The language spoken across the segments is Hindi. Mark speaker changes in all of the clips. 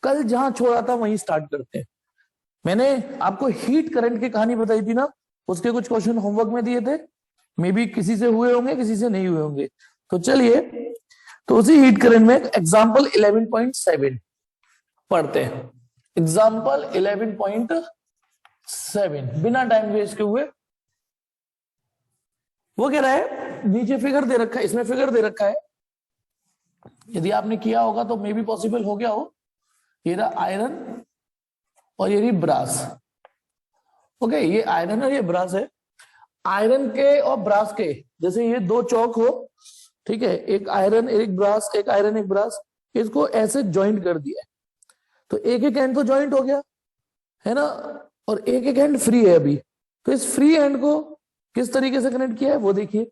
Speaker 1: कल जहां छोड़ा था वहीं स्टार्ट करते हैं। मैंने आपको हीट करंट की कहानी बताई थी ना, उसके कुछ क्वेश्चन होमवर्क में दिए थे, मे बी किसी से हुए होंगे किसी से नहीं हुए होंगे। तो चलिए, तो उसी हीट करंट में एग्जांपल 11.7 पढ़ते हैं। एग्जांपल 11.7 बिना टाइम वेस्ट के हुए। वो कह रहा है, नीचे फिगर दे रखा है, इसमें फिगर दे रखा है, यदि आपने किया होगा तो मे बी पॉसिबल हो गया हो। ये रहा आयरन और ये रही ब्रास। ओके, ये आयरन और ये ब्रास है। आयरन के और ब्रास के जैसे ये दो चौक हो, ठीक है, एक आयरन एक ब्रास, एक आयरन एक ब्रास, इसको ऐसे ज्वाइंट कर दिया है। तो एक एक एंड तो ज्वाइंट हो गया है ना, और एक एक एंड फ्री है अभी। तो इस फ्री एंड को किस तरीके से कनेक्ट किया है वो देखिए।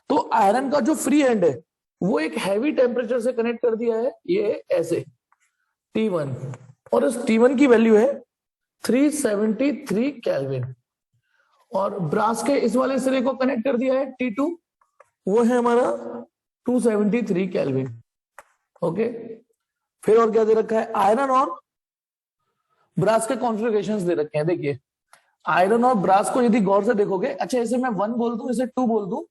Speaker 1: तो आयरन का जो फ्री एंड है वो एक हैवी टेम्परेचर से कनेक्ट कर दिया है, ये ऐसे T1, और इस T1 की वैल्यू है 373 केल्विन। और ब्रास के इस वाले सिरे को कनेक्ट कर दिया है T2, वो है हमारा 273 केल्विन। ओके, फिर और क्या दे रखा है, आयरन और ब्रास के कॉन्फ़िगरेशंस दे रखे हैं। देखिए, आयरन और ब्रास को यदि गौर से देखोगे, अच्छा इसे मैं 1 बोल दूं, इसे 2 बोल दूं,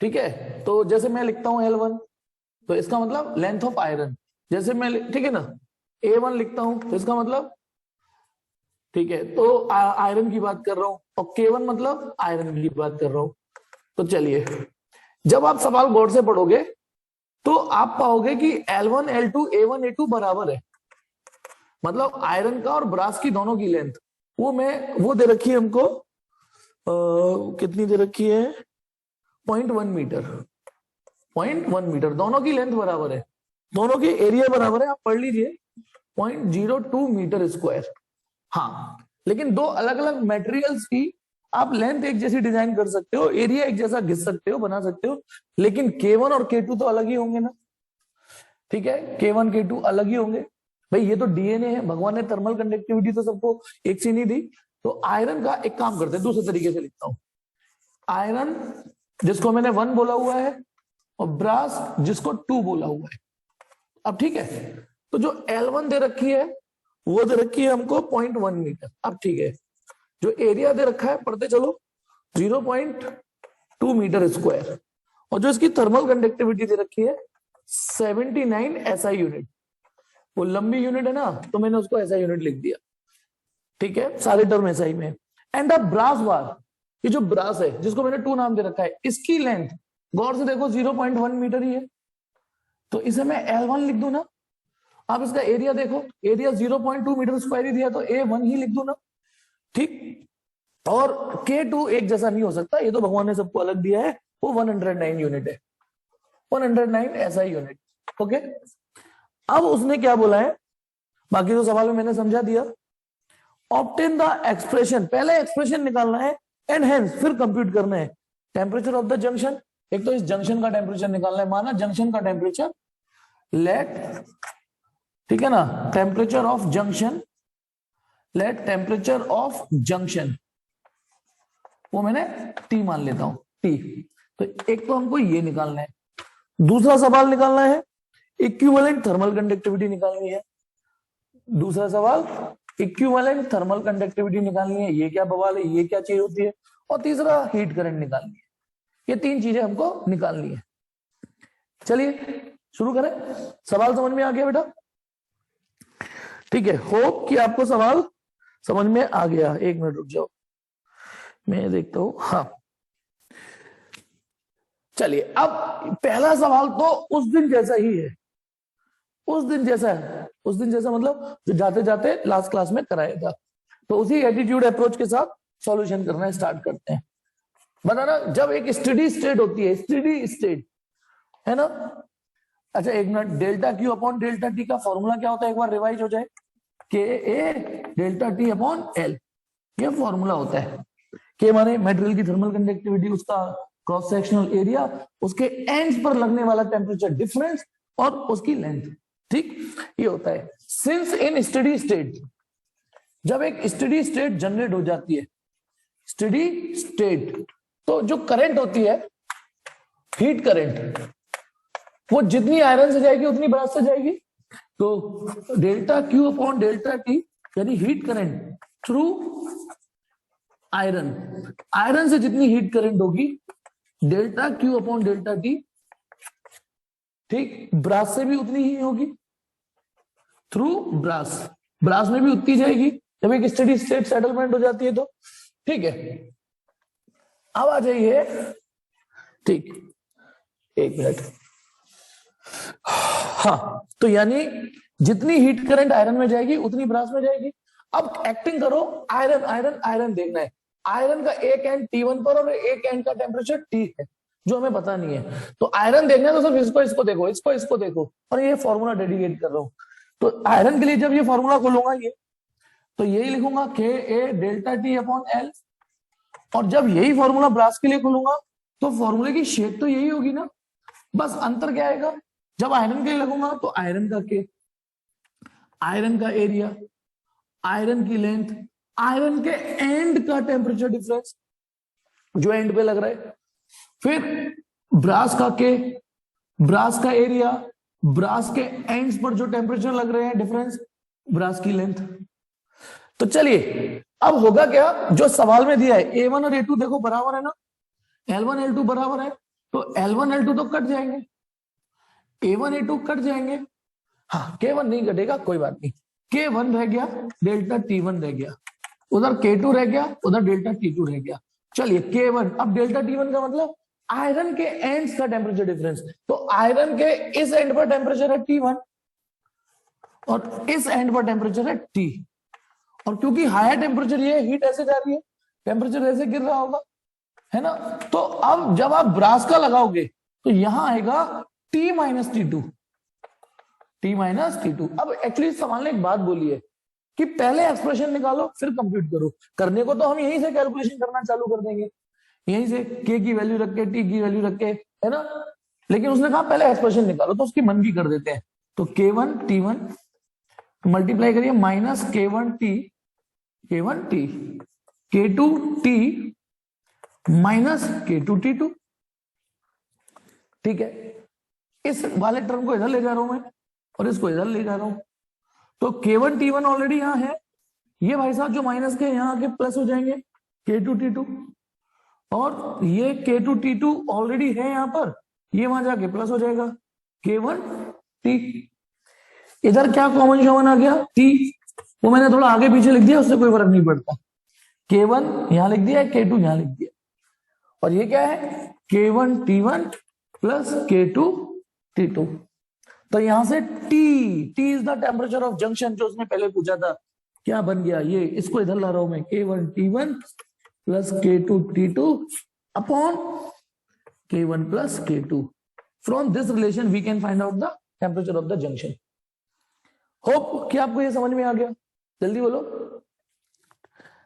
Speaker 1: ठीक है, तो जैसे मैं लिखता हूं L1, तो इसका मतलब लेंथ ऑफ आयरन। जैसे मैं, ठीक है ना, A1 लिखता हूं तो इसका मतलब, ठीक है, तो आयरन की बात कर रहा हूं, और K1 मतलब आयरन की बात कर रहा हूं। तो चलिए, जब आप सवाल गौर से पढ़ोगे तो आप पाओगे कि L1 L2 A1 A2 बराबर है। मतलब आयरन का और ब्रास की दोनों की लेंथ, वो दे रखी है हमको, कितनी दे रखी है, 0.1 मीटर। 0.1 मीटर, दोनों की लेंथ बराबर है, दोनों की एरिया बराबर है, आप पढ़ लीजिए 0.02 मीटर स्क्वायर। हाँ, लेकिन दो अलग अलग मटेरियल्स की आप लेंथ एक जैसी डिजाइन कर सकते हो, एरिया एक जैसा घिस सकते हो, बना सकते हो, लेकिन K1 और K2 तो अलग ही होंगे ना। ठीक है, K1 K2 अलग ही होंगे भाई, ये तो डीएनए है, भगवान ने थर्मल कंडक्टिविटी तो सबको एक सी नहीं दी। तो आयरन का एक काम करते हैं, दूसरे तरीके से लिखता हूं, आयरन जिसको मैंने 1 बोला हुआ है और ब्रास जिसको 2 बोला हुआ है। अब ठीक है, तो जो L1 दे रखी है वो दे रखी है हमको 0.1 मीटर। अब ठीक है, जो एरिया दे रखा है पढ़ते चलो, 0.2 मीटर स्क्वायर, और जो इसकी थर्मल कंडक्टिविटी दे रखी है 79 SI यूनिट। वो लंबी यूनिट है ना, तो मैंने उसको SI यूनिट लिख दिया, ठीक है, सारे टर्म SI में। एंड द ब्रास बार, ये जो ब्रास है जिसको मैंने 2 नाम दे रखा है, इसकी लेंथ गौर से देखो 0.1 मीटर ही है, तो इसे मैं L1 लिख दूं ना। आप इसका एरिया देखो, एरिया 0.2 मीटर स्क्वायर ही दिया, तो A1 ही लिख दूं ना, ठीक। और K2 एक जैसा नहीं हो सकता, ये तो भगवान ने सबको अलग दिया है, वो 109 यूनिट है, 109 SI यूनिट। ओके, अब उसने क्या बोला है, बाकी तो सवाल में मैंने समझा दिया। ऑब्टेन द एक्सप्रेशन, पहले एक्सप्रेशन निकालना है, एंड हेंस फिर कंप्यूट करना है टेम्परेचर ऑफ द जंक्शन। एक तो इस जंक्शन का टेम्परेचर निकालना है, माना जंक्शन का टेम्परेचर, लेट, ठीक है ना, temperature of junction, let temperature of junction, वो मैंने T मान लेता हूं, T। तो एक तो हमको ये निकालना है, दूसरा सवाल निकालना है इक्विवेलेंट थर्मल कंडक्टिविटी निकालनी है। दूसरा सवाल इक्विवेलेंट थर्मल कंडक्टिविटी निकालनी है, ये क्या बवाल है, ये क्या चीज होती है। और तीसरा हीट करंट निकालनी है। ये 3 चीजें हमको निकालनी है। चलिए शुरू करें, सवाल समझ में आ गया बेटा? ठीक है, होप कि आपको सवाल समझ में आ गया। 1 मिनट रुक जाओ, मैं देखता हूं। हाँ, चलिए, अब पहला सवाल तो उस दिन जैसा ही है, उस दिन जैसा है, उस दिन जैसा मतलब जो जाते जाते लास्ट क्लास में कराया था। तो उसी एटीट्यूड अप्रोच के साथ सॉल्यूशन करना स्टार्ट करते हैं। बताना, जब एक स्टडी स्टेट होती है, स्टडी स्टेट है ना। अच्छा एक minute, delta q upon delta T का फॉर्मूला क्या होता है, एक बार रिवाइज हो जाए। के ए डेल्टा टी अपॉन एल, ये फॉर्मूला होता है। के माने मटेरियल की थर्मल कंडक्टिविटी, उसका क्रॉस सेक्शनल एरिया, उसके एंड्स पर लगने वाला टेम्परेचर डिफरेंस, और उसकी लेंथ, ठीक, ये होता है। सिंस इन स्टडी स्टेट, जब एक स्टडी स्टेट जनरेट हो जाती है, स्टडी स्टेट, तो जो करंट होती है, हीट करंट, वो जितनी आयरन से जाएगी उतनी ब्रास से जाएगी, तो delta q upon delta t यानी heat current through iron, iron से जितनी हीट करंट होगी delta q upon delta t, ठीक, ब्रास से भी उतनी ही होगी थ्रू ब्रास, ब्रास में भी उतनी जाएगी जब एक स्टेडी स्टेट सेटलमेंट हो जाती है तो, ठीक है। अब आ जाइए, ठीक, एक मिनट, हाँ, तो यानी जितनी हीट करंट आयरन में जाएगी उतनी ब्रास में जाएगी। अब एक्टिंग करो, आयरन आयरन आयरन देखना है, आयरन का एक एंड T1 पर और एक एंड का टेम्परेचर T है जो हमें पता नहीं है, तो आयरन देखना है तो सिर्फ इसको देखो, इसको देखो, और ये फॉर्मूला डेडिकेट कर रहा हूं। तो आयरन के लिए जब ये फॉर्मूला खोलूंगा ये, तो यही लिखूंगा Ka delta T upon L, और जब यही फॉर्मूला ब्रास के लिए खोलूंगा तो फॉर्मूले की शेप तो यही होगी ना, बस अंतर क्या आएगा, जब आयरन के लिए लगूंगा तो आयरन का K, आयरन का एरिया, आयरन की लेंथ, आयरन के एंड का टेम्परेचर डिफरेंस जो एंड पे लग रहा है, फिर ब्रास का K, ब्रास का एरिया, ब्रास के एंड्स पर जो टेम्परेचर लग रहे हैं डिफरेंस, ब्रास की लेंथ। तो चलिए अब होगा क्या, जो सवाल में दिया है A1 और A2 देखो बराबर है ना, L1 L2 बराबर है, तो L1 L2 तो कट जाएंगे, A1 A2 कट जाएंगे, हाँ K1 नहीं कटेगा, कोई बात नहीं, K1 रह गया, डेल्टा T1 रह गया, उधर K2 रह गया, उधर डेल्टा T2 रह गया। चलिए K1, अब डेल्टा T1 का मतलब आयरन के एंड्स का टेम्परेचर डिफरेंस, तो आयरन के इस एंड पर टेम्परेचर है T1 और इस एंड पर टेम्परेचर है T, और क्योंकि हायर टेम्परेचर ये हीट ऐसे जा रही है, टेम्परेचर ऐसे गिर रहा होगा, है ना, तो अब जब आप ब्रास का लगाओगे तो यहां आएगा T minus T2, T minus T2। अब एक्चुअली सवाल ने एक बात बोली है कि पहले एक्सप्रेशन निकालो फिर कंप्यूट करो, करने को तो हम यहीं से कैलकुलेशन करना चालू कर देंगे, यहीं से K की वैल्यू रख के T की वैल्यू रख के, है ना, लेकिन उसने कहा पहले एक्सप्रेशन निकालो, तो उसकी मन की कर देते हैं, तो K1 T1 मल्टीप्लाई करिए minus K1 T K2 T minus K2 T2, ठीक है, इस वाले टर्म को इधर ले जा रहा हूं मैं और इसको इधर ले जा रहा हूं, तो K1 T1 ऑलरेडी यहां है, ये भाई साहब जो माइनस के यहां आके प्लस हो जाएंगे K2 T2, और ये K2 T2 ऑलरेडी है यहां पर, ये वहां जाके प्लस हो जाएगा K1 T, इधर क्या कॉमन कॉमन आ गया T, वो मैंने थोड़ा आगे पीछे लिख दिया, उससे कोई फर्क नहीं पड़ता, K1 यहां लिख दिया, K2 यहां लिख दिया, और ये क्या है K1 T1 plus K2 T2, तो यहां से T is the temperature of junction जो उसने पहले पूछा था, क्या बन गया ये, इसको इधर ला रहा हूं मैं, K1 T1 plus K2 T2 upon K1 plus K2, from this relation we can find out the temperature of the junction. Hope कि आपको ये समझ में आ गया, जल्दी बोलो,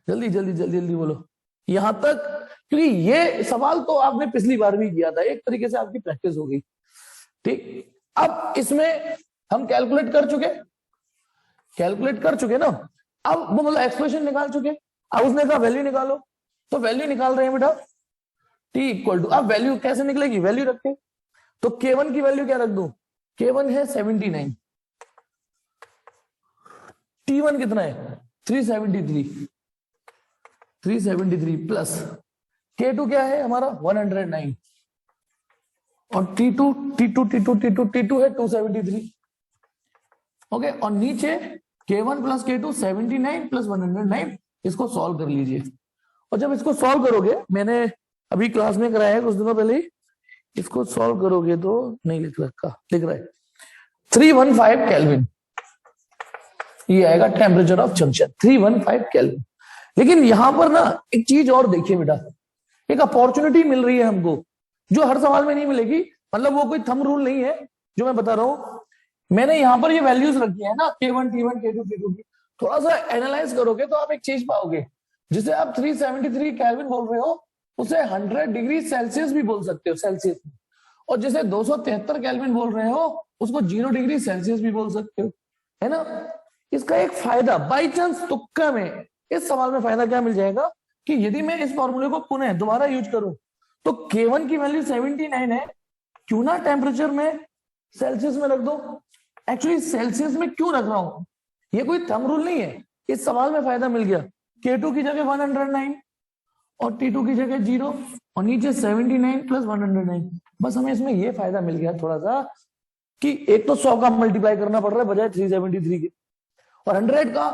Speaker 1: जल्दी जल्दी जल्दी जल्दी बोलो यहां तक, क्योंकि ये सवाल तो आपने पिछली बार भी किया था, एक तरीके से आपकी प्रैक्टिस हो गई, ठीक। अब इसमें हम कैलकुलेट कर चुके ना, अब वो मतलब एक्सप्रेशन निकाल चुके, अब उसने कहा वैल्यू निकालो, तो वैल्यू निकाल रहे हैं बेटा, T इक्वल टू, अब वैल्यू कैसे निकलेगी, वैल्यू रख के, तो K1 की वैल्यू क्या रख दूं, K1 है 79, T1 कितना है 373 प्लस K2 क्या है हमारा 109, और T2 है 273, ओके, और नीचे K1 प्लस K2 79 प्लस 109, इसको सॉल्व कर लीजिए, और जब इसको सॉल्व करोगे, मैंने अभी क्लास में कराया है कुछ दिनों पहले ही, इसको सॉल्व करोगे तो नहीं लिख रहा है 315 केल्विन, ये आएगा टेम्परेचर ऑफ जंक्शन 315 केल्विन। लेकिन यहां पर ना एक चीज और देखिए बेटा, एक अपॉर्चुनिटी मिल रही है हमको जो हर सवाल में नहीं मिलेगी, मतलब वो कोई थंब रूल नहीं है जो मैं बता रहा हूं, मैंने यहां पर ये वैल्यूज रखी है ना K1 T1 K2 T2 की, थोड़ा सा एनालाइज करोगे तो आप एक चीज पाओगे, जिसे आप 373 केल्विन बोल रहे हो उसे 100 डिग्री सेल्सियस भी बोल सकते हो, सेल्सियस, और जिसे 273 केल्विन बोल रहे हो उसको 0 डिग्री सेल्सियस भी बोल सकते हो, है ना। इसका एक फायदा बाई चांस तुक्का में इस सवाल में फायदा क्या मिल जाएगा कि यदि मैं इस फॉर्मूले को पुनः दोबारा यूज करूं तो K1 की वैल्यू 79 है, क्यों ना टेम्परेचर में सेल्सियस में रख दो, एक्चुअली सेल्सियस में क्यों रख रहा हूं, ये कोई थंब रूल नहीं है, इस सवाल में फायदा मिल गया। K2 की जगह 109 और T2 की जगह 0 और नीचे 79 प्लस 109। बस हमें इसमें ये फायदा मिल गया थोड़ा सा कि एक तो 100 का मल्टीप्लाई करना पड़ रहा है बजाय 373 के, और 100 का,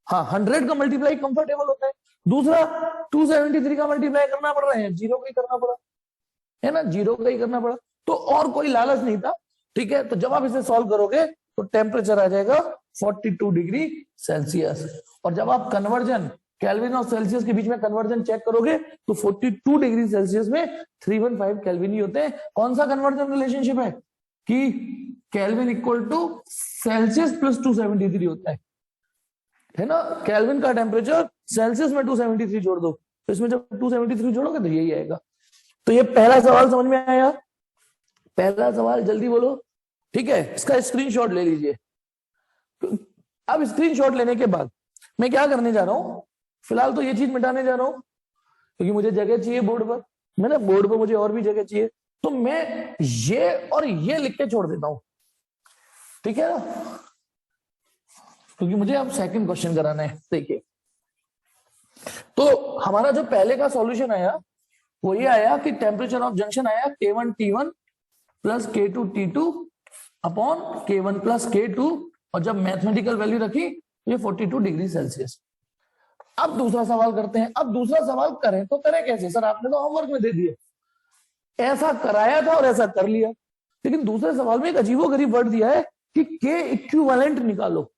Speaker 1: हाँ 100 का मल्टीप्लाई कंफर्टेबल होता है। दूसरा 273 का मल्टीप्लाई करना पड़ रहा है, 0 का ही करना पड़ा है ना, 0 का ही करना पड़ा, तो और कोई लालच नहीं था। ठीक है, तो जब आप इसे सॉल्व करोगे तो टेम्परेचर आ जाएगा 42 डिग्री सेल्सियस, और जब आप कन्वर्जन केल्विन और सेल्सियस के बीच में कन्वर्जन चेक करोगे तो 42 डिग्री सेल्सियस में 315 केल्विन ही होते हैं। कौन सा कन्वर्जन रिलेशनशिप है कि Kelvin equal to Celsius plus 273 होता है ना। केल्विन का टेम्परेचर सेल्सियस में 273 जोड़ दो, तो इसमें जब 273 जोड़ोगे तो यही आएगा। तो ये पहला सवाल समझ में आया, पहला सवाल जल्दी बोलो। ठीक है, इसका स्क्रीनशॉट ले लीजिए। अब स्क्रीनशॉट लेने के बाद मैं क्या करने जा रहा हूं, फिलहाल तो ये चीज मिटाने जा रहा हूं क्योंकि मुझे जगह चाहिए बोर्ड पर, मैंने बोर्ड पर मुझे और भी जगह चाहिए, तो मैं ये और ये लिख के छोड़ देता हूं। ठीक है ना, क्योंकि मुझे अब सेकंड क्वेश्चन कराना है। देखिए, तो हमारा जो पहले का सॉल्यूशन आया वो ये आया कि टेम्परेचर ऑफ जंक्शन आया K1 T1 plus K2 T2 upon K1 plus K2, और जब मैथमेटिकल वैल्यू रखी ये 42 डिग्री सेल्सियस। अब दूसरा सवाल करते हैं। अब दूसरा सवाल करें तो करें कैसे सर, आपने तो होमवर्क में दे दिया, ऐसा कराया था और ऐसा कर लिया, लेकिन दूसरे सवाल में एक अजीबोगरीब वर्ड दिया है कि K इक्विवेलेंट निकालो।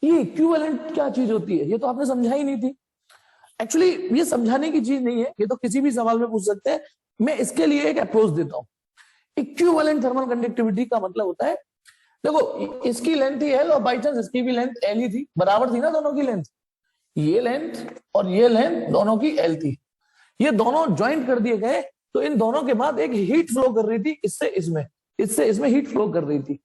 Speaker 1: ये इक्विवेलेंट क्या चीज होती है, ये तो आपने समझा ही नहीं थी। एक्चुअली ये समझाने की चीज नहीं है, ये तो किसी भी सवाल में पूछ सकते हैं। मैं इसके लिए एक अप्रोच देता हूं। इक्विवेलेंट थर्मल कंडक्टिविटी का मतलब होता है, देखो इसकी लेंथ ही L और बाई चांस इसकी भी लेंथ L ही थी, बराबर थी ना दोनों की लेंथ, ये लेंथ और ये लेंथ दोनों की L थी, ये दोनों ज्वाइंट कर दिए गए, तो इन दोनों के बाद एक हीट फ्लो कर रही थी, इससे इसमें, इससे इसमें हीट फ्लो कर रही थी।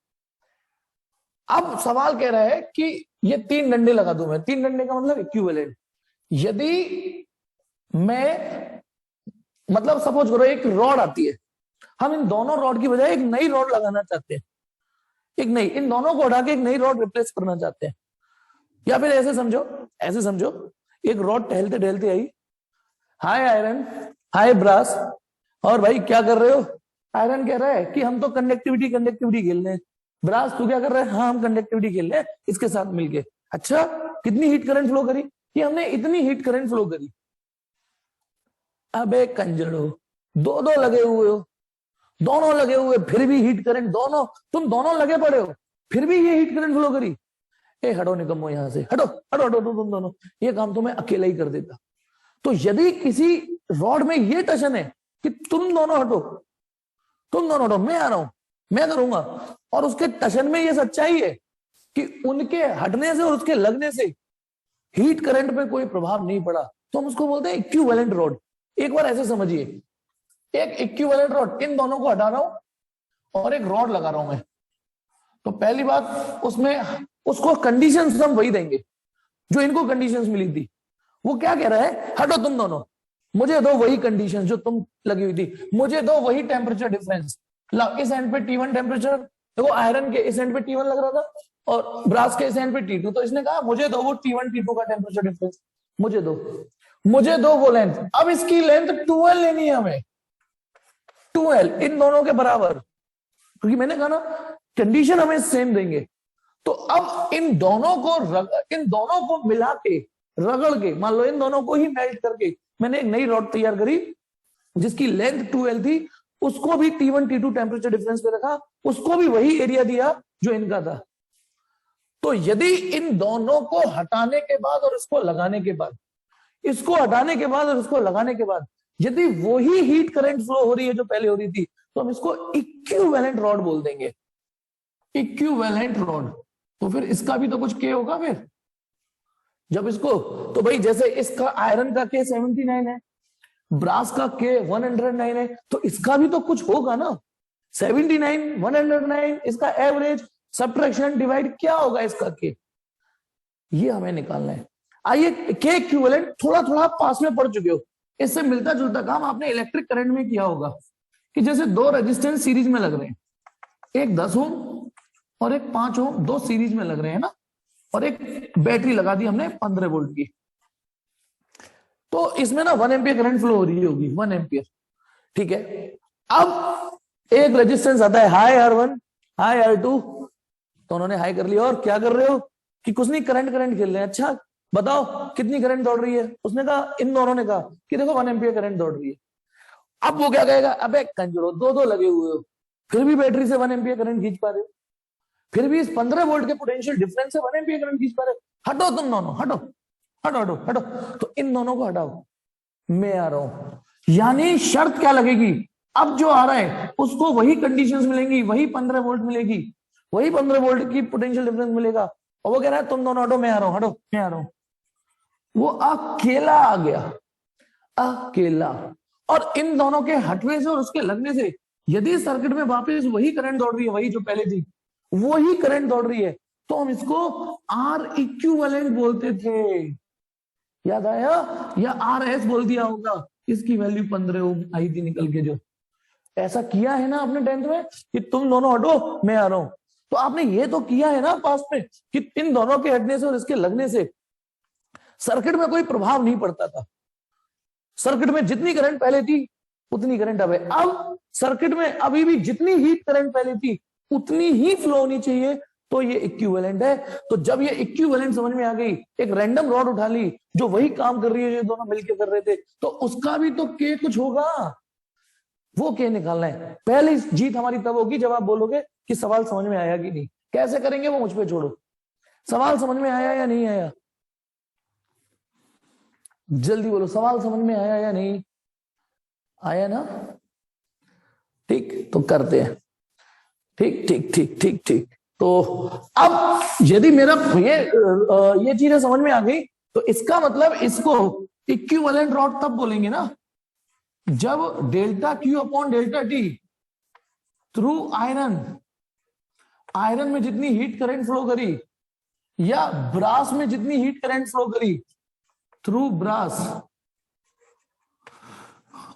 Speaker 1: अब सवाल कह रहा है कि ये 3 डंडे लगा दूं मैं, 3 डंडे का मतलब इक्विवेलेंट। यदि मैं, मतलब सपोज करो एक रॉड आती है, हम इन दोनों रॉड की बजाय एक नई रॉड लगाना चाहते हैं, एक नई, इन दोनों को हटा के एक नई रॉड रिप्लेस करना चाहते हैं। या फिर ऐसे समझो, ऐसे समझो एक रॉड टहलते टहलते आई, हाय आयरन, हाय ब्रास, और भाई क्या कर रहे हो। आयरन कह रहा है कि हम तो कंडक्टिविटी कंडक्टिविटी खेल रहे हैं। ब्रास तू क्या कर रहा है, हाँ हम कंडक्टिविटी खेल रहे हैं इसके साथ मिलके। अच्छा कितनी हीट करंट फ्लो करी, कि हमने इतनी हीट करंट फ्लो करी। अबे कंजड़ो, दो दो लगे हुए हो, दोनों लगे हुए फिर भी हीट करंट, दोनों तुम दोनों लगे पड़े हो फिर भी ये हीट करंट फ्लो करी। ए हटो निकम्मो यहां से, हटो हटो हटो तुम दोनों, ये काम तो मैं अकेला ही कर देता। तो यदि किसी रॉड में ये टशन है कि तुम दोनों हटो, तुम दोनों हटो, मैं आ रहा हूं, मैं करूंगा, और उसके टशन में ये सच्चाई है कि उनके हटने से और उसके लगने से हीट करंट पे कोई प्रभाव नहीं पड़ा, तो हम उसको बोलते हैं इक्विवेलेंट रॉड। एक बार ऐसे समझिए, एक इक्विवेलेंट रॉड, इन दोनों को हटा रहा हूं और एक रॉड लगा रहा हूं मैं, तो पहली बात उसमें उसको कंडीशंस हम वही देंगे जो इनको कंडीशंस मिली थी। वो क्या कह रहा है, हटो तुम दोनों, मुझे दो वही कंडीशंस जो तुम लगी हुई थी, मुझे दो वही टेम्परेचर डिफरेंस। इस एंड पे T1 टेम्परेचर, देखो आयरन के इस एंड पे T1 लग रहा था और ब्रास के इस एंड पे T2, तो इसने कहा मुझे दो वो T1 T2 का टेम्परेचर डिफरेंस, मुझे दो वो लेंथ। अब इसकी लेंथ 2L लेनी है हमें, 2L इन दोनों के बराबर, क्योंकि मैंने कहा ना कंडीशन हमें सेम देंगे। तो अब इन दोनों को मिला के रगड़ के, मान लो इन दोनों को ही मेल्ट करके मैंने एक नई रॉड तैयार करी जिसकी लेंथ 2L थी, उसको भी T1 T2 टेम्परेचर डिफरेंस पे रखा, उसको भी वही एरिया दिया जो इनका था। तो यदि इन दोनों को हटाने के बाद और इसको लगाने के बाद, इसको हटाने के बाद और इसको लगाने के बाद यदि वही हीट करंट फ्लो हो रही है जो पहले हो रही थी, तो हम इसको इक्विवेलेंट रॉड बोल देंगे, इक्विवेलेंट रॉड। तो फिर इसका भी तो कुछ K होगा फिर, जब इसको, तो भाई जैसे इसका आयरन का K 79 है, ब्रास का K 109 है, तो इसका भी तो कुछ होगा ना, 79 109, इसका एवरेज सब्ट्रैक्शन डिवाइड क्या होगा इसका K, ये हमें निकालना है। आइए K इक्विवेलेंट थोड़ा थोड़ा पास में पढ़ चुके हो, इससे मिलता जुलता काम आपने इलेक्ट्रिक करंट में किया होगा कि जैसे दो रेजिस्टेंस सीरीज में लग रहे हैं, एक 10 ओम और एक 5 ओम, दो सीरीज में लग रहे हैं ना, और एक बैटरी लगा दी हमने 15 वोल्ट की। तो इसमें ना 1 एम्पियर करंट फ्लो हो रही होगी, 1 एम्पियर। ठीक है, अब एक रेजिस्टेंस आता है हाई R1, हाई R2, तो उन्होंने हाई कर लिया। और क्या कर रहे हो कि कुछ नहीं, करंट करंट खेल रहे हैं। अच्छा बताओ कितनी करंट दौड़ रही है? उसने कहा, इन दोनों ने कहा कि देखो 1 एम्पियर करंट दौड़ रही है। अब वो क्या कहेगा, अबे कंजरो, दो दो लगे हुए हो, फिर भी बैटरी से 1 एम्पियर करंट खींच पा रहे हो, फिर भी इस 15 वोल्ट के पोटेंशियल डिफरेंस से 1 एम्पियर करंट खींच पा रहे हो। हटो तुम दोनों, हटो हटो हटो हटो। तो इन दोनों को हटाओ, मैं आ रहा हूं। यानी शर्त क्या लगेगी, अब जो आ रहा है उसको वही कंडीशंस मिलेंगी, वही 15 वोल्ट मिलेगी, वही 15 वोल्ट की पोटेंशियल डिफरेंस मिलेगा। और वो कह रहा है तुम दोनों हटो, मैं आ रहा हूं, हटो मैं आ रहा हूं। वो अकेला आ गया, अकेला। और इन दोनों के हटने से और उसके लगने से यदि सर्किट में वापस वही करंट दौड़ रही है, वही जो पहले थी वही करंट दौड़ रही है, तो हम इसको आर इक्विवेलेंट बोलते थे। याद आया? या आर एस बोल दिया होगा, इसकी वैल्यू 15 ओम आई थी निकल के। जो ऐसा किया है ना आपने 10th में कि तुम दोनों हटो मैं आ रहा हूं, तो आपने ये तो किया है ना पास्ट में कि इन दोनों के हटने से और इसके लगने से सर्किट में कोई प्रभाव नहीं पड़ता था। सर्किट में जितनी करंट पहले थी उतनी करंट अब है। अब सर्किट में अभी भी जितनी हीट करंट पहले थी उतनी ही फ्लो होनी चाहिए, तो ये इक्विवेलेंट है। तो जब ये इक्विवेलेंट समझ में आ गई, एक रैंडम रॉड उठा ली जो वही काम कर रही है जो दोनों मिलकर कर रहे थे, तो उसका भी तो के कुछ होगा, वो के निकालना है। पहली जीत हमारी तब होगी जब आप बोलोगे कि सवाल समझ में आया कि नहीं। कैसे करेंगे वो मुझ पे छोड़ो, सवाल समझ में आया या नहीं आया? जल्दी बोलो, सवाल समझ में आया या नहीं आया ना? ठीक, तो करते हैं। ठीक ठीक ठीक ठीक ठीक। तो अब यदि मेरा ये चीजें समझ में आ गई, तो इसका मतलब इसको इक्विवेलेंट रॉड तब बोलेंगे ना जब delta q upon delta T through iron, iron में जितनी हीट करंट फ्लो करी या ब्रास में जितनी हीट करंट फ्लो करी थ्रू ब्रास,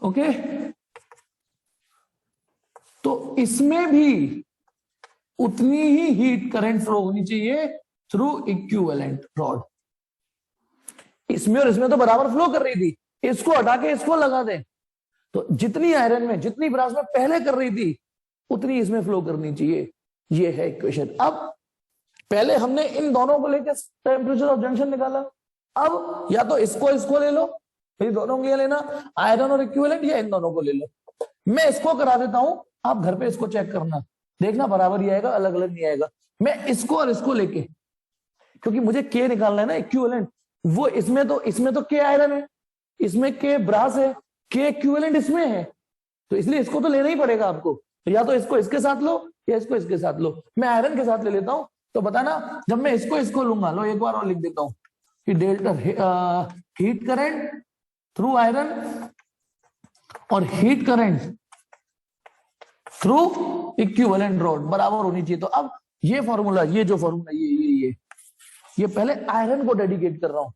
Speaker 1: ओके, तो इसमें भी उतनी ही हीट करंट फ्लो होनी चाहिए थ्रू इक्विवेलेंट रॉड। इसमें और इसमें तो बराबर फ्लो कर रही थी, इसको हटा के इसको लगा दें तो जितनी आयरन में जितनी ब्रास में पहले कर रही थी उतनी इसमें फ्लो करनी चाहिए। ये है इक्वेशन। अब पहले हमने इन दोनों को लेकर टेम्परेचर ऑफ जंक्शन निकाला, अब या तो इसको ले लो, फिर दोनों को लेना आयरन और इक्विवेलेंट, या इन दोनों को ले लो। मैं इसको करा देता हूं, आप घर पे इसको चेक करना, देखना बराबर ही आएगा अलग अलग नहीं आएगा। मैं इसको और इसको लेके, क्योंकि मुझे के निकालना है ना इक्विवेलेंट, वो इसमें तो के आयरन है, इसमें के ब्रास है, के इक्विवेलेंट इसमें है, तो इसलिए इसको तो लेना ही पड़ेगा आपको। या तो इसको इसके साथ लो या इसको इसके साथ लो। मैं आयरन के साथ ले लेता हूं, तो बताना जब मैं इसको लूंगा, लो एक बार और लिख देता हूं कि delta heat current through iron और heat current through equivalent rod बराबर होनी चाहिए। तो अब ये फॉर्मूला, ये जो फॉर्मूला, ये पहले आयरन को डेडिकेट कर रहा हूं।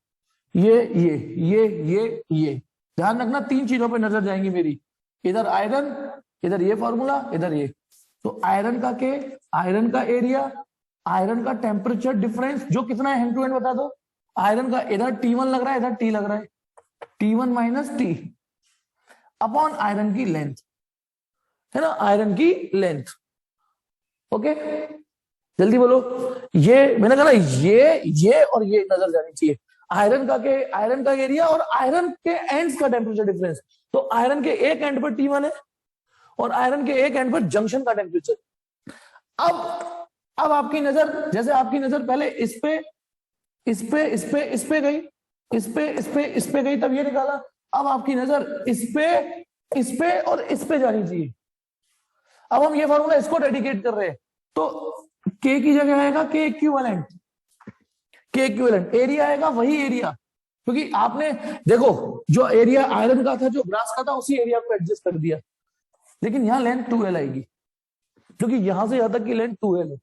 Speaker 1: ये ध्यान रखना, 3 चीजों पे नजर जाएंगी मेरी, इधर आयरन, इधर ये फॉर्मूला, इधर ये। तो आयरन का के, आयरन का एरिया, आयरन का टेम्परेचर डिफरेंस जो कितना है हैंड टू हैंड बता दो। आयरन का इधर T1 लग रहा है, इधर T लग रहा है, T1 minus T upon iron की लेंथ, है ना, आयरन की लेंथ। ओके, जल्दी बोलो। ये मैंने कहा ना, ये और ये नजर जानी चाहिए। आयरन का एरिया और आयरन के एंड्स का टेम्परेचर डिफरेंस। तो आयरन के एक एंड पर T1 है और आयरन के एक एंड पर जंक्शन का टेम्परेचर। अब आपकी नजर, जैसे आपकी नजर पहले इस पे गई, इस पे गई, तब ये निकाला। अब आपकी नजर इस पे और इस पे जानी चाहिए। अब हम ये फॉर्मूला इसको डेडिकेट कर रहे हैं, तो के की जगह आएगा के इक्विवेलेंट, एरिया आएगा वही एरिया, क्योंकि आपने देखो जो एरिया आयरन का था, जो ब्रास का था, उसी एरिया को एडजस्ट कर दिया, लेकिन यहां लेंथ 2L आएगी, क्योंकि यहां से यहां तक की लेंथ 2L है,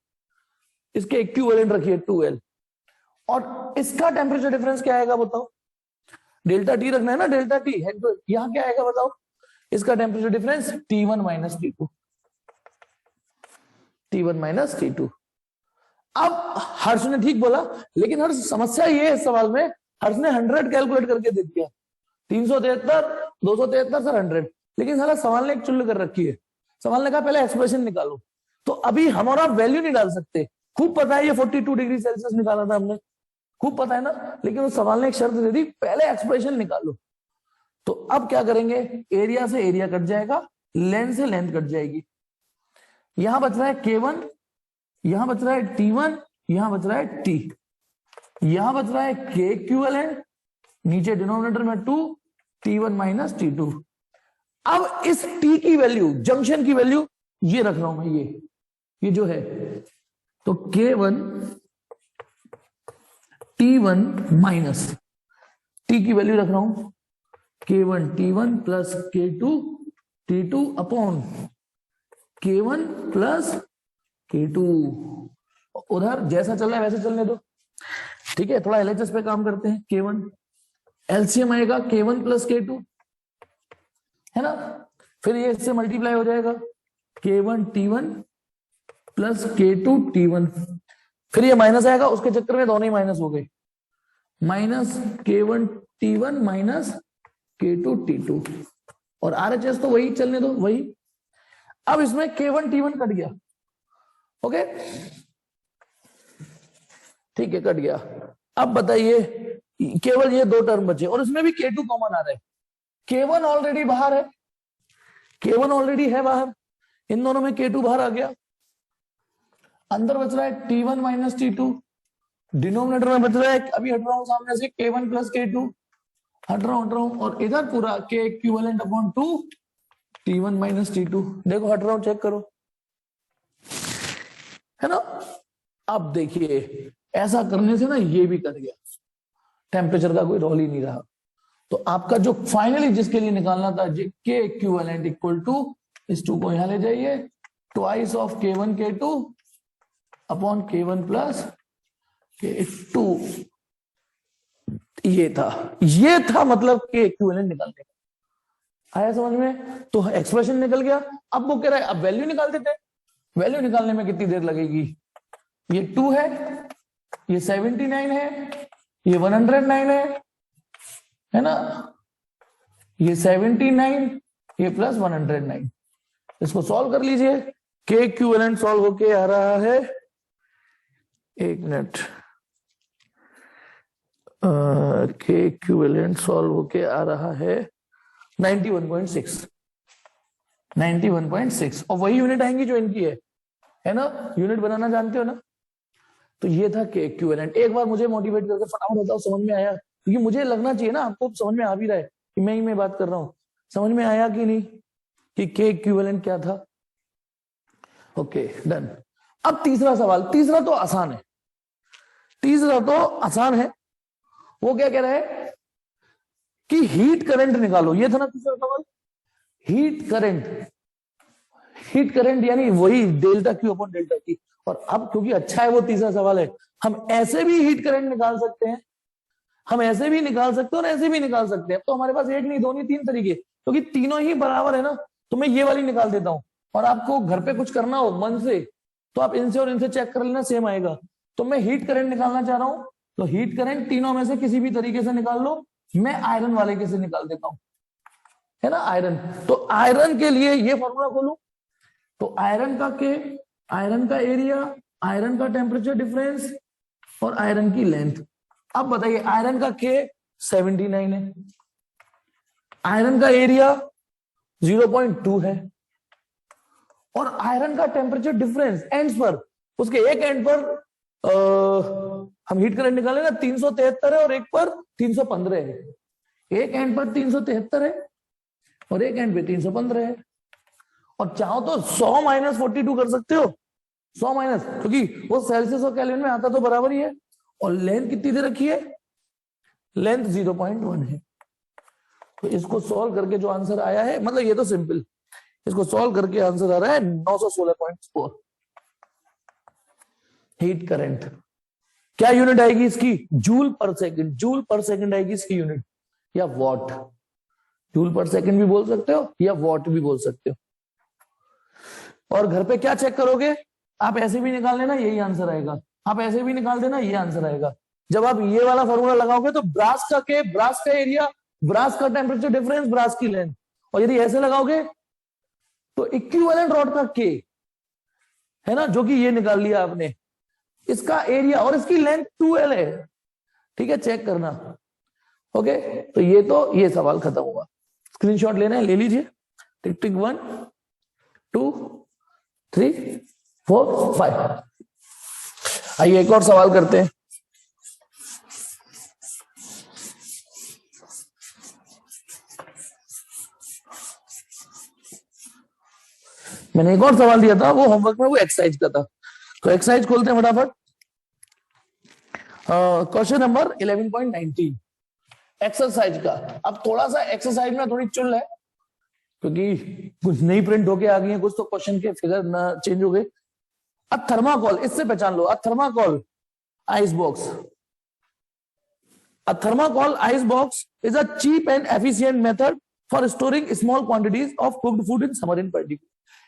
Speaker 1: इसके इक्विवेलेंट रखिए 2L। और इसका टेम्परेचर डिफरेंस क्या आएगा बताओ? डेल्टा टी रखना है ना, डेल्टा टी है, तो यहां क्या आएगा बताओ? इसका temperature difference T1 minus T2, T1 minus T2। अब हर्ष ने ठीक बोला, लेकिन हर्ष समस्या ये है इस सवाल में, हर्ष ने 100 कैलकुलेट करके दे दिया, 373, 273 सर 100, लेकिन साला सवाल ने एक चुल्ल कर रखी है, सवाल ने कहा पहले एक्सप्रेशन निकालो। तो अभी हम और आप वैल्यू नहीं डाल सकते, खूब पता है ये 42 डिग्री सेल्सियस निकाला था हमने, खूब पता है ना, लेकिन उस सवाल ने एक शर्त दे दी पहले एक्सप्रेशन निकालो। तो अब क्या करेंगे, एरिया से एरिया कट जाएगा, लेंथ से लेंथ कट जाएगी, यहां बच रहा है K1, यहां बच रहा है T1, यहां बच रहा है T, यहां बच रहा है K इक्विवेलेंट, नीचे डिनोमिनेटर में 2, T1 माइनस T2। अब इस T की वैल्यू, जंक्शन की वैल्यू ये रख रहा हूं मैं, ये जो है, तो K1 T1 माइनस T की वैल्यू रख रहा हूं K1 T1 plus K2 T2 upon K1 plus K2। उधर जैसा चल रहा है वैसे चलने दो, ठीक है, थोड़ा एलएचएस पे काम करते हैं। K1 एलसीएम आएगा K1 प्लस K2, है ना, फिर ये इससे मल्टीप्लाई हो जाएगा K1 T1 plus K2 T1, फिर ये माइनस आएगा, उसके चक्कर में दोनों ही माइनस हो गए, minus K1 T1 minus K2 T2, और आरएचएस तो वही चलने दो, वही। अब इसमें K1 T1 कट गया, ओके, ठीक है, कट गया। अब बताइए, केवल ये दो टर्म बचे, और इसमें भी K2 कॉमन आ रहा है, K1 ऑलरेडी बाहर है, K1 ऑलरेडी है बाहर, इन दोनों में K2 बाहर आ गया, अंदर बच रहा है T1 माइनस T2, डिनोमिनेटर में बच रहा है, अभी हट रहा हूं सामने से, K1 प्लस K2, हट रहा हूं, और इधर पूरा K equivalent upon 2 T1 minus T2, देखो हट रहा हूं, चेक करो, है ना। अब देखिए ऐसा करने से ना ये भी कट गया, टेम्परेचर का कोई रोल ही नहीं रहा। तो आपका जो फाइनली जिसके लिए निकालना था, K इक्विवेलेंट इक्वल टू, इस 2 को यहां ले जाइए, twice of K1 K2 upon K1 plus K2, ये था मतलब K इक्विवेलेंट निकालने का। आया समझ में? तो एक्सप्रेशन निकल गया। अब वो कह रहा है अब वैल्यू निकाल देते हैं। वैल्यू निकालने में कितनी देर लगेगी? ये 2 है, ये 79 है, ये 109 है ना, ये 79, ये प्लस 109। इसको सॉल्व कर लीजिए। K इक्विवेलेंट सॉल्व होके आ रहा है, एक मिनट, K इक्विवेलेंट सॉल्व होके आ रहा है 91.6, 91.6, और वही यूनिट आएंगी जो इनकी है ना, यूनिट बनाना जानते हो ना। तो ये था K इक्विवेलेंट। एक बार मुझे मोटिवेट करके फटाफट बताओ समझ में आया, क्योंकि मुझे लगना चाहिए ना आपको समझ में आ भी रहा है कि मैं ही मैं बात कर रहा हूं। समझ में आया कि नहीं कि K इक्विवेलेंट क्या था? Okay done. अब तीसरा सवाल, तीसरा तो आसान है, तीसरा तो आसान है। वो क्या कह रहा है कि हीट करंट निकालो, ये था ना तीसरा सवाल, हीट करंट यानी वही delta q upon delta T. और अब क्योंकि अच्छा है वो तीसरा सवाल है, हम ऐसे भी हीट करंट निकाल सकते हैं, हम ऐसे भी निकाल सकते हैं और ऐसे भी निकाल सकते हैं। तो हमारे पास एक नहीं दो नहीं तीन तरीके, क्योंकि तीनों ही बराबर है ना। तो मैं ये वाली निकाल देता हूं, और आपको घर पे कुछ करना हो मन से तो आप इनसे और इनसे चेक कर लेना, सेम आएगा। तो मैं हीट करंट निकालना चाह रहा हूं, तो हीट करंट तीनों में से किसी भी तरीके से निकाल लो। मैं आयरन वाले के से निकाल देता हूं, है ना, आयरन। तो आयरन के लिए ये फॉर्मूला खोलूं, तो आयरन का के, आयरन का एरिया, आयरन का टेम्परेचर डिफरेंस और आयरन की लेंथ। अब बताइए, आयरन का के 79 है, आयरन का एरिया 0.2 है, और आयरन का टेम्परेचर डिफरेंस एंड्स पर, उसके एक एंड पर हम हीट करंट निकाले ना 373 है और एक पर 315 है। एक एंड पर 373 है और एक एंड पे 315 है। और चाहो तो 100 माइनस 42 कर सकते हो, 100 माइनस, क्योंकि वो सेल्सियस और केल्विन में आता तो बराबर ही है। और लेंथ कितनी दे रखी है? लेंथ 0.1 है। तो इसको सॉल्व करके जो आंसर आया है, मतलब ये तो सिंपल, इसको सॉल्व करके आंसर आ रहा है 916.4 हीट करंट। क्या यूनिट आएगी इसकी? जूल पर सेकंड, जूल पर सेकंड आएगी इसकी यूनिट, या वॉट। जूल पर सेकंड भी बोल सकते हो या वॉट भी बोल सकते हो। और घर पे क्या चेक करोगे? आप ऐसे भी निकाल लेना, यही आंसर आएगा। आप ऐसे भी निकाल देना, ये आंसर आएगा। जब आप ये वाला फॉर्मूला लगाओगे तो ब्रास का के, ब्रास का एरिया, ब्रास का टेम्परेचर डिफरेंस, ब्रास की लेंथ, और यदि ऐसे लगाओगे तो इक्विवेलेंट रॉड का के है ना, जो कि ये निकाल लिया आपने, इसका एरिया और इसकी लेंथ 2L है। ठीक है, चेक करना। ओके, तो ये सवाल खत्म हुआ। स्क्रीनशॉट लेना है, ले लीजिए। टिक टिक 1 2 3 4 5। आइए एक और सवाल करते हैं। मैंने एक और सवाल दिया था, वो होमवर्क में, वो एक्सरसाइज का था। तो एक्सरसाइज खोलते हैं फटाफट। क्वेश्चन नंबर 11.19 एक्सरसाइज का। अब थोड़ा सा एक्सरसाइज में थोड़ी चुल है, क्योंकि कुछ नई प्रिंट होके आ गई है, कुछ तो क्वेश्चन के फिगर ना चेंज हो गए। अ थर्माकोल, इससे पहचान लो, a thermocol ice box. A thermocol ice box is a cheap and efficient method for storing small quantities of cooked food in summer in particular.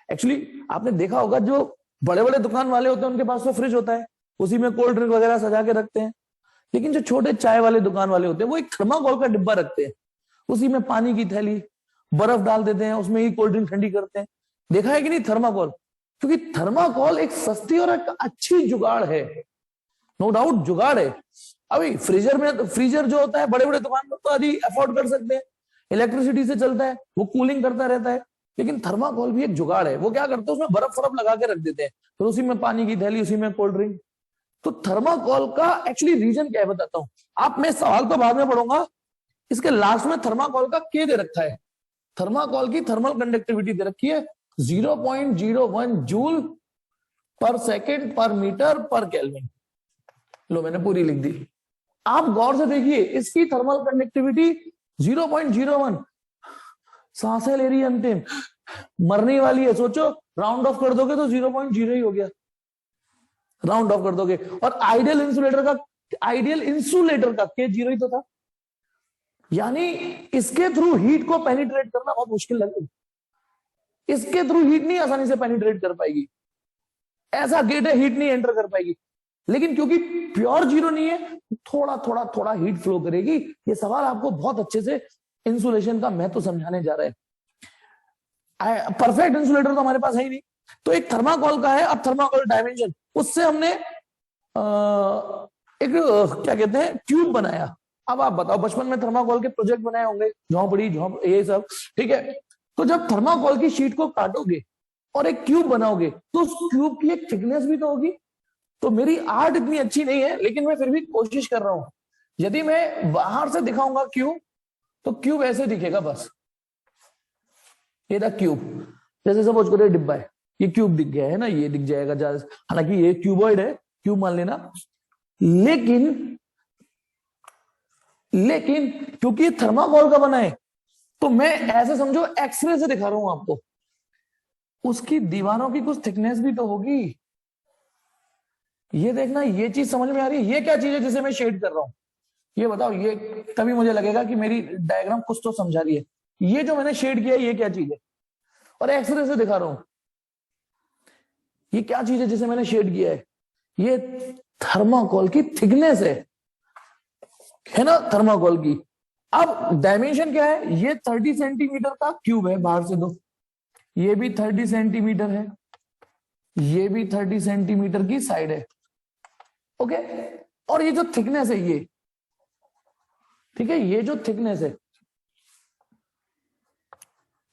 Speaker 1: Actually आपने देखा होगा, जो बड़े बड़े दुकान वाले होते हैं उनके पास तो फ्रिज होता है, उसी में कोल्ड ड्रिंक वगैरह सजा के रखते हैं। लेकिन जो छोटे चाय वाले दुकान वाले होते हैं वो एक थर्माकोल का डिब्बा रखते हैं, उसी में पानी की थैली, बर्फ डाल देते हैं, उसमें ही कोल्ड ड्रिंक ठंडी करते हैं। देखा है कि नहीं थर्माकोल? क्योंकि थर्माकोल एक सस्ती और एक अच्छी जुगाड़ है, नो डाउट जुगाड़ है। अभी फ्रीजर जो होता है बड़े बड़े दुकान में तो आदि अफोर्ड कर सकते हैं, इलेक्ट्रिसिटी से चलता है, वो कूलिंग करता रहता है। लेकिन थर्माकोल भी एक जुगाड़ है। वो क्या करते हैं, उसमें बर्फ फर्फ लगा के रख देते हैं, फिर उसी में पानी की थैली, उसी में कोल्ड ड्रिंक। तो थर्माकोल का एक्चुअली रीजन क्या है बताता हूं। आप, मैं सवाल तो बाद में पढ़ूंगा, इसके लास्ट में थर्माकोल का के दे रखा है। थर्माकोल की थर्मल कंडक्टिविटी दे रखी है 0.01 जूल पर सेकेंड पर मीटर पर केल्विन। लो मैंने पूरी लिख दी। आप गौर से देखिए, इसकी थर्मल कंडक्टिविटी 0.01, सांसें ले रही है, अंतिम मरने वाली है। सोचो राउंड ऑफ कर दोगे तो 0.0 ही हो गया, राउंड ऑफ कर दोगे। और आइडियल इंसुलेटर का के 0 ही तो था। यानी इसके थ्रू हीट को पेनिट्रेट करना बहुत मुश्किल लगेगा, इसके थ्रू हीट नहीं आसानी से पेनिट्रेट कर पाएगी, ऐसा गेट है हीट नहीं एंटर कर पाएगी। लेकिन क्योंकि प्योर 0 नहीं है, थोड़ा थोड़ा थोड़ा हीट फ्लो करेगी। ये सवाल आपको बहुत अच्छे से इंसुलेशन का महत्व समझाने जा रहे हैं। परफेक्ट इंसुलेटर तो हमारे पास है ही नहीं, तो एक थर्माकोल का है। अब थर्माकोल डायमेंशन, उससे हमने एक क्या कहते हैं ट्यूब बनाया। अब आप बताओ, बचपन में थर्माकोल के प्रोजेक्ट बनाए होंगे, झोंपड़ी ये सब, ठीक है। तो जब थर्माकोल की शीट को काटोगे और एक क्यूब बनाओगे तो उस क्यूब की एक थिकनेस भी तो होगी। तो मेरी आर्ट इतनी अच्छी नहीं है, लेकिन मैं फिर भी कोशिश कर रहा हूं। यदि मैं बाहर से दिखाऊंगा क्यूब, तो क्यूब ऐसे दिखेगा बस, ये था क्यूब। जैसे सपोज करो डिब्बा है, ये क्यूब दिख गया है ना, ये दिख जाएगा ज्यादा, हालांकि ये क्यूबॉइड है, क्यूब मान लेना। लेकिन क्योंकि ये थर्माकोल का बना है, तो मैं ऐसे समझो एक्सरे से दिखा रहा हूं आपको, उसकी दीवारों की कुछ थिकनेस भी तो होगी। ये देखना, ये चीज समझ में आ रही है? ये क्या चीज है जिसे मैं शेड कर रहा हूं, ये बताओ। ये तभी मुझे लगेगा कि मेरी डायग्राम कुछ तो समझा रही है। ये जो मैंने शेड किया है, ये क्या चीज है? और एक्सरे से दिखा रहा हूं, ये क्या चीज है जिसे मैंने शेड किया है? ये थर्माकोल की थिकनेस है ना, थर्माकोल की। अब डायमेंशन क्या है? ये 30 सेंटीमीटर का क्यूब है, बाहर से दो, ये भी 30 सेंटीमीटर है, ये भी 30 सेंटीमीटर की साइड है, ओके। और ये जो थिकनेस है ये, ठीक है, ये जो थिकनेस है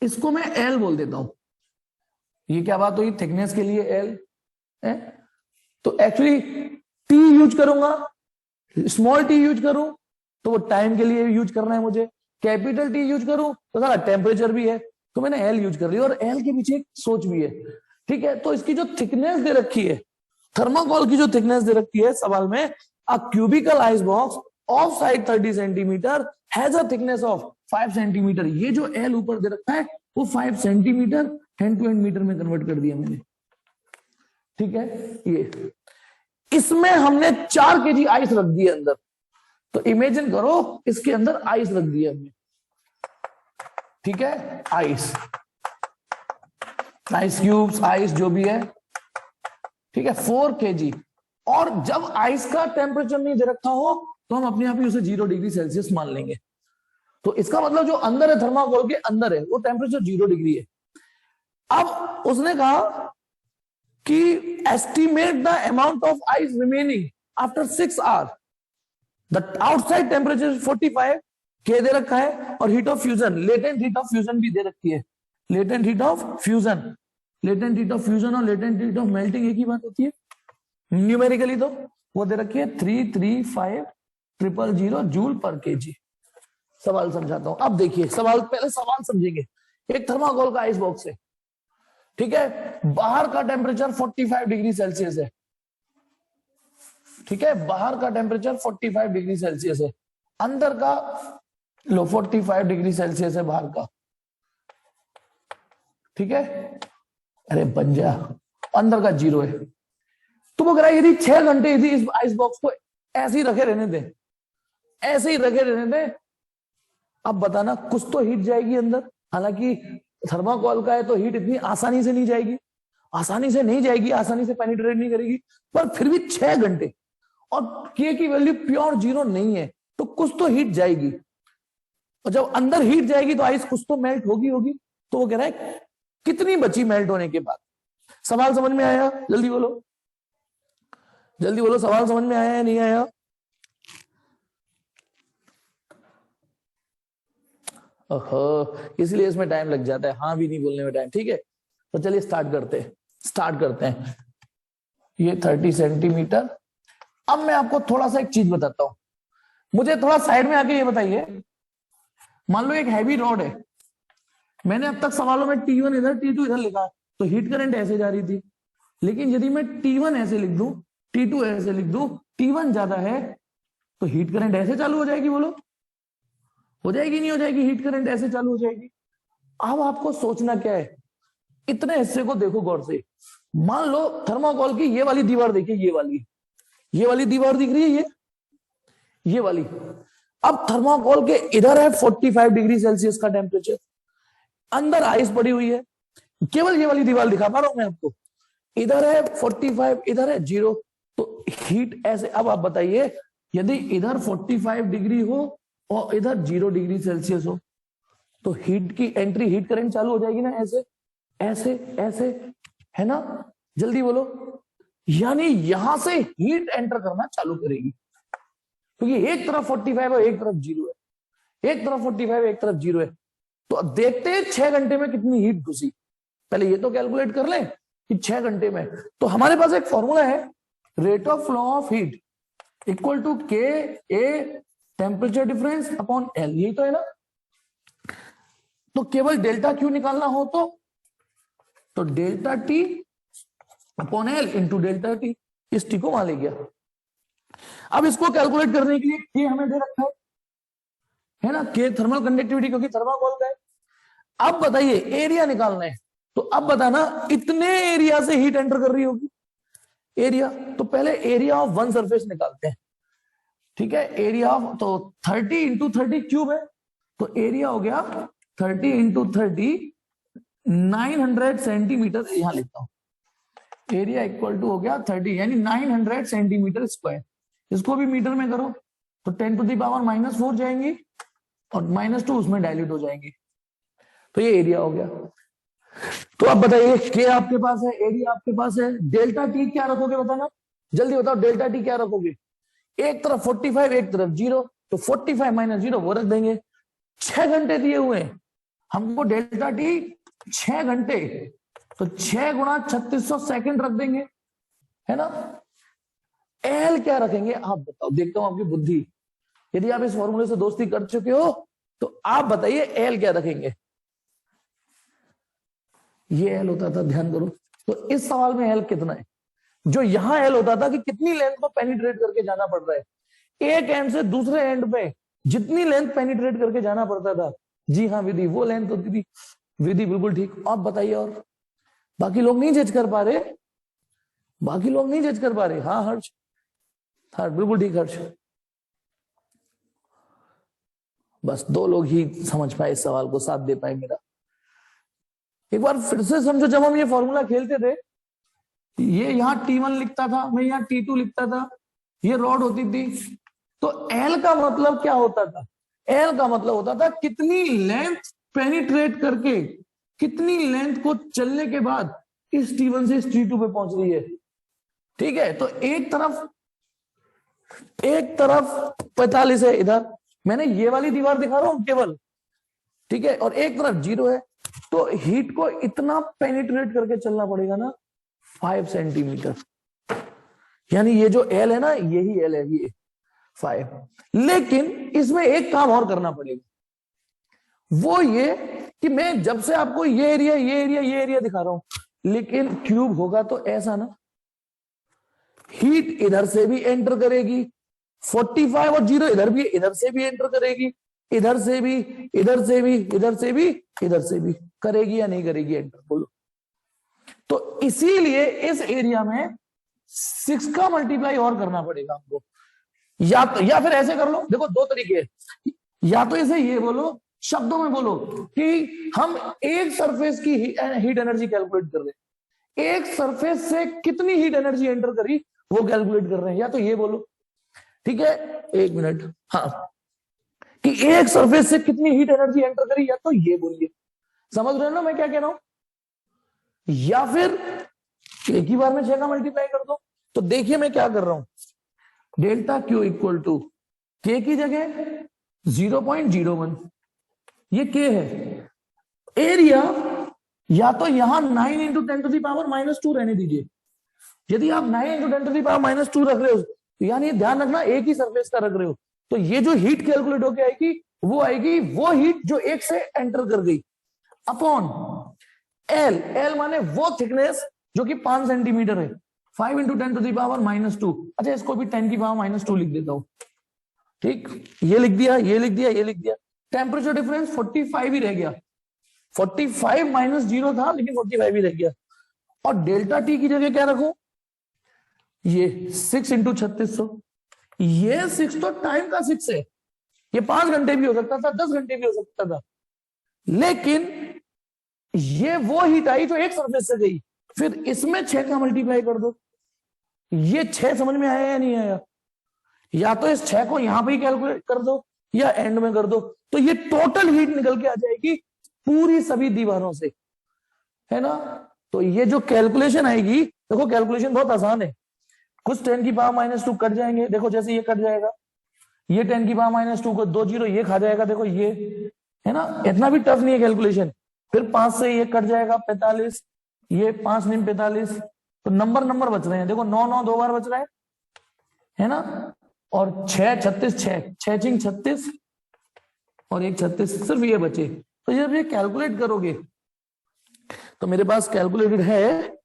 Speaker 1: इसको मैं एल बोल देता हूं। ये क्या बात हुई, थिकनेस के लिए एल है। तो एक्चुअली टी यूज करूंगा, स्मॉल टी यूज करूं तो वो टाइम के लिए यूज करना है मुझे, कैपिटल टी यूज करूं तो सारा टेम्परेचर भी है, तो मैंने एल यूज कर लिया। और एल के पीछे एक सोच भी है, ठीक है। तो इसकी जो थिकनेस दे रखी है, थर्माकोल की जो थिकनेस दे रखी है सवाल में, a cubical ice box of side 30 centimetre has a thickness of 5 centimetre. ये जो एल ऊपर दे रखा है वो 5 centimetre hand to hand metre में कन्वर्ट कर दिया मैंने, ठीक है। ये इसमें हमने 4 kg आइस रख दी अंदर, तो इमेजिन करो इसके अंदर आइस रख दिया हमने, ठीक है। आइस क्यूब्स, आइस जो भी है, ठीक है, 4 kg। और जब आइस का टेम्परेचर नहीं दे रखा हो तो हम अपने आप ही उसे 0 डिग्री सेल्सियस मान लेंगे। तो इसका मतलब जो अंदर है थर्माकोल के अंदर है वो टेम्परेचर 0 डिग्री है। अब उसने कहा कि estimate the amount of ice remaining after 6 hour, the outside temperature 45 के दे रखा है और heat of fusion, latent heat of fusion भी दे रखी है। Latent heat of fusion, latent heat of fusion और लेटेंट हीट ऑफ मेल्टिंग एक ही बात होती है न्यूमेरिकली, तो वो दे रखी है 335,000 जूल पर केजी। सवाल समझाता हूं, अब देखिए सवाल, पहले सवाल समझेंगे। एक थर्माकोल का आइस बॉक्स है, ठीक है, बाहर का टेम्परेचर 45 डिग्री सेल्सियस है, ठीक है, बाहर का टेम्परेचर 45 डिग्री सेल्सियस है, अंदर का लो 45 डिग्री सेल्सियस है बाहर का, ठीक है, अरे बन जा, अंदर का 0 है। तो वो कह रहा है यदि 6 घंटे यदि इस आइस बॉक्स को ऐसे ही रखे रहने दें, ऐसे ही रखे रहने दें, अब बताना कुछ तो हीट जाएगी अंदर। हालांकि थर्माकोल का है तो हीट इतनी आसानी से नहीं जाएगी, आसानी से नहीं जाएगी, आसानी से पेनिट्रेट नहीं करेगी, पर फिर भी 6 घंटे और के की वैल्यू प्योर 0 नहीं है तो कुछ तो हीट जाएगी, और जब अंदर हीट जाएगी तो आइस कुछ तो मेल्ट होगी होगी। तो वो कह रहा है कितनी बची मेल्ट होने के बाद। सवाल समझ में आया? जल्दी बोलो, जल्दी बोलो, सवाल समझ में आया या नहीं आया? इसलिए इसमें टाइम लग जाता है, हाँ भी नहीं बोलने में टाइम, ठीक है। तो चलिए स्टार्ट करते हैं। ये 30 सेंटीमीटर। अब मैं आपको थोड़ा सा एक चीज बताता हूं, मुझे थोड़ा साइड में आके ये बताइए, मान लो एक हैवी रॉड है, मैंने अब तक सवालों में T1 इधर T2 इधर लिखा, तो हीट करंट ऐसे जा रही थी, लेकिन यदि मैं T1 ऐसे लिख दूं, T2 ऐसे लिख दूं, T1 ज्यादा है तो हीट करंट ऐसे चालू हो जाएगी, बोलो हो जाएगी नहीं हो जाएगी? हीट करंट ऐसे चालू हो जाएगी। अब आपको सोचना क्या है, इतने हिस्से को देखो गौर से, मान लो थर्माकोल की ये वाली दीवार देखिए, ये वाली दीवार दिख रही है, ये वाली। अब थर्माकोल के इधर है 45 डिग्री सेल्सियस का टेम्परेचर, अंदर आइस पड़ी हुई है, केवल ये वाली दीवार दिखा पा रहा हूं मैं आपको, इधर है 45 इधर है 0, तो हीट ऐसे। अब आप बताइए यदि इधर 45 डिग्री हो और इधर 0 डिग्री सेल्सियस हो तो हीट की एंट्री, हीट करंट चालू हो जाएगी ना, ऐसे ऐसे ऐसे, है ना? जल्दी बोलो, यानी यहां से हीट एंटर करना चालू करेगी, क्योंकि एक तरफ 45 है एक तरफ 0 है, एक तरफ 45 एक तरफ 0 है। तो देखते हैं 6 घंटे में कितनी हीट घुसी, पहले ये तो कैलकुलेट कर लें कि 6 घंटे में। तो हमारे पास एक फॉर्मूला है, rate of flow of heat equal to k a temperature difference upon l, यही तो है ना। तो केवल डेल्टा क्यू निकालना हो तो delta T upon L into delta T, इस टी को वहां ले गया। अब इसको कैलकुलेट करने के लिए के हमें दे रखा है ना, के थर्मल कंडक्टिविटी, क्योंकि थर्माकोल का है। अब बताइए एरिया निकालना है, तो अब बताना इतने एरिया से हीट एंटर कर रही होगी एरिया। तो पहले एरिया ऑफ वन सरफेस निकालते हैं, ठीक है। एरिया ऑफ, तो 30 इंटू 30 क्यूब है, तो एरिया हो गया 30 इंटू 30 900 सेंटीमीटर, यहां लिखता हूं। एरिया इक्वल टू हो गया 30 यानी 900 सेंटीमीटर स्क्वायर। इसको भी मीटर में करो तो 10 टू द पावर -4 जाएंगी और -2 उसमें डायल्यूट हो जाएंगी, तो ये एरिया हो गया। तो अब बताइए के आपके पास है, एरिया आपके पास है, डेल्टा टी क्या रखोगे बताना, जल्दी बताओ डेल्टा टी क्या रखोगे। एक तरफ 45 एक तरफ 0, तो 45 - 0 वो रख देंगे। 6 घंटे दिए हुए हमको डेल्टा टी, 6 घंटे, तो 6 गुणा 3600 सेकंड रख देंगे, है ना। एल क्या रखेंगे आप बताओ, देखता हूं आपकी बुद्धि। यदि आप इस फॉर्मूले से दोस्ती कर चुके हो तो आप बताइए एल क्या रखेंगे। ये एल होता था, ध्यान करो। तो इस सवाल में एल कितना है, जो यहां एल होता था कि कितनी लेंथ को पेनिट्रेट करके जाना पड़ रहा है, एक एंड से दूसरे एंड पे जितनी लेंथ पेनिट्रेट करके जाना पड़ता था, जी हाँ विधि, वो लेंथ होती थी। विधि बिल्कुल ठीक। आप बताइए, और बाकी लोग नहीं जज कर पा रहे, बाकी लोग नहीं जज कर पा रहे। हाँ हर्ष, हाँ बिल्कुल ठीक हर्ष, बस 2 लोग ही समझ पाए इस सवाल को, साथ दे पाए मेरा। एक बार फिर से समझो, जब हम ये फॉर्मूला खेलते थे ये यहाँ T1 लिखता था, मैं यहाँ T2 लिखता था, ये रॉड होती थी। तो L का मतलब क्या होता था? L का मतलब होता था कितनी लेंथ पेनिट्रेट करके, कितनी लेंथ को चलने के बाद इस T1 से इस T2 पे पहुंच रही है। ठीक है, तो एक तरफ 45 है, इधर मैंने ये वाली दीवार दिखा रहा हूं केवल, ठीक है, और एक तरफ 0 है। तो हीट को इतना पेनिट्रेट करके चलना पड़ेगा ना, 5 सेंटीमीटर। यानी ये जो एल है ना, यही एल है, ये 5। लेकिन इसमें एक काम और करना पड़ेगा, वो ये कि मैं जब से आपको ये एरिया दिखा रहा हूं, लेकिन क्यूब होगा तो ऐसा ना, हीट इधर से भी एंटर करेगी, 45 और 0 इधर भी, इधर से भी एंटर करेगी, इधर से भी, इधर से भी, इधर से भी, इधर से भी करेगी या नहीं करेगी एंटर, बोलो। तो इसीलिए इस एरिया में 6 का मल्टीप्लाई और करना पड़ेगा आपको। या फिर ऐसे कर लो, देखो दो तरीके हैं, या तो इसे ये बोलो, शब्दों में बोलो कि हम एक सरफेस की हीट एनर्जी कैलकुलेट कर रहे हैं, एक सरफेस से कितनी हीट एनर्जी एंटर करी वो कैलकुलेट कर रहे हैं, या तो ये बोलो। ठीक है, एक मिनट, हाँ, कि एक सरफेस से कितनी हीट एनर्जी एंटर करी, या तो ये बोलिए। समझ रहे हो ना मैं क्या कह रहा हूं? या फिर एक ही बार में 6 का मल्टीप्लाई कर दो। तो देखिए मैं क्या कर रहा हूं, डेल्टा क्यू इक्वल टू के की जगह 0.01, ये के है। एरिया या तो यहां 9 इंटू 10⁻⁻² रहने दीजिए। यदि आप 9 इंटू 10⁻² रख रहे हो, तो यानी ध्यान रखना एक ही सरफेस का रख रहे हो, तो ये जो हीट कैलकुलेट होकर आएगी वो हीट जो एक से एंटर कर गई, अपॉन एल माने वो थिकनेस जो कि 5 सेंटीमीटर है, 5 इंटू 10⁻²। अच्छा, इसको भी 10⁻² लिख देता हूं। ठीक, ये लिख दिया, ये लिख दिया, ये लिख दिया। टेम्परेचर डिफरेंस 45 ही रह गया, 45 माइनस 0 था लेकिन 45 ही रह गया। और डेल्टा टी की जगह क्या रखूं, ये 6 इंटू 3600। ये 6 तो टाइम का 6 है, ये 5 घंटे भी हो सकता था, 10 घंटे भी हो सकता था, लेकिन ये वो हीट आई जो एक सरफेस से गई। फिर इसमें 6 का मल्टीप्लाई कर दो। ये 6 समझ में आया या नहीं आया? या तो इस 6 को यहां पे ही कैलकुलेट कर दो या एंड में कर दो, तो ये टोटल हीट निकल के आ जाएगी पूरी सभी दीवारों से, है ना। तो ये जो कैलकुलेशन आएगी, देखो कैलकुलेशन बहुत आसान है, कुछ 10⁻² कट जाएंगे, देखो जैसे ये कट जाएगा, ये 10⁻² को 2 0 ये खा जाएगा, देखो ये, है ना, इतना भी टफ नहीं है कैलकुलेशन। फिर 5 से ये कट जाएगा 45, ये 5 9 45, तो नंबर बच रहे हैं, देखो 9 9 2 बार बच रहा है ना, और 6 36 6 6 36 और 1 36, सिर्फ ये बचे। तो जब ये कैलकुलेट करोगे तो मेरे पास कैलकुलेटेड है,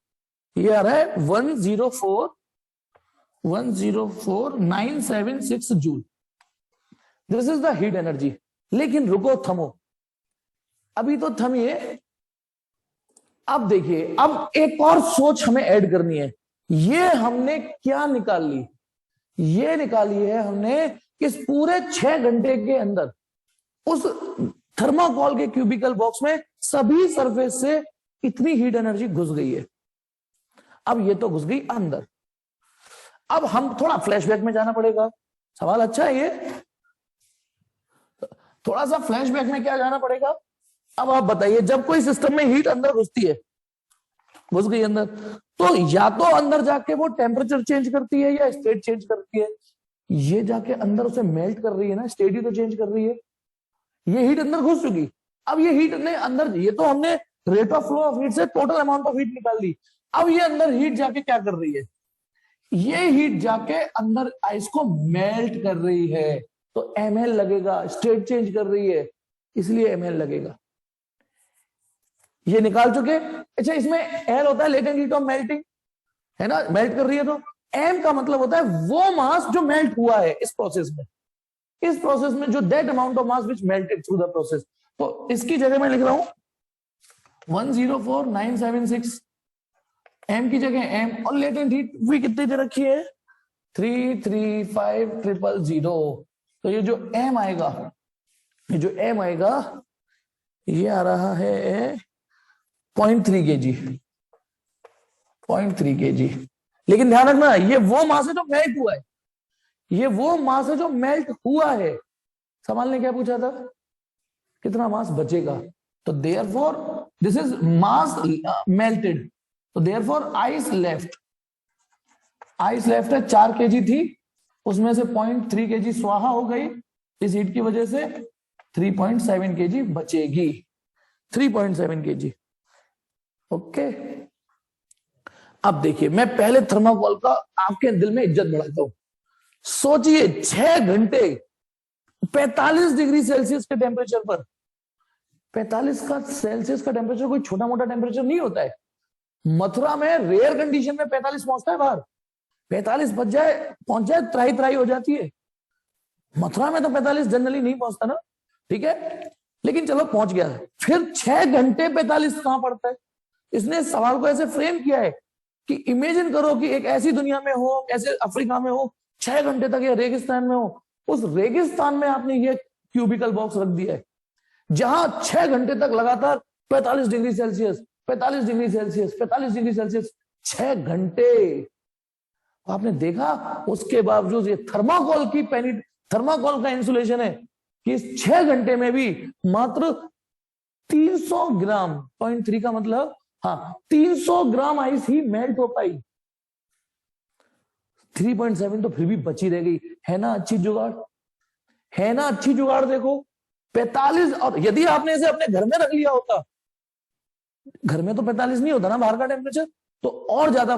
Speaker 1: ये आ रहा है 104,976 joule. This is the heat energy. लेकिन रुको, थमो, अभी तो थमिए। अब देखिए, अब एक और सोच हमें ऐड करनी है। ये हमने क्या निकाल ली? ये निकाली है हमने इस पूरे 6 घंटे के अंदर उस थर्माकोल के क्यूबिकल बॉक्स में सभी सरफेस से इतनी हीट एनर्जी घुस गई है। अब ये तो घुस गई अंदर। अब हम थोड़ा फ्लैशबैक में जाना पड़ेगा। सवाल अच्छा है ये, थोड़ा सा फ्लैशबैक में क्या जाना पड़ेगा। अब आप बताइए, जब कोई सिस्टम में हीट अंदर घुसती है, घुस गई अंदर, तो या तो अंदर जाके वो टेम्परेचर चेंज करती है या स्टेट चेंज करती है। ये जाके अंदर उसे मेल्ट कर रही है ना, स्टेट ही तो चेंज कर रही है। ये हीट अंदर घुस चुकी, अब ये हीट ने अंदर, ये तो हमने rate of flow of heat से टोटल अमाउंट ऑफ हीट निकाल ली। अब ये अंदर हीट जाके क्या कर रही है? ये हीट जाके अंदर आइस को मेल्ट कर रही है, तो ml लगेगा, स्टेट चेंज कर रही है इसलिए ml लगेगा। ये निकाल चुके। अच्छा, इसमें L होता है लेटेंट हीट ऑफ मेल्टिंग, है ना, मेल्ट कर रही है। तो M का मतलब होता है वो मास जो मेल्ट हुआ है इस प्रोसेस में, इस प्रोसेस में जो that amount of mass which melted through the process. तो इसकी जगह मैं लिख रहा हूं 104,976, M की जगह M, और लेटेंट हीट भी कितनी दे रखी है 335,000। तो ये जो M आएगा, ये जो M आएगा, ये आ रहा है 0.3 kg। 0.3 kg। लेकिन ध्यान रखना, ये वो मास है जो मेल्ट हुआ है, ये वो मास है जो मेल्ट हुआ है। सवाल ने क्या पूछा था, कितना मास बचेगा। तो therefore this is mass melted, तो देयरफॉर आइस लेफ्ट है 4 kg थी, उसमें से 0.3 kg स्वाहा हो गई, इस हीट की वजह से 3.7 kg बचेगी, 3.7 kg। ओके, अब देखिए मैं पहले थर्माकोल का आपके दिल में इज्जत बढ़ाता हूं। सोचिए 6 घंटे 45 डिग्री सेल्सियस के टेम्परेचर पर, 45 का सेल्सियस का टेम्परेचर कोई छोटा मोटा टेम्परेचर नहीं होता है। मथुरा में रेयर कंडीशन में 45 पहुंचता है, बाहर 45 पहुंच जाए त्राही त्राही हो जाती है। मथुरा में तो 45 जनरली नहीं पहुंचता ना, ठीक है, लेकिन चलो पहुंच गया। फिर 6 घंटे 45 कहां पड़ता है। इसने सवाल को ऐसे फ्रेम किया है कि इमेजिन करो कि एक ऐसी दुनिया में हो, ऐसे अफ्रीका में हो, 6 घंटे तक या रेगिस्तान में हो, उस रेगिस्तान में आपने ये क्यूबिकल बॉक्स रख दिया है जहां 6 घंटे तक लगातार 45 degree Celsius 45 degree Celsius 45 degree Celsius 6 घंटे। आपने देखा उसके बावजूद ये थर्माकोल का इंसुलेशन है कि इस 6 घंटे में भी मात्र 300 ग्राम, 0.3 का मतलब, हाँ 300 ग्राम आइस ही मेल्ट हो पाई। 3.7 तो फिर भी बची रह गई, है ना अच्छी जुगाड़, है ना अच्छी जुगाड़। देखो 45, और यदि आपने इसे अपने घर में रख लिया होता, घर में तो 45 नहीं होता ना बाहर का टेम्परेचर, तो और ज्यादा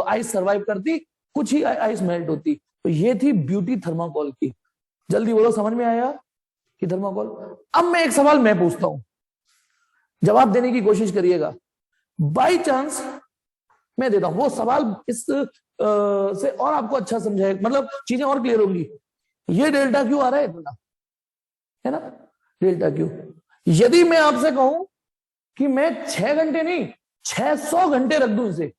Speaker 1: आइस सर्वाइव करती, कुछ ही आइस मेल्ट होती। तो ये थी ब्यूटी थर्माकोल की। जल्दी बोलो, समझ में आया कि थर्माकोल। अब मैं एक सवाल मैं पूछता हूं, जवाब देने की कोशिश करिएगा। बाई चांस मैं देता हूं वो सवाल, इस से और आपको अच्छा समझाएगा, मतलब चीजें और क्लियर होंगी। ये डेल्टा क्यू आ रहा है इतना, है ना, डेल्टा क्यू। यदि मैं आपसे कहूं कि मैं 6 घंटे नहीं 600 घंटे रख दूं इसे,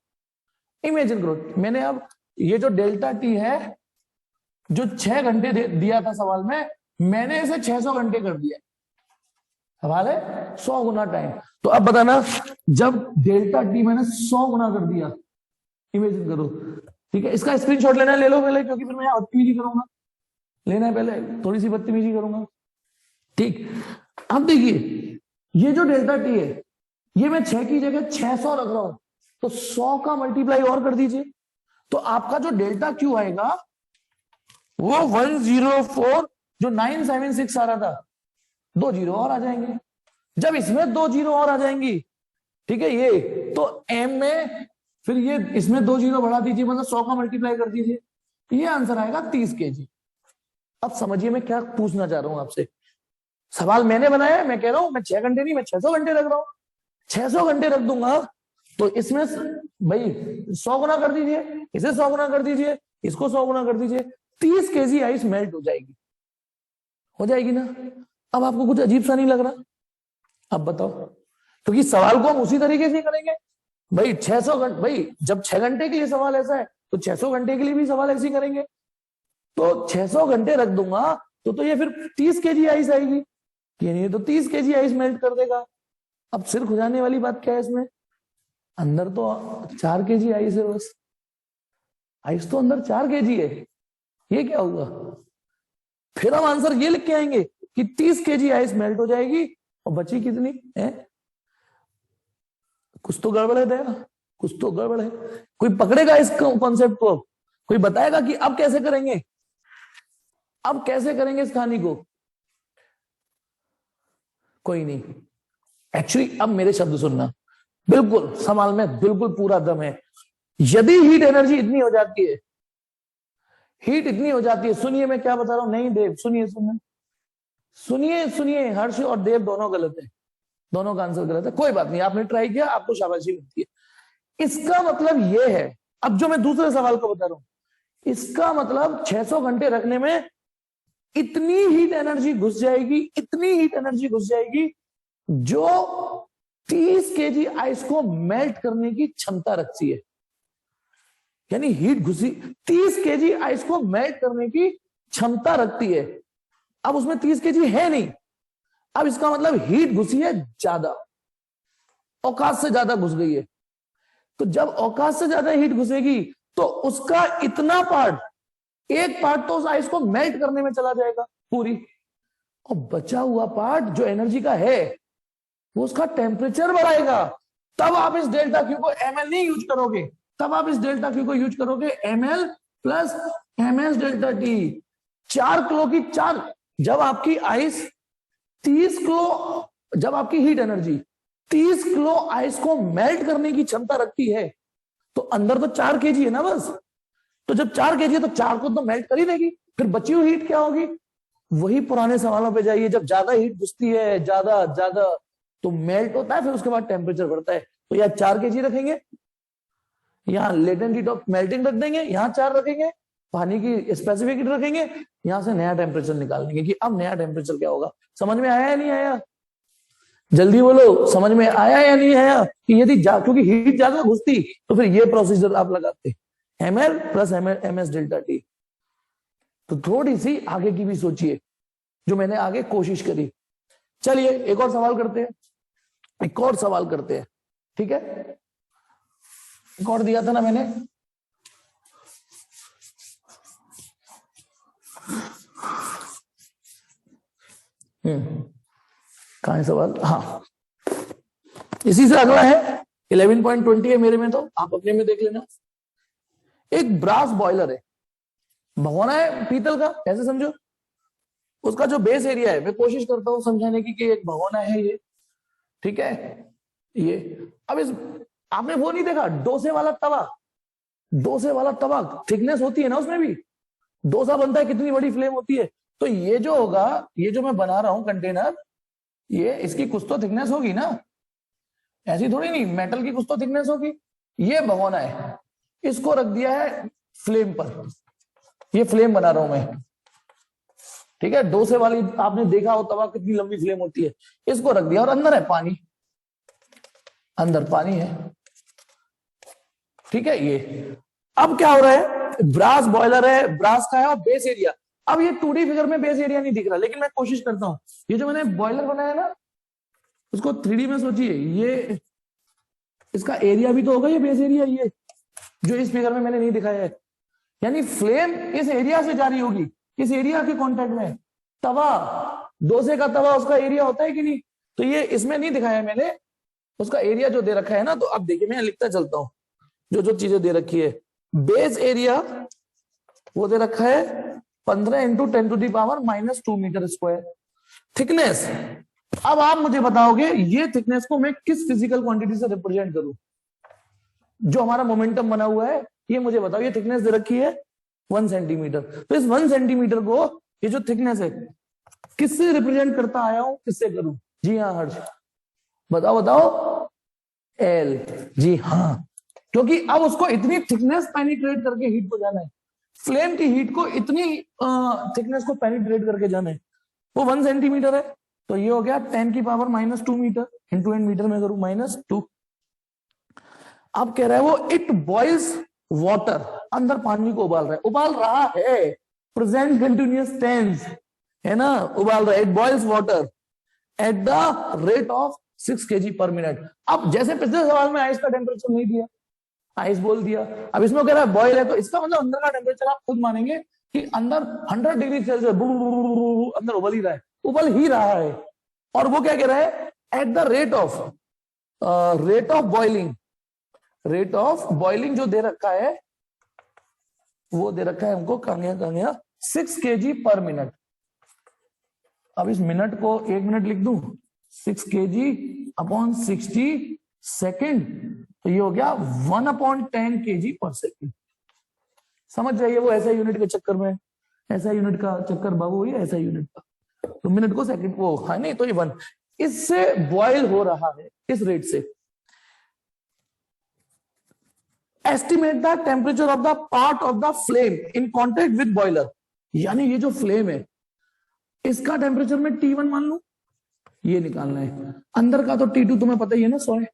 Speaker 1: इमेजिन करो। मैंने अब ये जो डेल्टा टी है, जो 6 घंटे दिया था सवाल में, मैंने इसे 600 घंटे कर दिया। सवाल है 100 गुना टाइम। तो अब बताना, जब डेल्टा टी मैंने 100 गुना कर दिया, इमेजिन करो, ठीक है। इसका स्क्रीनशॉट लेना है, ले लो पहले, क्योंकि फिर मैं बदतमीजी करूंगा। लेना है पहले, थोड़ी सी बदतमीजी करूंगा, ठीक। अब देखिए ये जो डेल्टा टी है, ये मैं 6 की जगह 600 रख रहा हूं, तो 100 का मल्टीप्लाई और कर दीजिए, तो आपका जो डेल्टा क्यू आएगा वो 104 जो 976 आ रहा था, 2 जीरो और आ जाएंगे। जब इसमें 2 जीरो और आ जाएंगी, ठीक है, ये तो एम में फिर ये इसमें 2 जीरो बढ़ा दीजिए, मतलब 100 का मल्टीप्लाई कर दीजिए, ये आंसर आएगा 30 kg। अब समझिए मैं क्या पूछना चाह रहा हूं आपसे। सवाल मैंने बनाया है, मैं कह रहा हूं मैं 6 घंटे नहीं, मैं 600 घंटे रख रहा हूं। 600 घंटे रख दूंगा तो इसमें भाई 100 गुना कर दीजिए, इसे 100 गुना कर दीजिए, इसको 100 गुना कर दीजिए, 30 kg आइस मेल्ट हो जाएगी, हो जाएगी ना। अब आपको कुछ अजीब सा नहीं लग रहा? अब बताओ, क्योंकि सवाल को हम उसी तरीके से करेंगे भाई। 600 घंटे, भाई जब 6 घंटे के लिए सवाल ऐसा है तो 600 घंटे के लिए भी सवाल ऐसे ही करेंगे। तो 600 घंटे रख दूंगा तो ये फिर 30 kg आइस आएगी, यानी तो 30 kg आइस मेल्ट कर देगा। अब सिर खुजाने वाली बात क्या है इसमें, अंदर तो 4 kg आइस है, बस आइस तो अंदर 4 kg है, ये क्या हुआ। फिर हम आंसर ये लिख के आएंगे कि 30 kg आइस मेल्ट हो जाएगी और बची कितनी है। कुछ तो गड़बड़ है दया, कुछ तो गड़बड़ है। कोई पकड़ेगा इस कॉन्सेप्ट को, कोई बताएगा कि अब कैसे करेंगे, अब कैसे करेंगे इस कहानी को। कोई नहीं। एक्चुअली अब मेरे शब्द सुनना, बिल्कुल सवाल में बिल्कुल पूरा दम है। यदि हीट एनर्जी इतनी हो जाती है, हीट इतनी हो जाती है, सुनिए मैं क्या बता रहा हूं। नहीं देव, सुनिए सुनिए सुनिए सुनिए, हर्ष और देव दोनों गलत है, दोनों का आंसर गलत है। कोई बात नहीं, आपने ट्राई किया, आपको शाबाशी मिलती है। इसका मतलब यह है, अब जो मैं दूसरे सवाल को बता रहा हूं, इसका मतलब 600 घंटे रखने में इतनी हीट एनर्जी घुस जाएगी, इतनी हीट एनर्जी घुस जाएगी जो 30 kg आइस को मेल्ट करने की क्षमता रखती है। यानी हीट घुसी 30 kg आइस को मेल्ट करने की क्षमता रखती है। अब उसमें 30 kg है नहीं, अब इसका मतलब हीट घुसी है ज्यादा, औकात से ज्यादा घुस गई है। तो जब औकात से ज्यादा हीट घुसेगी तो उसका इतना पार्ट, एक पार्ट तो उस आइस को मेल्ट करने में चला जाएगा पूरी, और बचा हुआ पार्ट जो एनर्जी का है वो उसका टेम्परेचर बढ़ाएगा। तब आप इस डेल्टा क्यू को ml नहीं यूज करोगे, तब आप इस डेल्टा क्यू को यूज करोगे ml plus ms delta T. 4 kilo की 4, जब आपकी आइस 30 किलो, जब आपकी हीट एनर्जी 30 किलो आइस को मेल्ट करने की क्षमता रखती है, तो अंदर तो 4 केजी है ना बस। तो जब 4 केजी है तो 4 को तो मेल्ट कर ही देगी, फिर बची हुई हीट क्या होगी? वही पुराने सवालों पे जाइए, जब ज्यादा हीट घुसती है ज्यादा ज्यादा तो मेल्ट होता है, फिर उसके बाद टेम्परेचर बढ़ता है। तो यहाँ 4 केजी रखेंगे, यहाँ लेटेंट हीट ऑफ मेल्टिंग रख देंगे, यहाँ 4 रखेंगे, पानी की स्पेसिफिक हीट रखेंगे, यहां से नया टेम्परेचर निकाल लेंगे कि अब नया टेम्परेचर क्या होगा। समझ में आया या नहीं आया? जल्दी बोलो, समझ में आया या नहीं आया? कि यदि क्योंकि हीट ज्यादा घुसती तो फिर ये प्रोसीजर आप लगाते, ml plus ms delta T. तो थोड़ी सी आगे की भी सोचिए, जो मैंने आगे कोशिश करी। चलिए एक और सवाल करते हैं, एक और सवाल करते हैं, ठीक है? एक और दिया था ना मैंने, कहां है सवाल? हाँ, इसी से अगला है 11.20 है मेरे में, तो आप अपने में देख लेना। एक ब्रास बॉयलर है, भगोना है पीतल का, ऐसे समझो। उसका जो बेस एरिया है, मैं कोशिश करता हूं समझाने की कि एक भगोना है ये, ठीक है? ये अब इस, आपने वो नहीं देखा डोसे वाला तवा? डोसे वाला तवा थिकनेस होती है ना उसमें भी, डोसा बनता है कितनी बड़ी फ्लेम होती है। तो ये जो होगा, ये जो मैं बना रहा हूं कंटेनर, ये इसकी कुछ तो थिकनेस होगी ना, ऐसी थोड़ी नहीं, मेटल की कुछ तो थिकनेस होगी। ये भगोना है, इसको रख दिया है फ्लेम पर, ये फ्लेम बना रहा हूं मैं, ठीक है? डोसे वाली आपने देखा हो तवा कितनी लंबी फ्लेम होती है, इसको रख दिया और अंदर है पानी, अंदर पानी है, ठीक है? ये अब क्या हो रहा है, ब्रास बॉयलर है, ब्रास का है और बेस एरिया। अब ये 2D फिगर में बेस एरिया नहीं दिख रहा, लेकिन मैं कोशिश करता हूं, ये जो मैंने बॉयलर बनाया ना उसको 3D में सोचिए, ये इसका एरिया भी तो होगा, ये बेस एरिया, ये जो इस फिगर में मैंने नहीं दिखाया है। यानी फ्लेम इस एरिया से जारी होगी, इस एरिया के कांटेक्ट में। तवा, डोसे का तवा, उसका एरिया होता है कि नहीं? तो ये इसमें नहीं दिखाया मैंने, उसका एरिया जो दे रखा है ना, तो अब देखिए मैं लिखता चलता हूं जो जो चीजें दे रखी है। बेस एरिया वो दे रखा है 15 × 10⁻⁻² मीटर स्क्वायर। थिकनेस, अब आप मुझे बताओगे ये थिकनेस को मैं किस फिजिकल क्वांटिटी से रिप्रेजेंट करूं? जो हमारा मोमेंटम बना हुआ है, ये मुझे बताओ। ये थिकनेस दे रखी है 1 सेंटीमीटर, तो इस 1 सेंटीमीटर को, ये जो थिकनेस है, किससे रिप्रेजेंट करता आया हूं, किससे करूं? जी हाँ हर्ष, बताओ बताओ। एल, जी हाँ, क्योंकि अब उसको इतनी थिकनेस पेनिट्रेट करके हीट को जाना है, फ्लेम की हीट को इतनी थिकनेस को पेनिट्रेट करके जाना है, वो 1 सेंटीमीटर है। तो ये हो गया 10⁻⁻² मीटर, इंटू एन मीटर में करूं -2। अब कह रहा है वो इट बॉइल्स वाटर, अंदर पानी को उबाल रहा है, प्रेजेंट कंटिन्यूअस टेंस है ना, उबाल रहा है। It boils water at the rate of 6 kg/min। अब जैसे पिछले सवाल में आइस का टेम्परेचर नहीं दिया, आइस बोल दिया, अब इसमें कह रहा है बॉयल है, तो इसका मतलब अंदर का टेम्परेचर आप खुद मानेंगे कि अंदर 100 डिग्री सेल्सियस अंदर उबल ही रहा है, उबल ही रहा है। और वो क्या कह रहा है, eight the rate of boiling, rate of boiling जो दे रखा है, वो दे रखा है हमको, कहां गया 6 kg/min। अब इस मिनट को 1 मिनट लिख दूं, 6 kg/60 सेकेंड, तो ये हो गया 1/10 kg/s। समझ जाइए, वो ऐसा यूनिट के चक्कर में, ऐसा यूनिट का चक्कर बाबू, ये ऐसा यूनिट का, तो मिनट को सेकंड वो है नहीं, तो ये 1 इससे बॉयल हो रहा है, इस रेट से। Estimate the temperature of the part of the flame in contact with boiler, यानी ये जो फ्लेम है इसका टेम्परेचर में T1 मान लू, ये निकालना है। अंदर का तो T2 तुम्हें पता ही है ना, 100 है।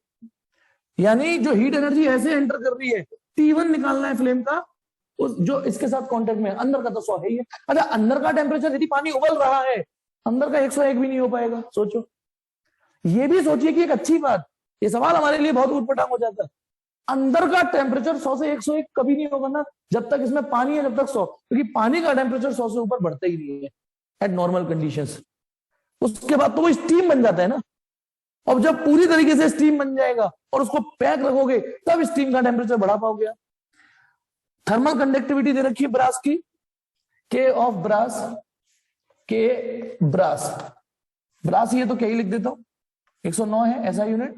Speaker 1: यानी जो हीट एनर्जी ऐसे एंटर कर रही है, T1 निकालना है फ्लेम का, उस जो इसके साथ कांटेक्ट में, अंदर का तो 100 है ही है। अच्छा, अंदर का टेम्परेचर यदि पानी उबल रहा है, अंदर का 101 भी नहीं हो पाएगा, सोचो। ये भी सोचिए कि एक अच्छी बात, ये सवाल हमारे लिए बहुत उटपटांग हो जाता है। अंदर का टेम्परेचर 100 से 101 कभी नहीं होगा ना, जब तक इसमें पानी है, जब तक 100, क्योंकि पानी का टेम्परेचर 100 से ऊपर बढ़ता ही नहीं है एट नॉर्मल कंडीशंस। उसके बाद तो वो स्टीम बन जाता है ना, और जब पूरी तरीके से स्टीम बन जाएगा और उसको पैक रखोगे तब स्टीम का टेम्परेचर बढ़ा पाओगे। थर्मल कंडक्टिविटी दे रखी है ब्रास की, के ऑफ ब्रास, के ब्रास, ब्रास ये तो क्या ही लिख देता हूं, 109 है ऐसा यूनिट।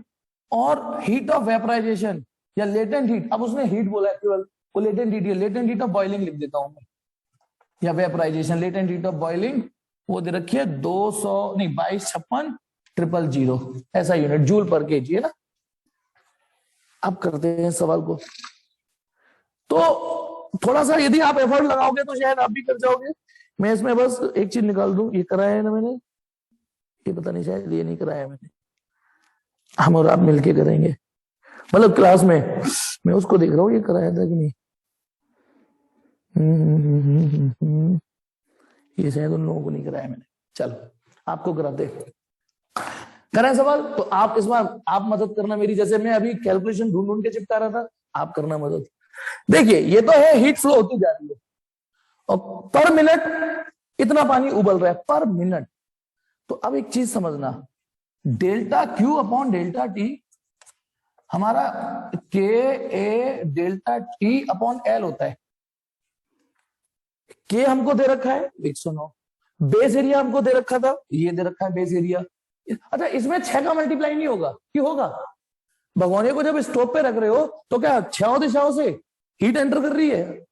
Speaker 1: और हीट ऑफ वेपराइजेशन या लेटेंट हीट, अब उसने हीट बोला है केवल, वो लेटेंट हीट है, लेटेंट हीट ऑफ बॉइलिंग लिख देता हूं मैं, या vaporisation, latent heat of boiling वो दे रखी है 200 नहीं 22,56,000 ऐसा यूनिट, जूल पर केजी है ना। अब करते हैं सवाल को, तो थोड़ा सा यदि आप एफर्ट लगाओगे तो शायद आप भी कर जाओगे। मैं इसमें बस एक चीज निकाल दूं, ये कराया है ना मैंने, ये पता नहीं शायद ये नहीं कराया मैंने, हम और आप मिलके करेंगे, मतलब क्लास में मैं उसको देख रहा हूँ ये कराया था कि नहीं। ये शायद उन लोगों को नहीं कराया मैंने, चलो आपको कराते करें सवाल। तो आप इस बार आप मदद करना मेरी, जैसे मैं अभी कैलकुलेशन ढूंढ ढूंढ के चिपका रहा था, आप करना मदद। देखिए ये तो है हीट फ्लो होती जा रही है और पर मिनट इतना पानी उबल रहा है पर मिनट। तो अब एक चीज समझना, delta q upon delta T हमारा के ए डेल्टा टी अपॉन एल होता है। के हमको दे रखा है 109, बेस एरिया हमको दे रखा था, ये दे रखा है बेस एरिया। अच्छा इसमें 6 का मल्टीप्लाई नहीं होगा, क्यों होगा? भगवाने को जब स्टोव पे रख रहे हो तो क्या 6 दिशाओं से हीट एंटर कर रही है?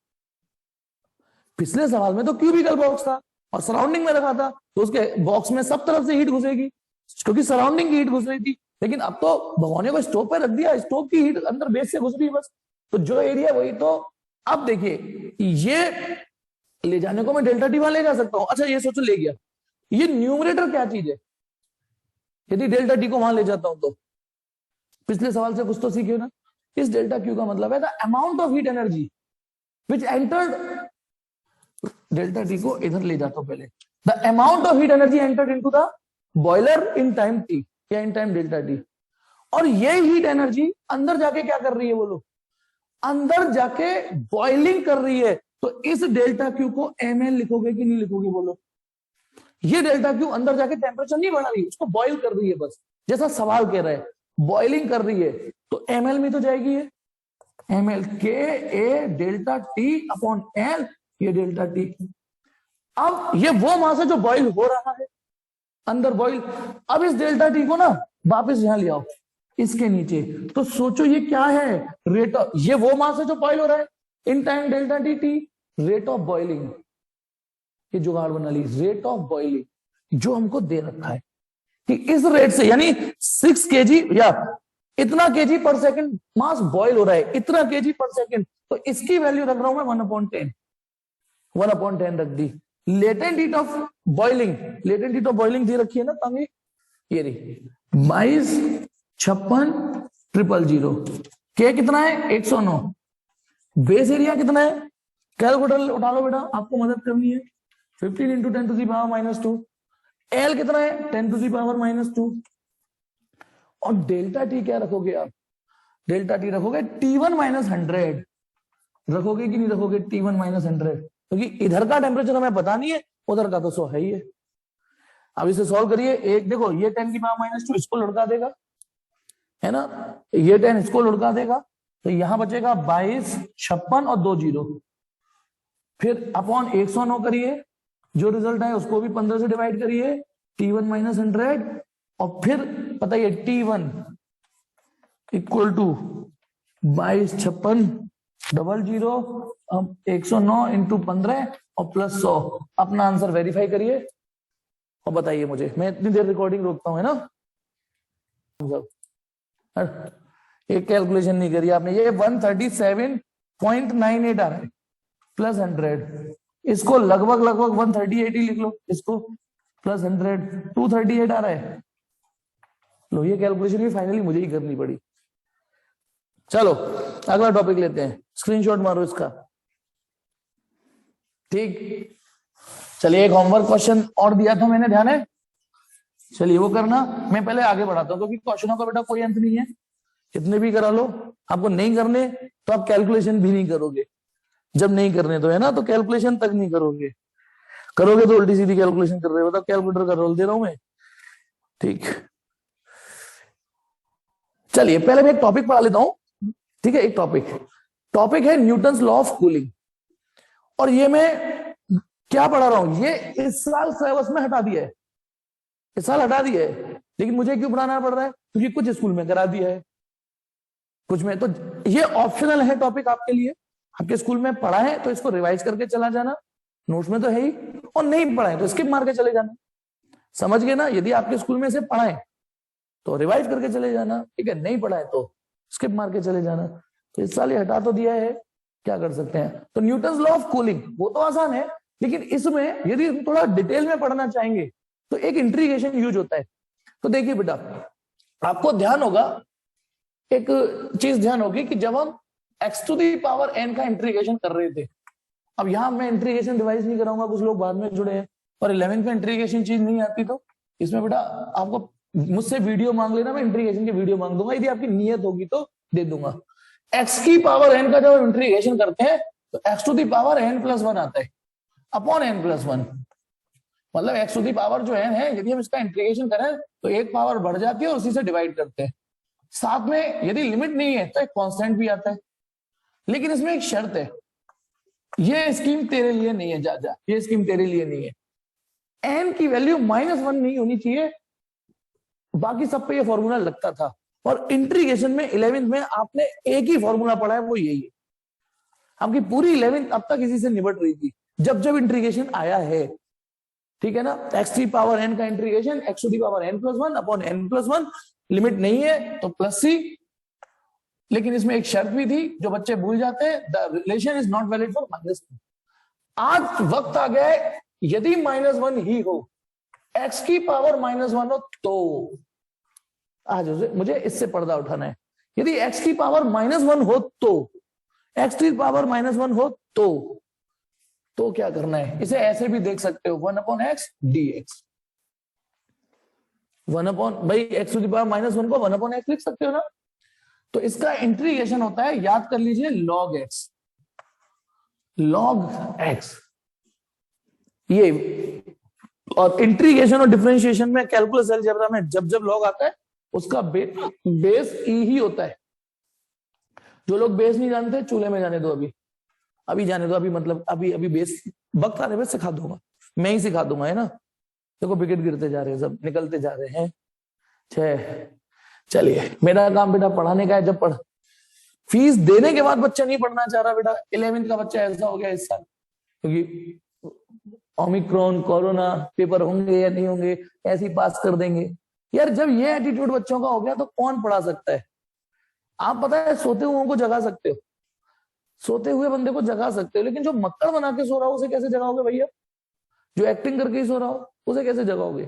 Speaker 1: पिछले सवाल में तो क्यूबिकल बॉक्स था और सराउंडिंग में रखा था, तो उसके बॉक्स में सब तरफ से हीट घुसेगी क्योंकि सराउंडिंग की हीट घुस रही थी। लेकिन अब तो भगवाने को स्टोव पे रख दिया, स्टोव की हीट अंदर बेस से घुस रही है बस, तो जो एरिया वही। तो अब देखिए ये ले जाने को मैं डेल्टा टी वहां ले जा सकता हूं। अच्छा ये सोचो ले गया, ये न्यूमरेटर क्या चीज है? यदि डेल्टा टी को वहां ले जाता हूं तो पिछले सवाल से कुछ तो सीखे ना, इस डेल्टा क्यू का मतलब है the amount of heat energy which entered, delta T को इधर ले जाता हूं पहले, the amount of heat energy entered into the boiler in time T या इन टाइम डेल्टा टी। और ये हीट एनर्जी अंदर जाके क्या कर रही है बोलो? अंदर जाके बॉइलिंग कर रही है। तो इस डेल्टा क्यू को ml लिखोगे कि नहीं लिखोगे बोलो? ये डेल्टा क्यू अंदर जाके टेम्परेचर नहीं बढ़ा रही, उसको बॉइल कर रही है बस, जैसा सवाल कह रहा है बॉइलिंग कर रही है, तो ml में तो जाएगी ये ml, के ए डेल्टा टी अपॉन एल, ये डेल्टा टी। अब ये वो मास है जो बॉइल हो रहा है अंदर बॉइल। अब इस डेल्टा टी को ना वापस यहां ले आओ इसके नीचे, तो सोचो ये क्या है? रेट ऑफ, ये वो मास है जो बॉइल हो रहा है in time delta T T, rate of boiling, ये जुगाड़ बना ली, रेट ऑफ बॉइलिंग जो हमको दे रखा है कि इस रेट से, यानी 6 केजी या इतना केजी पर सेकंड मास बॉइल हो रहा है, इतना केजी पर सेकंड, तो इसकी वैल्यू रख रहा हूं मैं 1/10, 1/10 रख दी। Latent heat of boiling, latent heat of boiling दे रखी है ना तभी, ये रही 22,56,000। के कितना है? 109। बेस एरिया कितना है? कैलकुलेटर उठा लो बेटा, आपको मदद करनी है। 15 × 10⁻²। एल कितना है? 10⁻²। और डेल्टा टी क्या रखोगे आप? डेल्टा टी रखोगे T1 - 100, रखोगे कि नहीं रखोगे? T1 - 100, क्योंकि इधर का टेम्परेचर हमें पता नहीं है, उधर का तो 100 है ही है। अब इसे सॉल्व करिए, एक देखो ये 10⁻² इसको लुढ़का देगा, है ना, ये 10 इसको लुढ़का देगा, तो यहां बचेगा 22, 56 और 2 0। फिर अपॉन 109 करिए, जो रिजल्ट है उसको भी 15 से डिवाइड करिए, T1 - 100, और फिर बताइए T1 इक्वल टू 22, 56, 00, 109 × 15 और प्लस 100। अपना आंसर वेरीफाई करिए और बताइए मुझे, मैं इतनी देर रिकॉर्डिंग रोकता हूं, है ना। एक कैलकुलेशन नहीं करी आपने, ये 137.98 आ रहा है प्लस 100, इसको लगभग 138 ही लिख लो, इसको प्लस 100, 238 आ रहा है। लो ये कैलकुलेशन भी फाइनली मुझे ही करनी पड़ी। चलो अगला टॉपिक लेते हैं, स्क्रीनशॉट मारो इसका, ठीक। चलिए एक होमवर्क क्वेश्चन और दिया था मैंने, ध्यान है, चलिए वो करना। मैं पहले आगे बढ़ाता हूँ क्योंकि क्वेश्चनों का बेटा कोई अंत नहीं है। इतने भी करा लो, आपको नहीं करने तो आप कैलकुलेशन भी नहीं करोगे, जब नहीं करने तो है ना, तो कैलकुलेशन तक नहीं करोगे, करोगे तो उल्टी सीधी कैलकुलेशन कर रहे हो, बताओ कैलकुलेटर का रोल दे रहा हूं मैं। ठीक, चलिए पहले मैं एक टॉपिक पढ़ा लेता हूं, ठीक है। एक टॉपिक है न्यूटन्स लॉ ऑफ कूलिंग, और ये मैं क्या पढ़ा रहा हूं, ये इस साल सिलेबस में हटा दिया है, इस साल हटा दिया है, लेकिन मुझे क्यों पढ़ाना पड़ रहा है, क्योंकि कुछ स्कूल में करा दिया है, कुछ में तो ये ऑप्शनल है टॉपिक आपके लिए, आपके स्कूल में पढ़ा है तो इसको रिवाइज करके चला जाना, नोट्स में तो है ही, और नहीं पढ़ा है तो स्किप मार के चले जाना, समझ गए ना। यदि आपके स्कूल में से पढ़ा है तो रिवाइज करके चले जाना, ठीक है, नहीं पढ़ा है तो स्किप मार के चले जाना। तो इस साल ये हटा तो दिया है, क्या कर सकते हैं। तो न्यूटन्स लॉ ऑफ कूलिंग वो तो आसान है, लेकिन इसमें यदि थोड़ा डिटेल में पढ़ना चाहेंगे तो एक इंटीग्रेशन यूज होता है। तो देखिए बेटा, आपको ध्यान होगा, एक चीज ध्यान होगी कि जब हम x to the power n का इंटीग्रेशन कर रहे थे, अब यहां मैं इंटीग्रेशन डिवाइस नहीं कराऊंगा, कुछ लोग बाद में जुड़े हैं और 11th में इंटीग्रेशन चीज नहीं आती, तो इसमें बेटा आपको मुझसे वीडियो मांग लेना, मैं इंटीग्रेशन की वीडियो मांग दूंगा, यदि आपकी नियत होगी तो दे दूंगा। x की पावर n का जब हम इंटीग्रेशन करते हैं तो x to the power n+1 आता है अपॉन n+1, मतलब x टू दी पावर जो n है, यदि हम इसका इंटीग्रेशन करें तो एक पावर बढ़ जाती है और उसी से डिवाइड करते हैं, साथ में यदि लिमिट नहीं है तो एक कांस्टेंट भी आता है। लेकिन इसमें एक शर्त है, ये स्कीम तेरे लिए नहीं है, जा ये स्कीम तेरे लिए नहीं है, n की वैल्यू -1 नहीं होनी चाहिए, बाकी सब पे ये फॉर्मूला लगता था, और इंटीग्रेशन में 11th में आपने एक ही फॉर्मूला पढ़ा है, वो यही है, आपकी पूरी 11th अब तक इसी से निपट रही थी, जब जब इंटीग्रेशन आया है, ठीक है ना। x की पावर n का integration x to the power n+1 upon n+1, limit नहीं है तो +c, लेकिन इसमें एक शर्त भी थी जो बच्चे भूल जाते हैं, the relation is not valid for -1। आज वक्त आ गया है, यदि -1 ही हो, x की पावर -1 हो तो, आज मुझे इससे पर्दा उठाना है, यदि x की पावर -1 हो तो, x की पावर -1 हो तो क्या करना है, इसे ऐसे भी देख सकते हो, 1/x dx, 1 भाई x टू दी पावर -1 को 1/x लिख सकते हो ना। तो इसका इंटीग्रेशन होता है, याद कर लीजिए, log x, ये, और इंटीग्रेशन और डिफरेंशिएशन में, कैलकुलस अलजेब्रा में जब जब log आता है उसका बेस e ही होता है। जो लोग बेस नहीं जानते चूल्हे में जाने दो, अभी जाने दो, अभी मतलब अभी बेस वक्त आने पे सिखा दूंगा, मैं ही सिखा दूंगा, है ना। देखो विकेट गिरते जा रहे हैं, सब निकलते जा रहे हैं, चलिए मेरा काम बेटा पढ़ाने का है, जब पढ़ फीस देने के बाद बच्चा नहीं पढ़ना चाह रहा बेटा, 11th का बच्चा ऐसा हो गया इस साल, क्योंकि ओमिक्रॉन कोरोना पेपर होंगे या नहीं होंगे, ऐसे ही पास कर देंगे यार। जब ये एटीट्यूड बच्चों का हो गया तो कौन पढ़ा सकता है। आप पता है सोते हुए को जगा सकते हो, सोते हुए बंदे को जगा सकते हो, लेकिन जो मक्कड़ बना के सो रहा हो उसे कैसे जगाओगे भैया, जो एक्टिंग करके ही सो रहा हो उसे कैसे जगाओगे।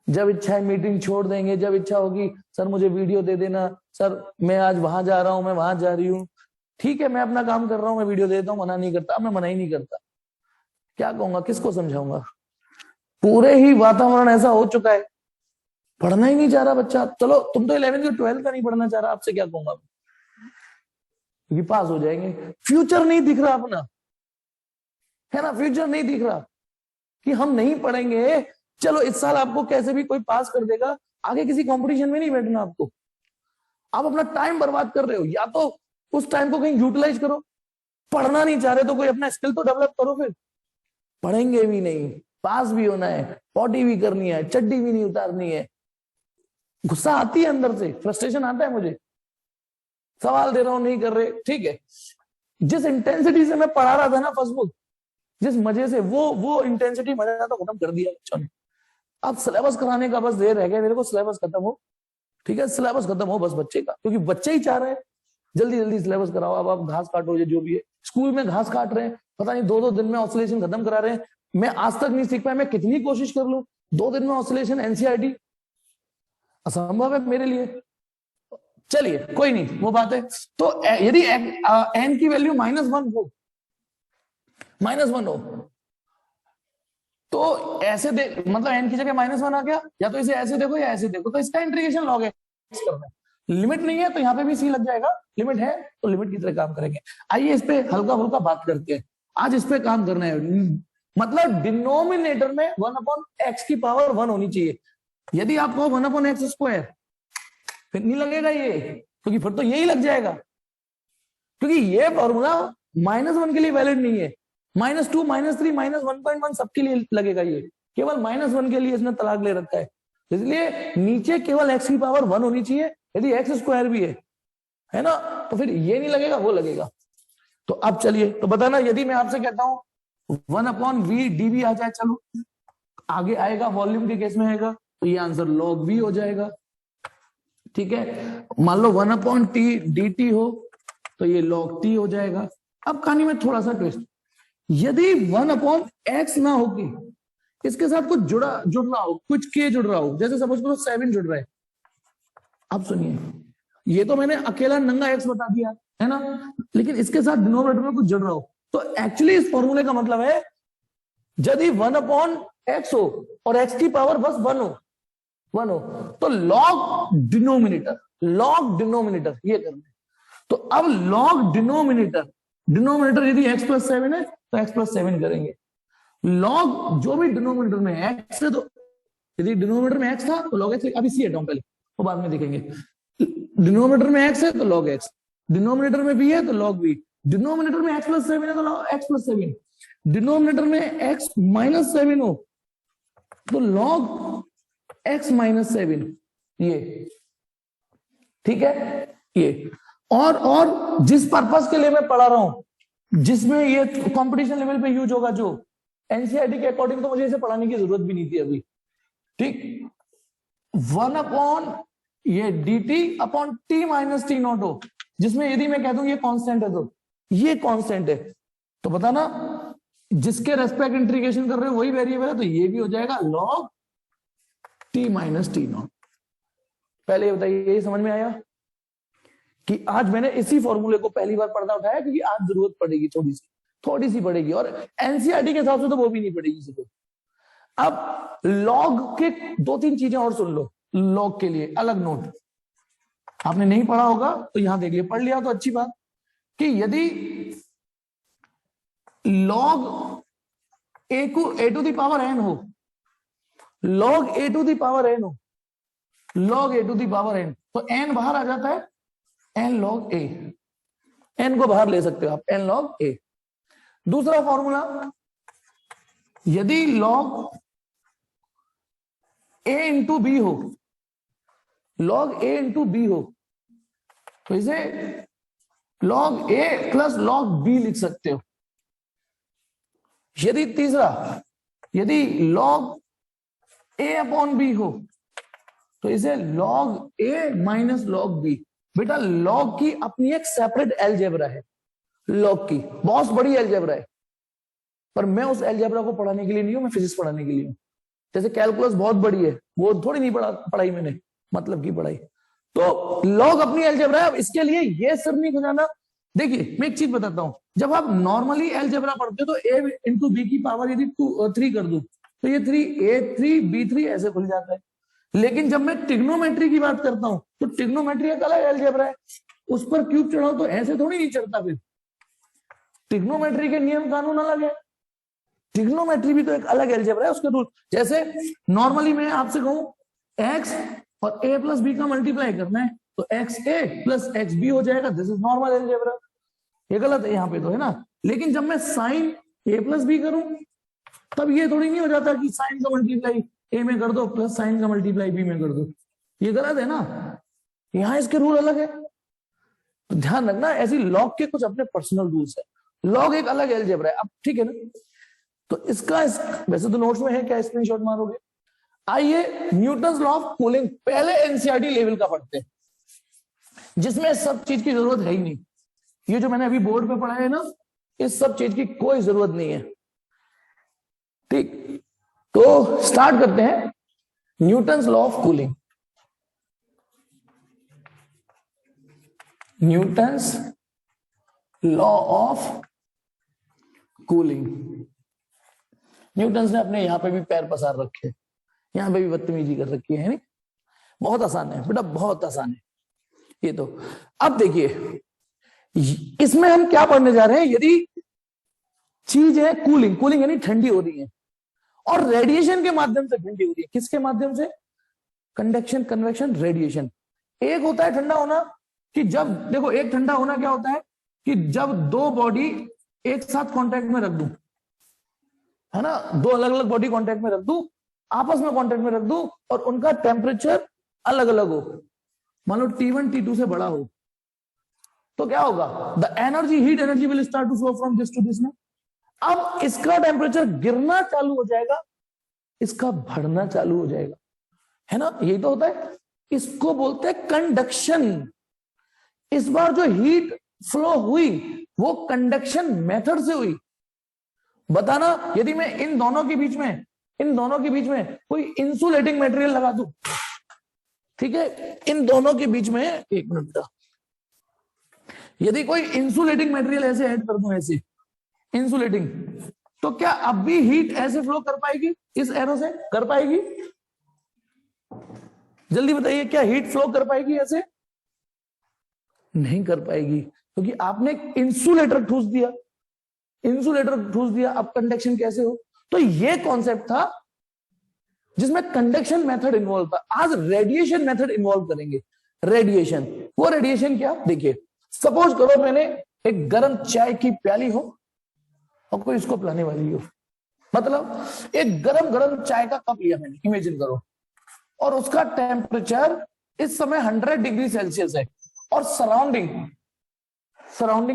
Speaker 1: जब इच्छा है मीटिंग छोड़ देंगे, जब इच्छा होगी सर मुझे वीडियो दे देना, सर मैं आज वहां जा रहा हूं, मैं वहां जा रही हूँ, ठीक है मैं अपना काम कर रहा हूँ, मैं वीडियो दे देता हूँ, मना नहीं करता, मैं मना ही नहीं करता, क्या कहूंगा, किसको समझाऊंगा। पूरे ही वातावरण ऐसा हो चुका है, पढ़ना ही नहीं चाह रहा बच्चा। चलो तुम तो 11th और 12th का नहीं पढ़ना चाह रहा, आपसे क्या कहूंगा, क्योंकि पास हो जाएंगे। फ्यूचर नहीं दिख रहा अपना, है ना, फ्यूचर नहीं दिख रहा कि हम नहीं पढ़ेंगे, चलो इस साल आपको कैसे भी कोई पास कर देगा, आगे किसी कंपटीशन में नहीं बैठना आपको। आप अपना टाइम बर्बाद कर रहे हो, या तो उस टाइम को कहीं यूटिलाइज करो, पढ़ना नहीं चाह रहे तो कोई अपना स्किल तो डेवलप करो, फिर पढ़ेंगे भी नहीं, पास भी होना है, पॉटी भी करनी है, चड्डी भी नहीं उतारनी है। गुस्सा आती है अंदर से, फ्रस्ट्रेशन आता है मुझे, सवाल दे रहा हूं नहीं कर रहे, ठीक है। जिस इंटेंसिटी से मैं पढ़ा रहा था ना फर्स्ट बुक, जिस मजे से, वो इंटेंसिटी मजा तो खत्म कर दिया बच्चों ने। अब सिलेबस कराने का बस देर रह गया मेरे को, सिलेबस खत्म हो, ठीक है, सिलेबस खत्म हो बस बच्चे का, क्योंकि बच्चे ही चाह रहे हैं जल्दी जल्दी सिलेबस कराओ। अब आप घास काटो, जो भी है स्कूल में घास काट रहे हैं, पता नहीं 2-2 दिन में ऑसिलेशन खत्म करा रहे हैं। मैं आज तक नहीं सीख पाया, मैं कितनी कोशिश कर लूं, 2 दिन में ऑसिलेशन एनसीईआरटी असंभव है मेरे लिए। चलिए कोई नहीं, वो बात है। तो यदि एन की वैल्यू -1 हो, -1 हो, तो ऐसे मतलब एन की जगह -1 आ गया, या तो इसे ऐसे देखो या ऐसे देखो, तो इसका इंटीग्रेशन लॉग है, करना है। लिमिट नहीं है तो यहाँ पे भी सी लग जाएगा, लिमिट है तो लिमिट की तरह काम करेंगे। आइए इस पे हल्का फुल्का बात करते हैं, आज इस पे काम करना है। मतलब डिनोमिनेटर में 1/x की पावर 1 होनी चाहिए। यदि आप कहो 1/x², फिर नहीं लगेगा ये, क्योंकि फिर तो यही लग जाएगा, क्योंकि ये फॉर्मूला -1 के लिए वैलिड नहीं है। -2, -3, -1.1 सबके लिए लगेगा, ये केवल -1 के लिए इसने तलाक ले रखा है। इसलिए नीचे केवल x की पावर 1 होनी चाहिए, यदि x² भी है ना, तो फिर ये नहीं लगेगा, वो लगेगा। तो अब चलिए, तो बताना, यदि मैं आपसे कहता हूं 1/v dv आ जाए, चलो आगे आएगा, वॉल्यूम के केस में आएगा तो ये आंसर log v हो जाएगा। ठीक है, मान लो 1/t dt हो तो ये log t हो जाएगा। अब कहानी में थोड़ा सा ट्विस्ट, यदि 1/x ना हो कि इसके साथ कुछ जुड़ना हो, कुछ k जुड़ रहा हो, जैसे सपोज करो 7 जुड़ रहा है। अब सुनिए, ये तो मैंने अकेला नंगा x बता दिया है ना, लेकिन इसके साथ डिनोमिनेटर में कुछ जुड़ रहा हो, तो एक्चुअली इस फॉर्मूले का मतलब है यदि 1/x हो और x की पावर बस 1 हो तो log डिनोमिनेटर ये करना है। तो अब log डिनोमिनेटर यदि x+7 है तो x+7 करेंगे। log जो भी डिनोमिनेटर में x है, तो यदि डिनोमिनेटर में x था तो log x, अभी सी हटाऊं पहले, वो बाद में देखेंगे। डिनोमिनेटर में x है तो log x, डिनोमिनेटर में v है तो log v, डिनोमिनेटर में x+7 है तो log x+7, डिनोमिनेटर में x-7 हो तो log x-7, ये ठीक है। ये और जिस पर्पस के लिए मैं पढ़ा रहा हूं, जिसमें ये कंपटीशन लेवल पे यूज होगा, जो एनसीईआरटी के अकॉर्डिंग तो मुझे इसे पढ़ाने की जरूरत भी नहीं थी अभी। ठीक, 1 ये dt/t-t0 हो, जिसमें यदि मैं कह दूं ये कांस्टेंट है तो ये कांस्टेंट है, तो बताना जिसके रेस्पेक्ट इंटीग्रेशन कर रहे हो वही वेरिएबल है, तो ये भी हो जाएगा log t-t0। पहले ये बताइए, यही समझ में आया कि आज मैंने इसी फॉर्मूले को पहली बार पर्दा उठाया, क्योंकि आज जरूरत पड़ेगी, थोड़ी सी पड़ेगी, और एनसीईआरटी के हिसाब से तो वो भी नहीं पड़ेगी किसी को। अब लॉग के 2-3 चीजें और सुन लो, लॉग के लिए अलग नोट, आपने नहीं पढ़ा होगा तो यहां देख लिया, पढ़ लिया तो अच्छी बात, कि यदि log a to the power n हो, log a to the power n हो, log a to the power n, तो n बाहर आ जाता है, n log a, n को बाहर ले सकते हो आप, n log a। दूसरा फॉर्मूला, यदि log a इंटू बी हो, log a इंटू बी हो, तो इसे log a plus log b लिख सकते हो। यदि तीसरा, यदि log a/b हो तो इसे log a minus log b। बेटा log की अपनी एक सेपरेट अलजेब्रा है, log की बहुत बड़ी अलजेब्रा है, पर मैं उस अलजेब्रा को पढ़ाने के लिए नहीं हूं, मैं फिजिक्स पढ़ाने के लिए हूं। जैसे कैलकुलस बहुत बड़ी है, वो थोड़ी नहीं पढ़ाई मैंने, मतलब की पढ़ाई। तो log अपनी अलजेब्रा है। अब इसके लिए ये सिर्फ नहीं खुजाना। देखिए मैं एक चीज बताता हूं, जब आप नॉर्मली अलजेब्रा पढ़ते हो तो a इंटू बी की पावर यदि 3 कर दूं तो ये 3a3 b3 ऐसे खुल जाता है। लेकिन जब मैं ट्रिग्नोमेट्री की बात करता हूं तो ट्रिग्नोमेट्री एक अलग अलजेब्रा है, उस पर क्यूब चढ़ाओ तो ऐसे थोड़ी नहीं चढ़ता। फिर ट्रिग्नोमेट्री के नियम कानून अलग है, ट्रिग्नोमेट्री भी तो एक अलग अलजेब्रा है, उसके रूल। जैसे नॉर्मली मैं आपसे कहूं x और a प्लस b का मल्टीप्लाई करना है तो xa प्लस xb हो जाएगा, दिस इज नॉर्मल अलजेब्रा। ये गलत है यहाँ पे तो, है ना। लेकिन जब मैं साइन a प्लस b करूं तब ये थोड़ी नहीं हो जाता कि साइन का मल्टीप्लाई a में कर दो प्लस साइन का मल्टीप्लाई b में कर दो, ये गलत है ना। यहाँ इसके रूल अलग है, तो ध्यान रखना। ऐसी लॉग के कुछ अपने पर्सनल रूल्स है, लॉग एक अलग अलजेब्रा है। अब ठीक है ना, तो इसका वैसे तो नोट्स में है, क्या स्क्रीनशॉट मारोगे। आइए न्यूटन्स लॉ ऑफ कूलिंग पहले एनसीईआरटी लेवल का पढ़ते हैं, जिसमें सब चीज की जरूरत है ही नहीं। ये जो मैंने अभी बोर्ड पे पढ़ा है ना, इस सब चीज की कोई जरूरत नहीं है। ठीक, तो स्टार्ट करते हैं Newton's law of cooling. Newton's law of cooling. Newton's ने अपने यहां पे भी पैर पसार रखे, यहां पे भी बदतमीजी कर रखी है नहीं। बहुत आसान है बेटा, बहुत आसान है ये तो। अब देखिए इसमें हम क्या पढ़ने जा रहे हैं, यदि चीज है कूलिंग, कूलिंग यानी ठंडी हो रही है और रेडिएशन के माध्यम से ठंडी हो रही है। किसके माध्यम से? Conduction, convection, radiation. एक होता है ठंडा होना कि जब देखो, एक ठंडा होना क्या होता है कि जब दो बॉडी एक साथ कांटेक्ट में रख दूं, है ना, दो अलग अलग बॉडी कांटेक्ट में रख दूं, आपस में कांटेक्ट में रख दूं और उनका टेम्परेचर अलग अलग हो, मान लो T1 T2 से बड़ा हो, तो क्या होगा? The energy, heat energy will start to flow from this to this में। अब इसका टेम्परेचर गिरना चालू हो जाएगा, इसका बढ़ना चालू हो जाएगा, है ना, यही तो होता है। इसको बोलते हैं कंडक्शन। इस बार जो हीट फ्लो हुई वो कंडक्शन मेथड से हुई। बताना, यदि मैं इन दोनों के बीच में कोई इंसुलेटिंग मटेरियल लगा दूं, ठीक है, इन दोनों के बीच में, एक मिनट का, यदि कोई इंसुलेटिंग मटेरियल ऐसे ऐड कर दूं, ऐसे इंसुलेटिंग, तो क्या अब भी हीट ऐसे फ्लो कर पाएगी? इस एरो से कर पाएगी? जल्दी बताइए, क्या हीट फ्लो कर पाएगी ऐसे? नहीं कर पाएगी, क्योंकि आपने इंसुलेटर ठूस दिया, अब कंडक्शन कैसे हो? तो ये कॉन्सेप्ट था जिसमें कंडक्शन मेथड इन्वॉल्व था। आज रेडिएशन मेथड इन्वॉल्व करेंगे। रेडिएशन, वो रेडिएशन क्या? देखिए, सपोज करो मैंने एक गर्म चाय की प्याली हो और कोई इसको पिलाने वाली हो, मतलब एक गरम गरम चाय का कप लिया मैंने, इमेजिन करो, और उसका टेम्परेचर इस समय 100 डिग्री सेल्सियस है और सराउंडिंग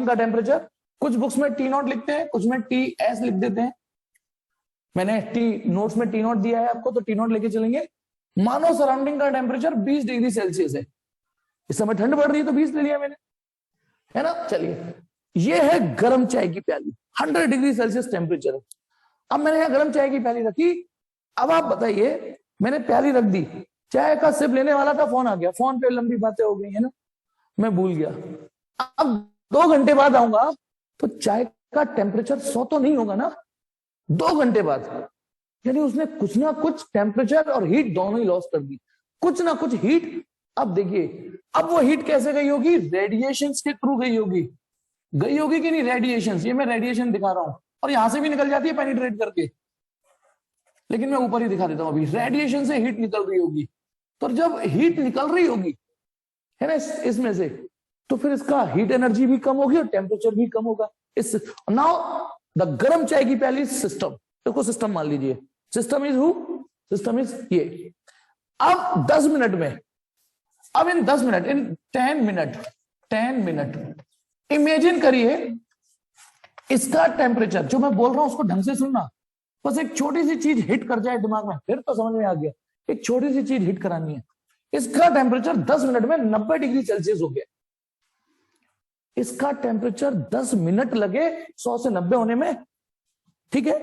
Speaker 1: का टेम्परेचर, कुछ बुक्स में T0 लिखते हैं, कुछ में TS लिख देते हैं। मैंने नोट्स में T0 दिया है आपको, तो T0 लेके चलेंगे। मानो सराउंडिंग का टेम्परेचर 20 डिग्री सेल्सियस है, इस समय ठंड बढ़ रही है तो 20 ले लिया मैंने, है ना। चलिए, ये है गर्म चाय की प्याली, 100 डिग्री सेल्सियस टेम्परेचर है। अब मैंने यहां गर्म चाय की प्याली रखी। अब आप बताइए, मैंने प्याली रख दी, चाय का सिप लेने वाला था, फोन आ गया, फोन पे लंबी बातें हो गई, है ना, मैं भूल गया। अब 2 घंटे बाद आऊंगा तो चाय का टेम्परेचर 100 तो नहीं होगा ना, 2 घंटे बाद, यानी उसने कुछ ना कुछ टेम्परेचर और हीट दोनों ही लॉस कर दी, कुछ ना कुछ हीट। अब देखिए, अब वो हीट कैसे गई होगी? रेडिएशन के थ्रू गई होगी कि नहीं? रेडिएशन, ये मैं रेडिएशन दिखा रहा हूं और यहां से भी निकल जाती है पेनिट्रेट करके, लेकिन मैं ऊपर ही दिखा देता हूं। अभी रेडिएशन से हीट निकल रही होगी, तो जब हीट निकल रही होगी, है ना, इसमें से, तो फिर इसका हीट एनर्जी भी कम होगी और टेम्परेचर भी कम होगा। इस नाउ द गर्म चाय की प्याली सिस्टम, देखो सिस्टम मान लीजिए, system is who? System is ये। अब 10 मिनट में, अब इन 10 मिनट, इन 10 मिनट इमेजिन करिए, इसका टेम्परेचर, जो मैं बोल रहा हूं उसको ढंग से सुनना, बस एक छोटी सी चीज हिट कर जाए दिमाग में, फिर तो समझ में आ गया। एक छोटी सी चीज हिट करानी है। इसका टेम्परेचर 10 मिनट में 90 डिग्री सेल्सियस हो गया। इसका टेम्परेचर 10 मिनट लगे 100 से 90 होने में, ठीक है।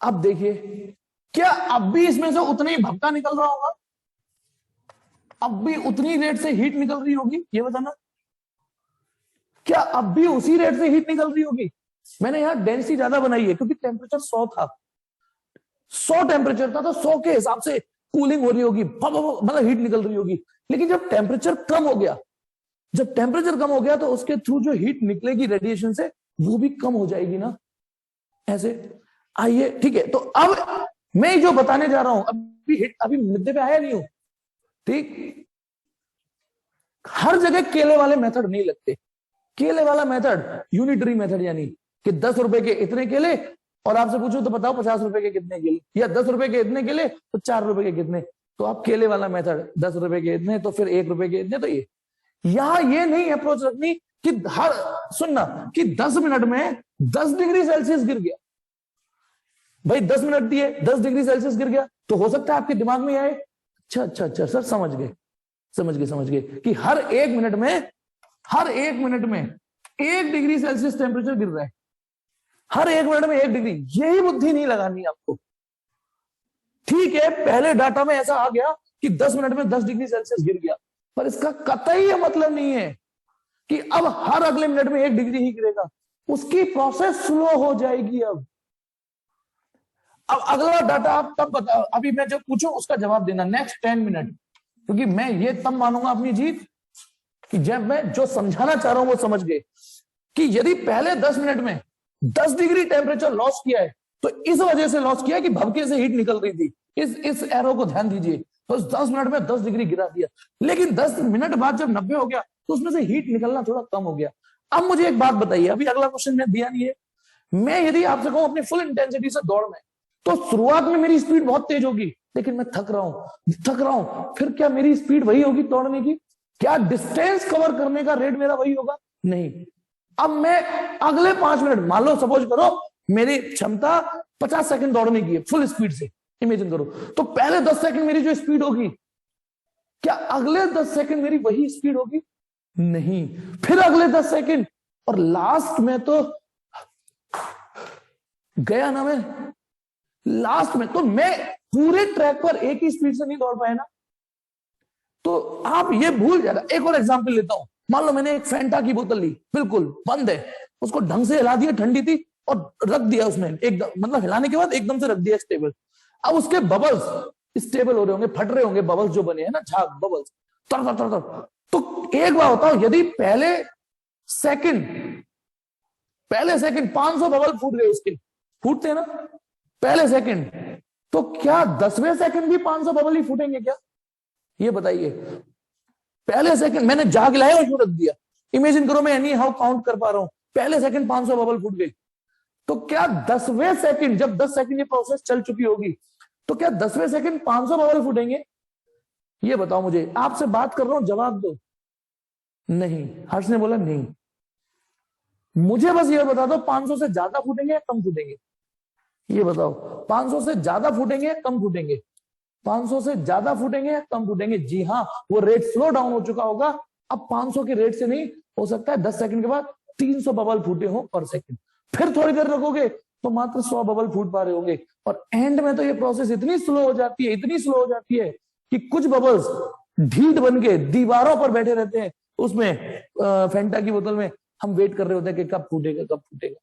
Speaker 1: अब देखिए, क्या अब भी इसमें से उतना ही भपका निकल रहा होगा? अब भी उतनी रेट से हीट निकल रही होगी? ये बताना, क्या अब भी उसी रेट से हीट निकल रही होगी? मैंने यहां डेंसिटी ज्यादा बनाई है क्योंकि टेम्परेचर 100 था, 100 टेम्परेचर था, तो 100 के हिसाब से कूलिंग हो रही होगी, मतलब हीट निकल रही होगी। लेकिन जब टेम्परेचर कम हो गया, तो उसके थ्रू जो हीट निकलेगी रेडिएशन से, वो भी कम हो जाएगी ना, ऐसे। आइए, ठीक है, तो अब मैं जो बताने जा रहा हूं, अभी मुद्दे पे आया नहीं हूं, ठीक। हर जगह केले वाले मेथड नहीं लगते। केले वाला मेथड यूनिटरी मेथड, यानी कि 10 रुपए के इतने केले, और आपसे पूछो तो बताओ 50 रुपए के कितने केले, या 10 रुपए के इतने केले तो 4 रुपए के कितने, तो आप केले वाला मेथड 10 रुपए के इतने तो फिर 1 रुपए के इतने, तो ये यहां ये नहीं अप्रोच रखनी कि सुनना कि 10 मिनट में 10 डिग्री सेल्सियस गिर गया। भाई 10 मिनट दिए, 10 डिग्री सेल्सियस गिर गया, तो हो सकता है आपके दिमाग में आए, अच्छा सर, समझ गए कि हर एक मिनट में 1 डिग्री सेल्सियस टेम्परेचर गिर रहा है, हर एक मिनट में 1 डिग्री। यही बुद्धि नहीं लगानी आपको, ठीक है। पहले डाटा में ऐसा आ गया कि 10 मिनट में 10 डिग्री सेल्सियस गिर गया, पर इसका कतई यह मतलब नहीं है कि अब हर अगले मिनट में 1 डिग्री ही गिरेगा। उसकी प्रोसेस स्लो हो जाएगी। अब अगला डाटा आप तब बताओ, अभी मैं जो पूछूं उसका जवाब देना। नेक्स्ट 10 मिनट क्योंकि मैं ये तब मानूंगा अपनी जीत कि जब मैं जो समझाना चाह रहा हूं वो समझ गए कि यदि पहले 10 मिनट में 10 डिग्री टेम्परेचर लॉस किया है तो इस वजह से लॉस किया कि भभके से हीट निकल रही थी। इस एरो को ध्यान दीजिए, तो 10 मिनट में 10 डिग्री गिरा दिया, लेकिन 10 मिनट बाद जब 90 हो गया तो उसमें से हीट निकलना थोड़ा कम हो गया। अब मुझे एक बात बताइए, अभी अगला क्वेश्चन मैंने दिया नहीं है, मैं यदि आपसे कहूं अपनी फुल इंटेंसिटी से दौड़ना है तो शुरुआत में मेरी स्पीड बहुत तेज होगी, लेकिन मैं थक रहा हूं, फिर क्या मेरी स्पीड वही होगी दौड़ने की? क्या डिस्टेंस कवर करने का रेट मेरा वही होगा? नहीं। अब मैं अगले 5 मिनट, मान लो सपोज करो मेरी क्षमता 50 सेकंड दौड़ने की है फुल स्पीड से, इमेजिन करो, तो पहले 10 सेकंड मेरी जो स्पीड होगी, क्या अगले 10 सेकंड मेरी वही स्पीड होगी? नहीं। फिर अगले 10 सेकंड, और लास्ट में तो गया ना, मैं लास्ट में तो मैं पूरे ट्रैक पर एक ही स्पीड से नहीं दौड़ पाया ना, तो आप ये भूल जाएगा। एक और एग्जांपल लेता हूं, मान लो मैंने एक फैंटा की बोतल ली, बिल्कुल बंद है, उसको ढंग से हिला दिया, ठंडी थी, और रख दिया उसमें एकदम, मतलब हिलाने के बाद एकदम से रख दिया स्टेबल। अब उसके बबल्स स्टेबल हो रहे होंगे, फट रहे होंगे, बबल्स जो बने हैं ना, झाग बबल्स, तर तर तर तर। तो एक बार बताओ, यदि पहले सेकंड 500 बबल फूट गए उसके, फूटते हैं ना पहले सेकंड, तो क्या 10वें सेकंड भी 500 बबल ही फूटेंगे क्या? ये बताइए। पहले सेकंड मैंने झाग लाया और क्यों रख दिया, इमेजिन करो मैं एनी हाउ काउंट कर पा रहा हूं, पहले सेकंड 500 बबल फूट गई, तो क्या 10वें सेकंड, जब 10 सेकंड ये प्रोसेस चल चुकी होगी, तो क्या 10वें सेकंड 500 बबल फूटेंगे? ये बताओ मुझे, आपसे बात कर रहा हूं, जवाब दो। नहीं। हर्ष ने बोला नहीं। मुझे बस ये बता दो, 500 से ज्यादा फूटेंगे या कम फूटेंगे? ये बताओ, 500 से ज्यादा फूटेंगे या कम फूटेंगे? 500 से ज्यादा फूटेंगे या कम फूटेंगे? जी हाँ, वो रेट स्लो डाउन हो चुका होगा, अब 500 के रेट से नहीं हो सकता है 10 सेकंड के बाद 300 बबल फूटे हो पर सेकंड, फिर थोड़ी देर रखोगे तो मात्र 100 बबल फूट पा रहे होंगे, और एंड में तो ये प्रोसेस इतनी स्लो हो जाती है, इतनी स्लो हो जाती है कि कुछ बबल्स ढीठ बन के दीवारों पर बैठे रहते हैं, उसमें फेंटा की बोतल में हम वेट कर रहे होते हैं कि कब फूटेगा कब फूटेगा।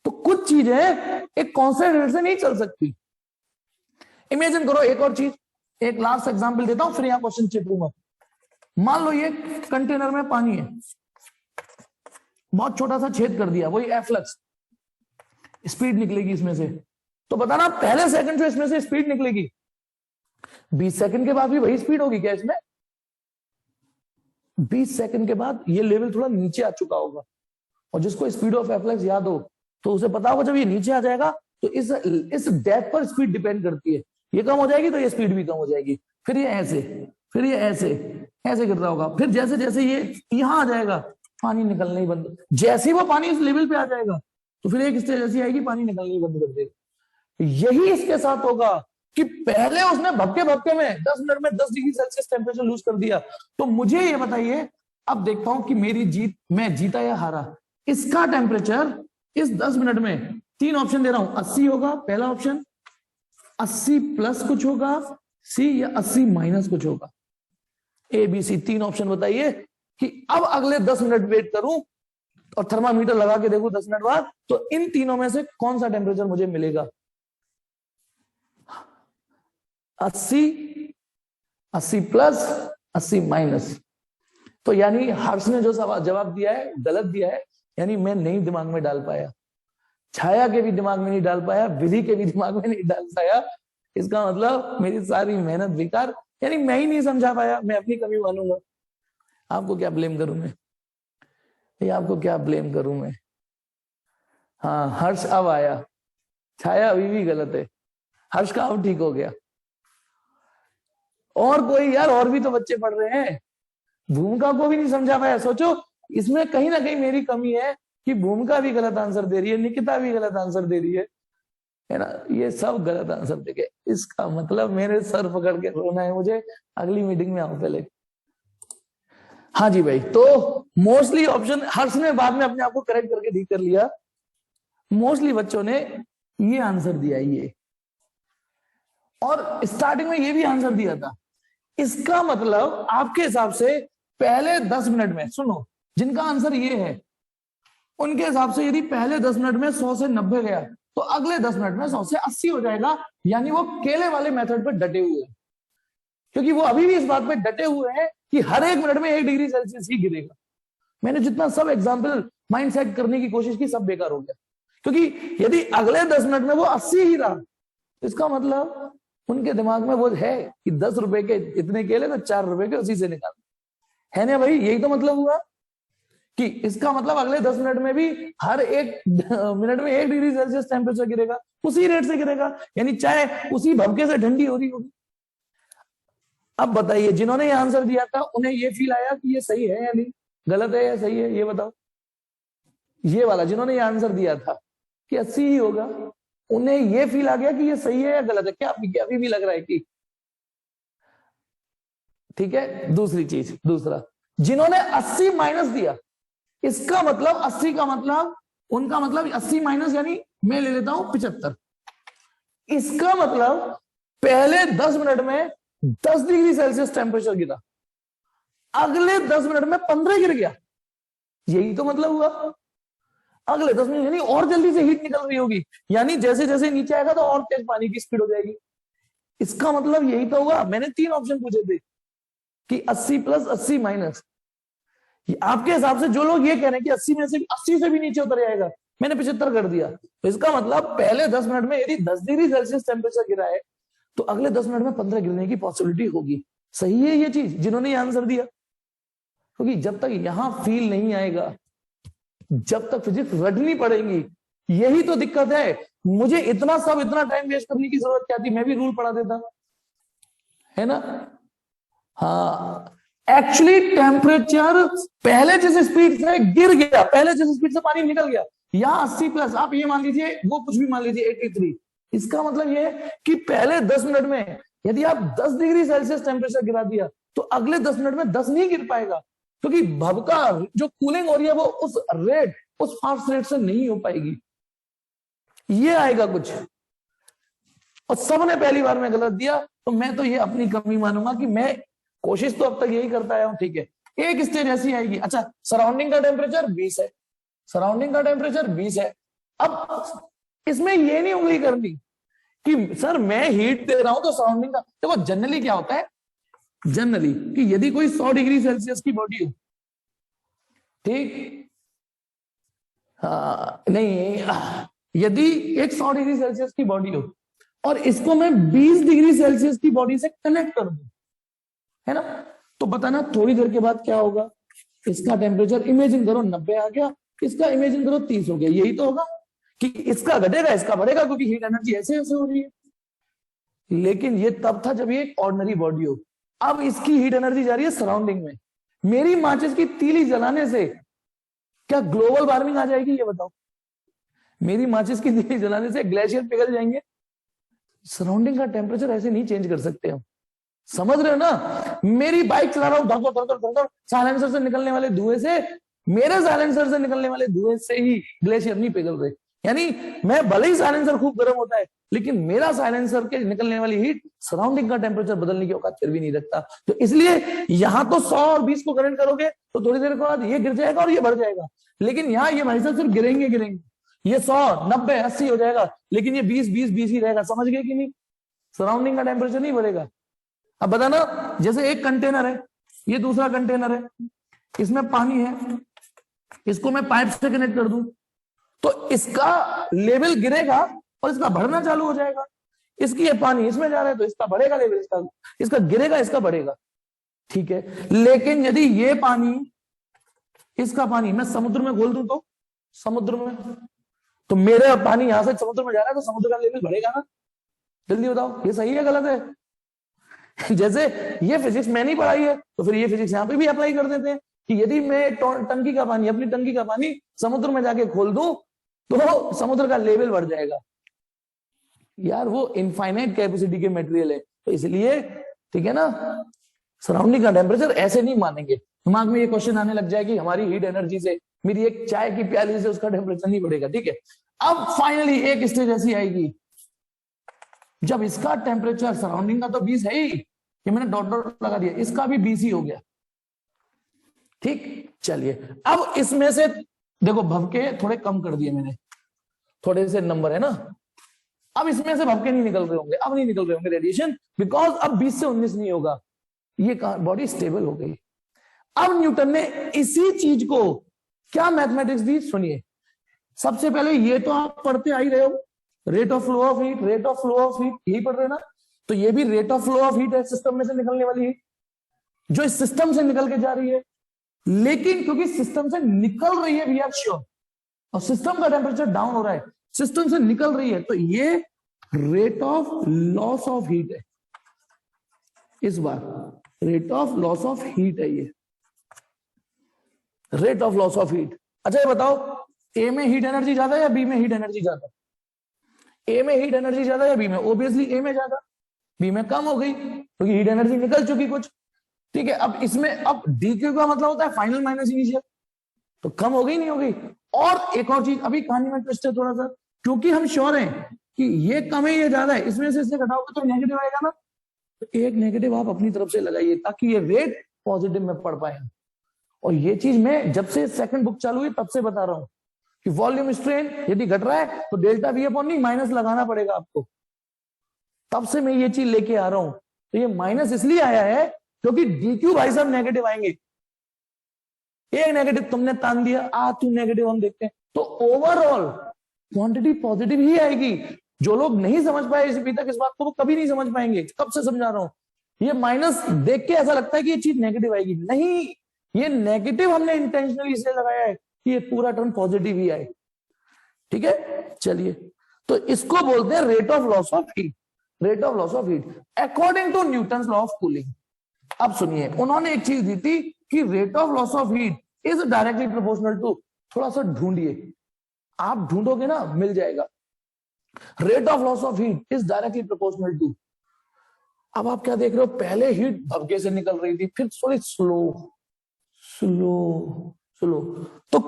Speaker 1: तो कुछ चीजें एक कांस्टेंट रेट से नहीं चल सकती। इमेजिन करो एक और चीज, एक लास्ट एग्जांपल देता हूं, फिर यहां क्वेश्चन चिपकूंगा। मान लो ये कंटेनर में पानी है, बहुत छोटा सा छेद कर दिया, वही एफ्लक्स, स्पीड निकलेगी इसमें से, तो बताना पहले सेकंड जो इसमें से स्पीड निकलेगी, 20 सेकंड के बाद भी वही स्पीड होगी क्या इसमें? 20 सेकंड के बाद ये लेवल थोड़ा नीचे आ चुका होगा, और जिसको स्पीड ऑफ एफ्लक्स याद हो तो उसे पता होगा जब ये नीचे आ जाएगा तो इस डेप्थ पर स्पीड डिपेंड करती है, ये कम हो जाएगी तो ये स्पीड भी कम हो जाएगी, फिर ये ऐसे, फिर ये ऐसे ऐसे करता होगा, फिर जैसे जैसे ये यहां आ जाएगा पानी निकलना ही बंद, जैसे ही वो पानी इस लेवल पे आ जाएगा तो फिर एक स्टेज ऐसी आएगी पानी निकलना ही बंद कर देगा। यही इसके साथ होगा कि पहले उसने भपके भपके में 10 मिनट में 10 डिग्री सेल्सियस टेम्परेचर लूज कर दिया। तो मुझे ये बताइए, अब देखता हूं कि मेरी जीत, मैं जीता या हारा। इसका टेम्परेचर इस 10 मिनट में, 3 ऑप्शन दे रहा हूं, 80 होगा पहला ऑप्शन, 80 प्लस कुछ होगा सी, या 80 माइनस कुछ होगा, ए बी सी, 3 ऑप्शन बताइए कि अब अगले 10 मिनट वेट करूं और थर्मामीटर लगा के देखूं 10 मिनट बाद, तो इन तीनों में से कौन सा टेम्परेचर मुझे मिलेगा? 80, 80 प्लस, 80 माइनस। तो यानी हर्ष ने जो जवाब दिया है गलत दिया है, यानी मैं नहीं दिमाग में डाल पाया, छाया के भी दिमाग में नहीं डाल पाया, विधि के भी दिमाग में नहीं डाल पाया, इसका मतलब मेरी सारी मेहनत बेकार, यानी मैं ही नहीं समझा पाया। मैं अपनी कमी मानूंगा, आपको क्या ब्लेम करूं मैं, ये आपको क्या ब्लेम करूं मैं। हाँ, हर्ष अब आया, छाया अभी भी गलत है, हर्ष का अब ठीक हो गया। और कोई यार, और भी तो बच्चे पढ़ रहे हैं, भूमिका को भी नहीं समझा पाया। सोचो इसमें कहीं ना कहीं मेरी कमी है कि भूमिका भी गलत आंसर दे रही है, निकिता भी गलत आंसर दे रही है ना, ये सब गलत आंसर देके, इसका मतलब मेरे सर पकड़ के रोना है मुझे, अगली मीटिंग में आओ पहले। हाँ जी भाई, तो मोस्टली ऑप्शन हर्ष ने बाद में अपने आप को करेक्ट करके ठीक कर लिया, मोस्टली बच्चों ने ये आंसर दिया ये, और स्टार्टिंग में ये भी आंसर दिया था। इसका मतलब आपके हिसाब से पहले 10 मिनट में, सुनो जिनका आंसर ये है उनके हिसाब से यदि पहले 10 मिनट में 100 से 90 गया तो अगले 10 मिनट में 100 से 80 हो जाएगा, यानी वो केले वाले मेथड पर डटे हुए हैं। क्योंकि वो अभी भी इस बात पे डटे हुए हैं कि हर एक मिनट में 1 डिग्री सेल्सियस ही गिरेगा। मैंने जितना सब एग्जाम्पल माइंड सेट करने की कोशिश की सब बेकार हो गया, क्योंकि यदि अगले 10 मिनट में वो 80 ही रहा, इसका मतलब उनके दिमाग में वो है कि 10 रुपए के इतने केले तो 4 रुपए के उसी से निकाल, है ना भाई? यही तो मतलब हुआ कि इसका मतलब अगले 10 मिनट में भी हर एक मिनट में 1 डिग्री सेल्सियस टेम्परेचर गिरेगा, उसी रेट से गिरेगा, यानी चाहे उसी भपके से ठंडी हो रही होगी। अब बताइए, जिन्होंने ये आंसर दिया था उन्हें ये फील आया कि ये सही है या नहीं, गलत है या सही है, ये बताओ। ये वाला जिन्होंने ये आंसर दिया था कि 80 ही होगा, उन्हें ये फील आ गया कि ये सही है या गलत है? क्या अभी भी लग रहा है कि ठीक है? दूसरी चीज, दूसरा, जिन्होंने 80 माइनस दिया, इसका मतलब 80 का मतलब उनका मतलब 80 माइनस यानी मैं ले लेता हूं 75। इसका मतलब पहले 10 मिनट में 10 डिग्री सेल्सियस टेम्परेचर गिरा, अगले 10 मिनट में 15 गिर गया। यही तो मतलब हुआ। अगले 10 मिनट यानी और जल्दी से हीट निकल रही होगी, यानी जैसे जैसे नीचे आएगा तो और तेज पानी की स्पीड हो जाएगी। इसका मतलब यही तो हुआ। मैंने 3 ऑप्शन पूछे थे कि 80 प्लस 80 माइनस। आपके हिसाब से जो लोग ये कह रहे हैं कि 80 में से 80 से भी नीचे उतर जाएगा, मैंने 75 कर दिया, तो इसका मतलब पहले 10 मिनट में यदि 10 डिग्री सेल्सियस टेम्परेचर गिरा है तो अगले 10 मिनट में 15 गिरने की पॉसिबिलिटी होगी। सही है ये चीज जिन्होंने ये आंसर दिया, क्योंकि जब तक यहां फील नहीं आएगा, जब तक फिजिक्स रटनी पड़ेगी, यही तो दिक्कत है। मुझे इतना टाइम वेस्ट करने की जरूरत क्या थी? मैं भी रूल पढ़ा देता, है ना? हाँ, एक्चुअली टेम्परेचर पहले जैसे स्पीड से गिर गया, पहले जैसे स्पीड से पानी निकल गया। यहाँ 80 प्लस, आप ये मान लीजिए, वो कुछ भी मान लीजिए 83। इसका मतलब ये है कि पहले 10 मिनट में यदि आप 10 डिग्री सेल्सियस टेम्परेचर गिरा दिया तो अगले 10 मिनट में 10 नहीं गिर पाएगा, क्योंकि भभका जो कूलिंग हो रही है वो उस फास्ट रेट से नहीं हो पाएगी। ये आएगा कुछ, और सबने पहली बार में गलत दिया। तो मैं तो ये अपनी कमी मानूंगा कि मैं कोशिश तो अब तक यही करता आया हूं, ठीक है। एक स्टेज ऐसी आएगी, अच्छा सराउंडिंग का टेम्परेचर 20 है, सराउंडिंग का टेम्परेचर 20 है। अब इसमें ये नहीं उंगली करनी कि सर मैं हीट दे रहा हूं तो सराउंडिंग का, देखो जनरली क्या होता है, जनरली कि यदि कोई 100 डिग्री सेल्सियस की बॉडी हो, ठीक, नहीं, यदि एक 100 डिग्री सेल्सियस की बॉडी हो और इसको मैं 20 डिग्री सेल्सियस की बॉडी से कनेक्ट कर दूं, है ना, तो बताना थोड़ी देर के बाद क्या होगा। इसका टेम्परेचर इमेजिन करो 90 आ गया, इसका इमेजिन करो 30 हो गया। यही तो होगा कि इसका घटेगा इसका बढ़ेगा, क्योंकि हीट एनर्जी ऐसे ऐसे हो रही है। लेकिन ये तब था जब ये एक ऑर्डिनरी बॉडी हो। अब इसकी हीट एनर्जी जा रही है सराउंडिंग में। मेरी माचिस की तीली जलाने से क्या ग्लोबल वार्मिंग आ जाएगी? ये बताओ। मेरी माचिस की तीली जलाने से ग्लेशियर पिघल जाएंगे? सराउंडिंग का टेम्परेचर ऐसे नहीं चेंज कर सकते हम, समझ रहे हो ना? मेरी बाइक चला रहा हूं, धक साइलेंसर से निकलने वाले धुएं से, मेरे साइलेंसर से निकलने वाले धुएं से ही ग्लेशियर नहीं पिघल रहे। यानी मैं भले ही साइलेंसर खूब गर्म होता है, लेकिन मेरा साइलेंसर के निकलने वाली हीट सराउंडिंग का टेम्परेचर बदलने की औकात फिर भी नहीं रखता। तो इसलिए यहां तो 100 और 20 को कनेक्ट करोगे तो थोड़ी देर के बाद ये गिर जाएगा और ये बढ़ जाएगा, लेकिन यहाँ ये भाई साहब सिर्फ गिरेंगे। ये 100, 90, 80 हो जाएगा, लेकिन ये 20 ही रहेगा। समझ गए कि नहीं? सराउंडिंग का टेम्परेचर नहीं बढ़ेगा। अब बताना, जैसे एक कंटेनर है, ये दूसरा कंटेनर है, इसमें पानी है, इसको मैं पाइप से कनेक्ट कर दूं तो इसका लेवल गिरेगा और इसका बढ़ना चालू हो जाएगा। इसकी ये पानी इसमें जा रहा है तो इसका बढ़ेगा लेवल, इसका गिरेगा, इसका बढ़ेगा, ठीक है। लेकिन यदि ये पानी, इसका पानी मैं समुद्र में घोल दूं तो समुद्र में, तो मेरा पानी यहां से समुद्र में जा रहा है तो समुद्र का लेवल बढ़ेगा ना? जल्दी बताओ, ये सही है गलत है? जैसे ये फिजिक्स मैंने ही पढ़ाई है तो फिर ये फिजिक्स यहां पे भी अप्लाई कर देते हैं कि यदि मैं टंकी का पानी, अपनी टंकी का पानी समुद्र में जाके खोल दूं तो समुद्र का लेवल बढ़ जाएगा। यार वो इनफाइनाइट कैपेसिटी के मटेरियल है, तो इसलिए ठीक है ना, सराउंडिंग का टेम्परेचर ऐसे नहीं मानेंगे। दिमाग में ये क्वेश्चन आने लग जाएगी हमारी हीट एनर्जी से, मेरी एक चाय की प्याली से उसका टेम्परेचर नहीं बढ़ेगा, ठीक है। अब फाइनली एक स्टेज ऐसी आएगी जब इसका टेम्परेचर, सराउंडिंग का तो 20 है ही, ये मैंने डॉट डॉट लगा दिया, इसका भी 20 ही हो गया, ठीक। चलिए अब इसमें से देखो भभके थोड़े कम कर दिए मैंने, थोड़े से नंबर है ना, अब इसमें से भभके नहीं निकल रहे होंगे, अब नहीं निकल रहे होंगे रेडिएशन, बिकॉज अब 20 से 19 नहीं होगा, ये बॉडी स्टेबल हो गई। अब न्यूटन ने इसी चीज को क्या मैथमेटिक्स दी, सुनिए। सबसे पहले ये तो आप पढ़ते आ ही रहे हो, rate of flow of heat, rate of flow of heat, यही पढ़ रहे ना। तो ये भी rate of flow of heat है, सिस्टम में से निकलने वाली हीट जो इस सिस्टम से निकल के जा रही है। लेकिन क्योंकि सिस्टम से निकल रही है, वी आर श्योर, और सिस्टम का टेम्परेचर डाउन हो रहा है, सिस्टम से निकल रही है, तो ये rate of loss of heat है। इस बार rate of loss of heat है, ये rate of loss of heat. अच्छा ये बताओ, ए में हीट एनर्जी ज्यादा है या बी में हीट एनर्जी ज्यादा? ए में हीट एनर्जी ज्यादा या बी में? ओबियसली ए में ज्यादा, बी में कम हो गई क्योंकि हीट एनर्जी निकल चुकी कुछ। ठीक है, अब इसमें अब डीक्यू का मतलब होता है फाइनल माइनस इनिशियल, तो कम हो गई नहीं हो गई। और एक और चीज, अभी कहानी में ट्विस्ट है थोड़ा सा, क्योंकि हम श्योर हैं कि ये कम है ये ज्यादा है, इसमें से इससे घटाओगे तो नेगेटिव आएगा ना, तो एक नेगेटिव आप अपनी तरफ से लगाइए ताकि ये रेट पॉजिटिव में पढ़ पाए। और ये चीज मैं जब से सेकंड बुक चालू हुई तब से बता रहा हूं कि वॉल्यूम स्ट्रेन यदि घट रहा है तो डेल्टा वी अपॉन नहीं माइनस लगाना पड़ेगा आपको, तब से मैं ये चीज लेके आ रहा हूं। तो ये माइनस इसलिए आया है क्योंकि डीक्यू भाई साहब नेगेटिव आएंगे, एक नेगेटिव तुमने तान दिया, तू नेगेटिव हम देखते हैं, तो ओवरऑल क्वांटिटी पॉजिटिव ही आएगी। जो लोग नहीं समझ पाए अभी तक इस बात को, वो कभी नहीं समझ पाएंगे, कब से समझा रहा हूं। ये माइनस देख के ऐसा लगता है कि ये चीज नेगेटिव आएगी, नहीं, ये नेगेटिव हमने इंटेंशनली इसलिए लगाया है कि ये पूरा टर्म पॉजिटिव ही आए। ठीक है, चलिए, तो इसको बोलते हैं rate of loss of heat, rate of loss of heat according to Newton's law of cooling. अब सुनिए, उन्होंने एक चीज दी थी कि rate of loss of heat is directly proportional to, थोड़ा सा ढूंढिए, आप ढूंढोगे ना मिल जाएगा। Rate of loss of heat is directly proportional to, अब आप क्या देख रहे हो, पहले हीट भबके से निकल रही थी, फिर थोड़ी स्लो स्लो स्लो, तो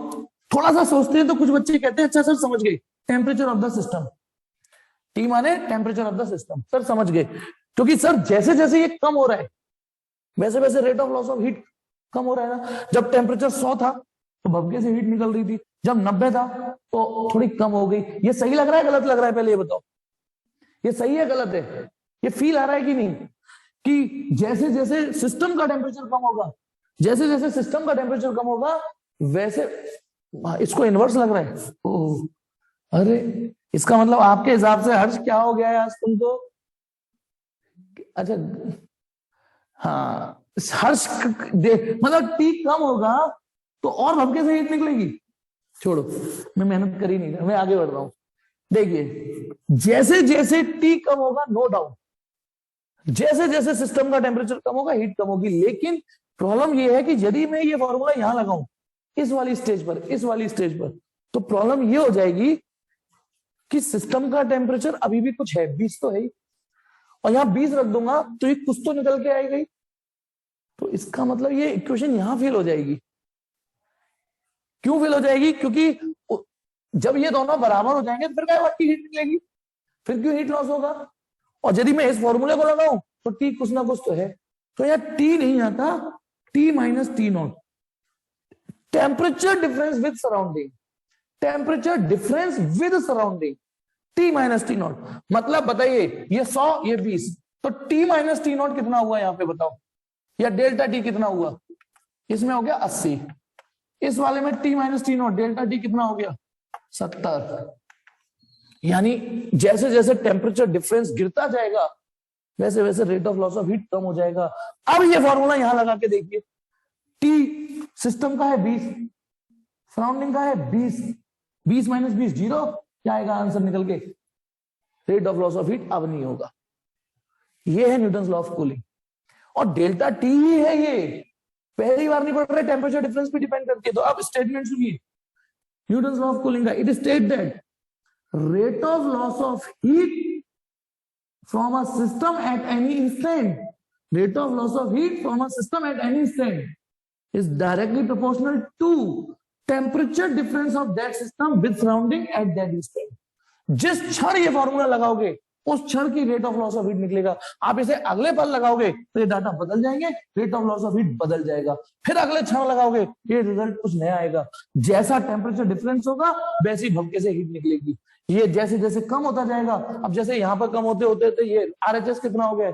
Speaker 1: थोड़ा सा सोचते हैं तो कुछ बच्चे कहते हैं अच्छा सर समझ गए, temperature of the system, t माने temperature of the system, sir समझ गए, क्योंकि सर जैसे जैसे ये कम हो रहा है वैसे वैसे rate of loss of heat कम हो रहा है ना। जब टेम्परेचर 100 था तो भबके से हीट निकल रही थी, जब 90 था तो थोड़ी कम हो गई। ये सही लग रहा है गलत लग रहा है, पहले ये बताओ, ये सही है गलत है? ये फील आ रहा है कि नहीं कि जैसे जैसे सिस्टम का टेम्परेचर कम होगा, जैसे जैसे सिस्टम का टेम्परेचर कम होगा वैसे, इसको इनवर्स लग रहा है। ओह, अरे इसका मतलब आपके हिसाब से हर्ष क्या हो गया है आज तुमको? अच्छा हाँ, हर्ष मतलब टी कम होगा तो और भबके से हीट निकलेगी। छोड़ो, मैं मेहनत कर ही नहीं रहा, मैं आगे बढ़ रहा हूं। देखिए, जैसे जैसे टी कम होगा, नो डाउट, जैसे जैसे सिस्टम का टेम्परेचर कम होगा हीट कम होगी। लेकिन प्रॉब्लम यह है कि यदि मैं ये फॉर्मूला यहां लगाऊं इस वाली स्टेज पर, इस वाली स्टेज पर, तो प्रॉब्लम ये हो जाएगी कि सिस्टम का टेम्परेचर अभी भी कुछ है, 20 तो है ही, और यहां 20 रख दूंगा तो ये कुछ तो निकल के आएगी, तो इसका मतलब ये इक्वेशन यहां फेल हो जाएगी। क्यों फेल हो जाएगी? क्योंकि जब ये दोनों बराबर हो जाएंगे तो फिर क्या बात की हीट निकलेगी, फिर क्यों हीट लॉस होगा? और यदि मैं इस फॉर्मूले को लगाऊं तो टी कुछ ना कुछ तो है, तो यार टी नहीं आता, T minus T not, temperature difference with surrounding, temperature difference with surrounding, T minus T not. मतलब बताइए, ये 100 ये 20, तो टी माइनस टी नॉट कितना हुआ यहां पे बताओ, या डेल्टा टी कितना हुआ? इसमें हो गया 80, इस वाले में T minus T not, delta T कितना हो गया? 70। यानी जैसे जैसे टेम्परेचर डिफरेंस गिरता जाएगा वैसे वैसे rate of loss of heat कम हो जाएगा। अब ये फॉर्मूला यहां लगा के देखिए, टी सिस्टम का है 20, सराउंडिंग का है 20, 20 माइनस 20 0, क्या आएगा आंसर निकल के? Rate of loss of heat अब नहीं होगा। ये है न्यूटन्स लॉ ऑफ कूलिंग, और डेल्टा टी ही है ये, पहली बार नहीं पढ़ रहे, टेम्परेचर डिफरेंस पे डिपेंड करती है। तो अब स्टेटमेंट सुनिए न्यूटन्स लॉ ऑफ कूलिंग का, it state that rate of loss of heat from a system at any instant, rate of loss of heat from a system at any instant is directly proportional to temperature difference of that system with surrounding at that instant। जिस क्षण ये फॉर्मूला लगाओगे उस क्षण की rate of loss of heat निकलेगा। आप इसे अगले पल लगाओगे तो ये डाटा बदल जाएंगे, rate of loss of heat बदल जाएगा, फिर अगले क्षण लगाओगे ये रिजल्ट कुछ नया आएगा। जैसा टेम्परेचर डिफरेंस होगा वैसी भबके से हीट निकलेगी। ये जैसे जैसे कम होता जाएगा, अब जैसे यहां पर कम होते होते तो ये आरएचएस कितना हो गया?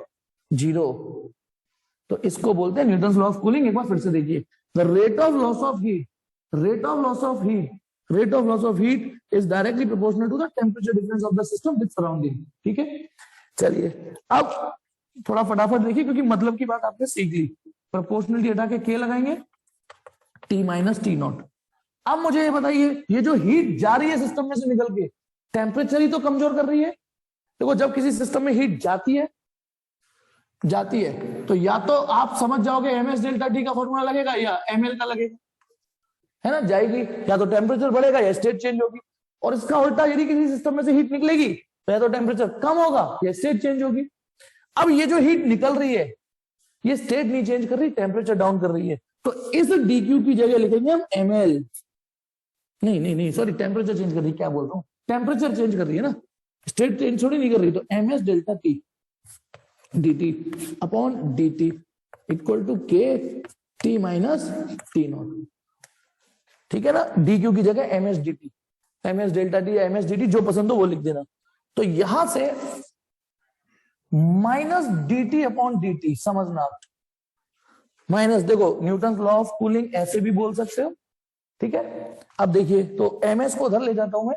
Speaker 1: 0। तो इसको बोलते हैं न्यूटन्स लॉ ऑफ कूलिंग। एक बार फिर से देखिए, the rate of loss of heat, rate of loss of heat, rate of loss of heat is directly proportional to the temperature difference of the system with surrounding. ठीक है, चलिए अब थोड़ा फटाफट देखिए, क्योंकि मतलब की बात आपने सीख ली। प्रोपोर्शनलिटी हटा के के लगाएंगे, टी माइनस टी नॉट। अब मुझे ये बताइए, ये जो हीट जा रही है सिस्टम में से निकल के, टेम्परेचर ही तो कमजोर कर रही है। देखो जब किसी सिस्टम में हीट जाती है तो या तो आप समझ जाओगे एम एस डेल्टा टी का फॉर्मूला लगेगा या एम एल का लगेगा, है ना, जाएगी, या तो टेम्परेचर बढ़ेगा या स्टेट चेंज होगी। और इसका उल्टा, यदि किसी सिस्टम में से हीट निकलेगी तो या तो टेम्परेचर कम होगा या स्टेट चेंज होगी। अब ये जो हीट निकल रही है, ये स्टेट नहीं चेंज कर रही, टेम्परेचर डाउन कर रही है, तो इस डीक्यू की जगह लिखेंगे हम एम एल। नहीं सॉरी, टेम्परेचर चेंज कर रही, क्या बोल रहा हूं, टेम्परेचर चेंज कर रही है ना, स्टेट चेंज थोड़ी नहीं कर रही। तो M S delta T D T upon D T equal to K T minus T naught. ठीक है ना, डी क्यू की जगह M S D T, M S delta T, M S D T, जो पसंद हो वो लिख देना। तो यहां से minus D T upon D T, समझना माइनस, देखो न्यूटन लॉ ऑफ कूलिंग ऐसे भी बोल सकते हो। ठीक है, अब देखिए, तो एम एस को उधर ले जाता हूं मैं,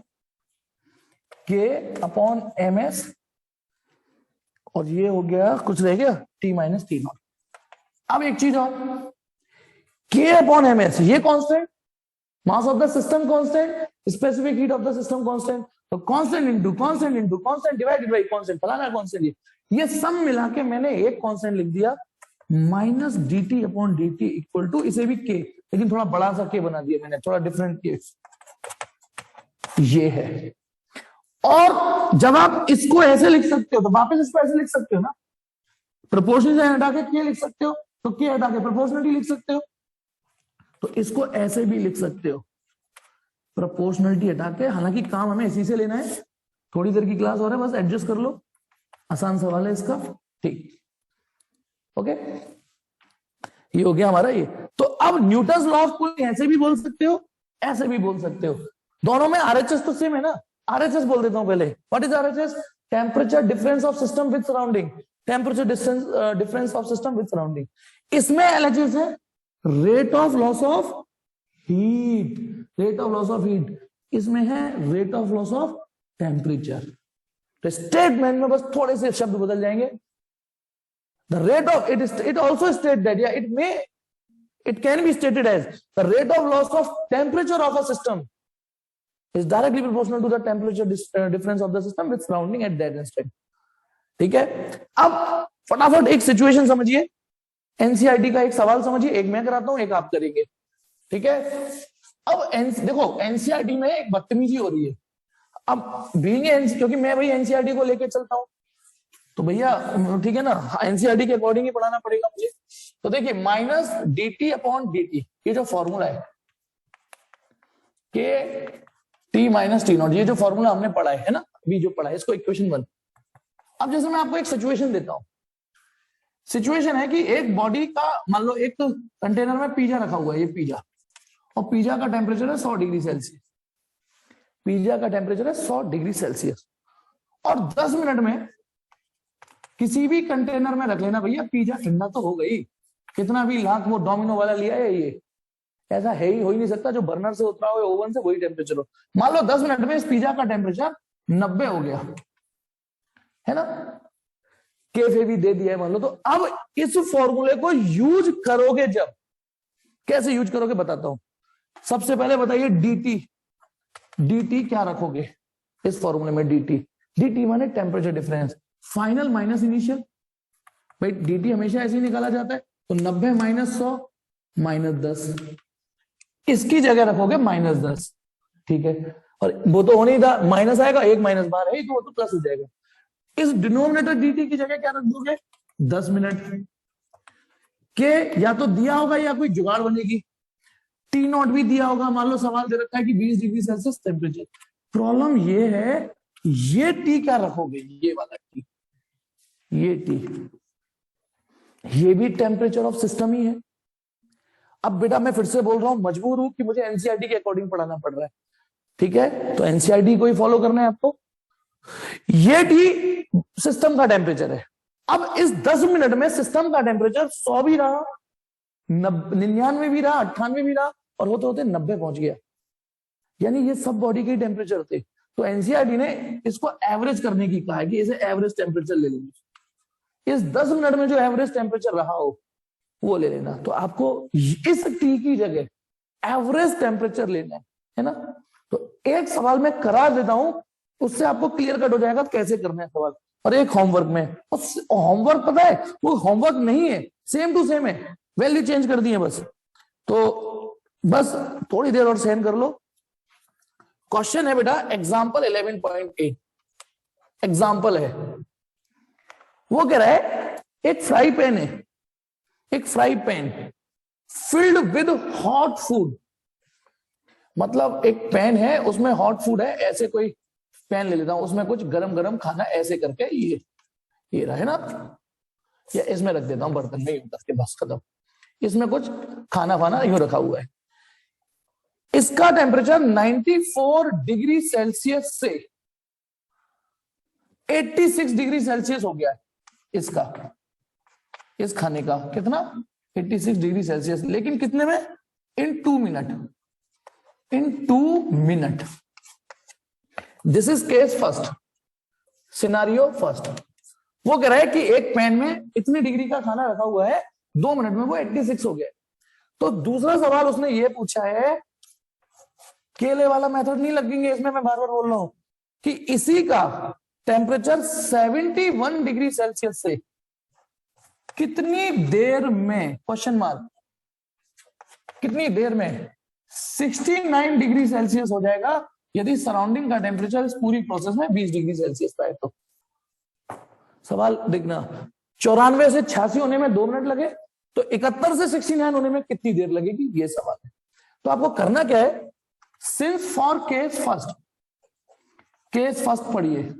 Speaker 1: के अपॉन एम एस, और ये हो गया, कुछ रह गया टी माइनस टी नॉट। अब एक चीज और, के अपॉन एम एस, ये constant, mass of the system constant, specific heat of the system constant, तो constant into constant divided by constant, फलाना कांस्टेंट, ये सब मिला के मैंने एक कांस्टेंट लिख दिया, minus D T upon D T equal to, इसे भी के, लेकिन थोड़ा बड़ा सा के बना दिया मैंने, थोड़ा डिफरेंट के, ये है। और जब आप इसको ऐसे लिख सकते हो तो वापस इसको ऐसे लिख सकते हो ना, प्रोपोर्शनल से हटा के के लिख सकते हो, तो के हटा के प्रोपोर्शनलिटी लिख सकते हो, तो इसको ऐसे भी लिख सकते हो, प्रोपोर्शनलिटी हटा के। हालांकि काम हमें इसी से लेना है, थोड़ी देर की क्लास और है, बस एडजस्ट कर लो, आसान सवाल है इसका। ठीक, ओके, ये हो गया हमारा ये। तो अब न्यूटन्स लॉ ऑफ कूलिंग ऐसे भी बोल सकते हो, ऐसे भी बोल सकते हो, दोनों में आरएचएस तो सेम है ना। आरएचएस बोल देता हूं पहले, what is RHS, temperature difference of system with surrounding, temperature difference of system with surrounding. इसमें एलएचएस है rate of loss of heat, rate of loss of heat, इसमें है rate of loss of temperature. तो स्टेटमेंट में बस थोड़े से शब्द बदल जाएंगे। The rate of it also state that, yeah, it can be stated as the rate of loss of temperature of a system is directly proportional to the temperature difference of the system with surrounding at that instant. ठीक है, अब फटाफट एक सिचुएशन समझिए, एनसीईआरटी का एक सवाल समझिए, एक मैं कराता हूं, एक आप करेंगे। ठीक है, अब देखो एनसीईआरटी में एक बदतमीजी हो रही है। अब क्योंकि मैं भाई एनसीईआरटी को लेके चलता हूं, तो भैया ठीक है ना, एनसीईआरटी के अकॉर्डिंग ही पढ़ाना पड़ेगा मुझे। तो देखिए, minus D T upon D T, ये जो फॉर्मूला है, के टी माइनस टी नॉट, ये जो फॉर्मूला हमने पढ़ा है ना, अभी जो पढ़ा है, इसको इक्वेशन 1। अब जैसे मैं आपको एक सिचुएशन देता हूं, सिचुएशन है कि एक बॉडी का, मान लो एक कंटेनर में पिज्जा रखा हुआ है, ये पिज्जा, और पिज्जा का टेम्परेचर है 100 डिग्री सेल्सियस, पिज्जा का टेम्परेचर है 100 डिग्री सेल्सियस, और 10 मिनट में किसी भी कंटेनर में रख लेना भैया, पिज्जा ठंडा तो हो गई, कितना भी लाख वो डोमिनो वाला लिया है, ये ऐसा है ही, हो ही नहीं सकता जो बर्नर से उतरा हो, ओवन से, वही टेम्परेचर हो। मान लो 10 मिनट में इस पिज्जा का टेम्परेचर 90 हो गया है ना, केफे भी दे दिया है मान लो। तो अब इस फॉर्मूले को यूज करोगे जब, कैसे यूज करोगे बताता हूं। सबसे पहले बताइए डीटी, डीटी क्या रखोगे इस फॉर्मूले में, डीटी, डीटी माने temperature difference, final minus initial, भाई डीटी हमेशा ऐसे ही निकाला जाता है। तो 90 माइनस 100 माइनस 10, इसकी जगह रखोगे माइनस 10। ठीक है, और वो तो होने ही था, माइनस आएगा, एक माइनस बाहर है तो वो तो प्लस हो जाएगा। इस डिनोमिनेटर डीटी की जगह क्या रख दोगे, 10 मिनट के, या तो दिया होगा या कोई जुगाड़ बनेगी, टी नॉट भी दिया होगा, मान लो सवाल दे रखा है कि 20 डिग्री सेल्सियस टेम्परेचर। प्रॉब्लम ये है, ये टी क्या रखोगे, ये वाला टी, ये टी, ये भी टेम्परेचर ऑफ सिस्टम ही है। अब बेटा मैं फिर से बोल रहा हूं, मजबूर हूं कि मुझे एनसीईआरटी के अकॉर्डिंग पढ़ाना पड़ रहा है। ठीक है, तो एनसीईआरटी को ही फॉलो करना है आपको। ये टी सिस्टम का टेम्परेचर है, अब इस 10 मिनट में सिस्टम का टेम्परेचर 100 भी रहा, 99 भी रहा, 98 भी रहा, और होते होते 90 पहुंच गया। यानी ये सब बॉडी के टेम्परेचर थे। तो एनसीईआरटी ने इसको एवरेज करने की कहा है कि इसे एवरेज टेम्परेचर ले लेंगे, इस 10 मिनट में जो एवरेज टेम्परेचर रहा हो वो ले लेना। तो आपको इस टी की जगह एवरेज टेम्परेचर लेना है ना। तो एक सवाल मैं करा देता हूं, उससे आपको क्लियर कट हो जाएगा कैसे करना है सवाल। और एक होमवर्क में, होमवर्क पता है वो होमवर्क नहीं है, सेम टू सेम है, वैल्यू चेंज कर दी है बस। तो बस थोड़ी देर और सहन कर लो। क्वेश्चन है बेटा एग्जाम्पल 11.8, एग्जाम्पल है, वो कह रहा है एक फ्राई पैन है, एक fry pan filled with hot food, मतलब एक पैन है उसमें हॉट फूड है, ऐसे कोई पैन ले लेता हूं उसमें कुछ गरम गरम खाना ऐसे करके ये रहा है ना, या इसमें रख देता हूं बर्तन में यूं करके, बस खत्म। इसमें कुछ खाना वाना यूं रखा हुआ है, इसका टेम्परेचर 94 डिग्री सेल्सियस से 86 डिग्री सेल्सियस हो गया है इसका, इस खाने का कितना 86 डिग्री सेल्सियस, लेकिन कितने में, इन 2 minute, in 2 minute. This is case first, scenario first. वो कह रहा है कि एक पैन में इतनी डिग्री का खाना रखा हुआ है, 2 मिनट में वो 86 हो गया। तो दूसरा सवाल उसने ये पूछा है, केले वाला मेथड नहीं लगेंगे इसमें, मैं बार बार बोल रहा हूं कि इसी का टेम्परेचर 71 डिग्री सेल्सियस से कितनी देर में, क्वेश्चन मार्क, कितनी देर में 69 डिग्री सेल्सियस हो जाएगा यदि सराउंडिंग का टेम्परेचर इस पूरी प्रोसेस में 20 डिग्री सेल्सियस का है। तो सवाल देखना, 94 से 86 होने में 2 मिनट लगे, तो 71 से 69 होने में कितनी देर लगेगी, ये सवाल है। तो आपको करना क्या है, since for case first, case first पढ़िए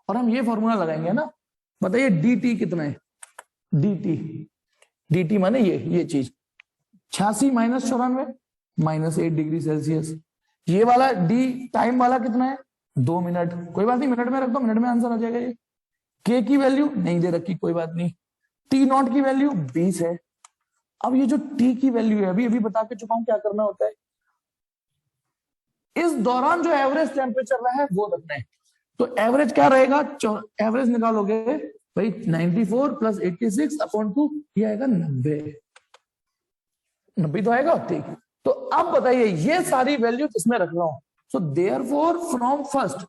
Speaker 1: और हम ये फॉर्मूला लगाएंगे ना। बताइए dt कितना है, dt माने ये चीज 86 माइनस 94 माइनस 8 डिग्री सेल्सियस। ये वाला d टाइम वाला कितना है, 2 मिनट, कोई बात नहीं, मिनट में रख दो, मिनट में आंसर आ जाएगा। ये k की वैल्यू नहीं दे रखी, कोई बात नहीं, t नॉट की वैल्यू 20 है। अब ये जो t की वैल्यू है, अभी बता के चुका हूं क्या करना होता है, इस दौरान जो एवरेज टेम्परेचर रहा है वो रखना है। तो एवरेज क्या रहेगा, एवरेज निकालोगे भाई 94 प्लस 86 अपॉन 2, ये आएगा 90 तो आएगा, ठीक। तो अब बताइए ये सारी वैल्यू इसमें रख रहा हूं, so therefore from first,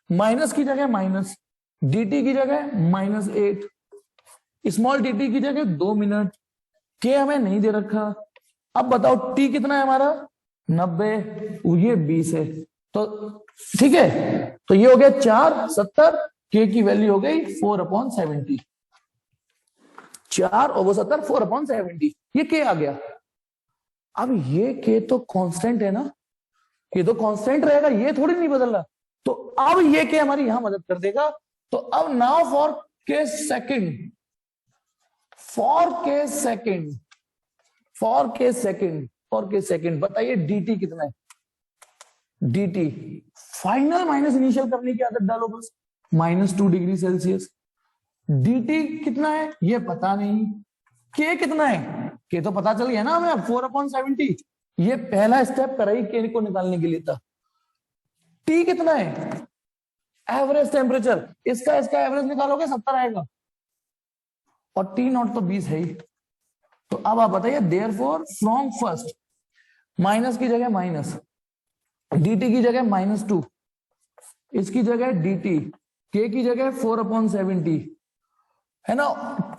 Speaker 1: minus की जगह माइनस, dt की जगह -8, स्मॉल dt की जगह 2 मिनट, k हमें नहीं दे रखा। अब बताओ t कितना है हमारा 90, ये 20 है, तो ठीक है, तो ये हो गया 4 70, k की वैल्यू हो गई 4/70, 4 और वो 70, 4/70, ये k आ गया। अब ये k तो कांस्टेंट है ना, ये तो कांस्टेंट रहेगा, ये थोड़ी नहीं बदल रहा। तो अब ये k हमारी यहां मदद कर देगा। तो अब now for k second, for k second, for k second, for k second, बताइए dt कितना है, dt फाइनल माइनस इनिशियल करने की आदत डालो बस, -2 डिग्री सेल्सियस। dt कितना है ये पता नहीं, k कितना है, k तो पता चल गया ना हमें, 4/70, ये पहला स्टेप करा ही k को निकालने के लिए था। t कितना है, एवरेज टेम्परेचर, इसका एवरेज निकालोगे 70 आएगा, और t नॉट तो 20 है ही। तो अब आप बताइए देयरफॉर फ्रॉम फर्स्ट, माइनस की जगह माइनस, dt की जगह -2, इसकी जगह dt, k की जगह 4/70 है ना,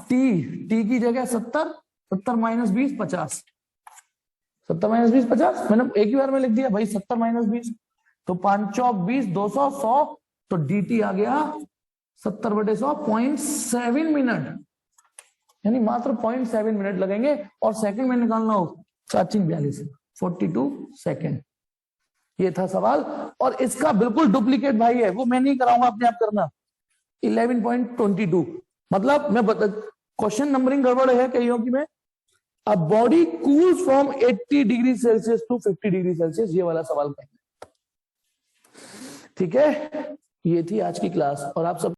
Speaker 1: t की जगह 70 माइनस 20 50, 70 माइनस 20 50, मैंने एक ही बार में लिख दिया भाई, 70 माइनस 20 तो 5 20 200 100, तो dt आ गया 70/100 0.7 मिनट, यानी मात्र 0.7 मिनट लगेंगे। और सेकंड में निकालना हो 442 42 सेकंड। ये था सवाल, और इसका बिल्कुल डुप्लीकेट भाई है, वो मैं नहीं कराऊंगा, अपने आप करना। 11.22 मतलब मैं बता, क्वेश्चन नंबरिंग गड़बड़ है कईयों की में। A body cools from 80 degree Celsius to 50 degree Celsius, ये वाला सवाल करना, ठीक है। ये थी आज की क्लास, और आप सब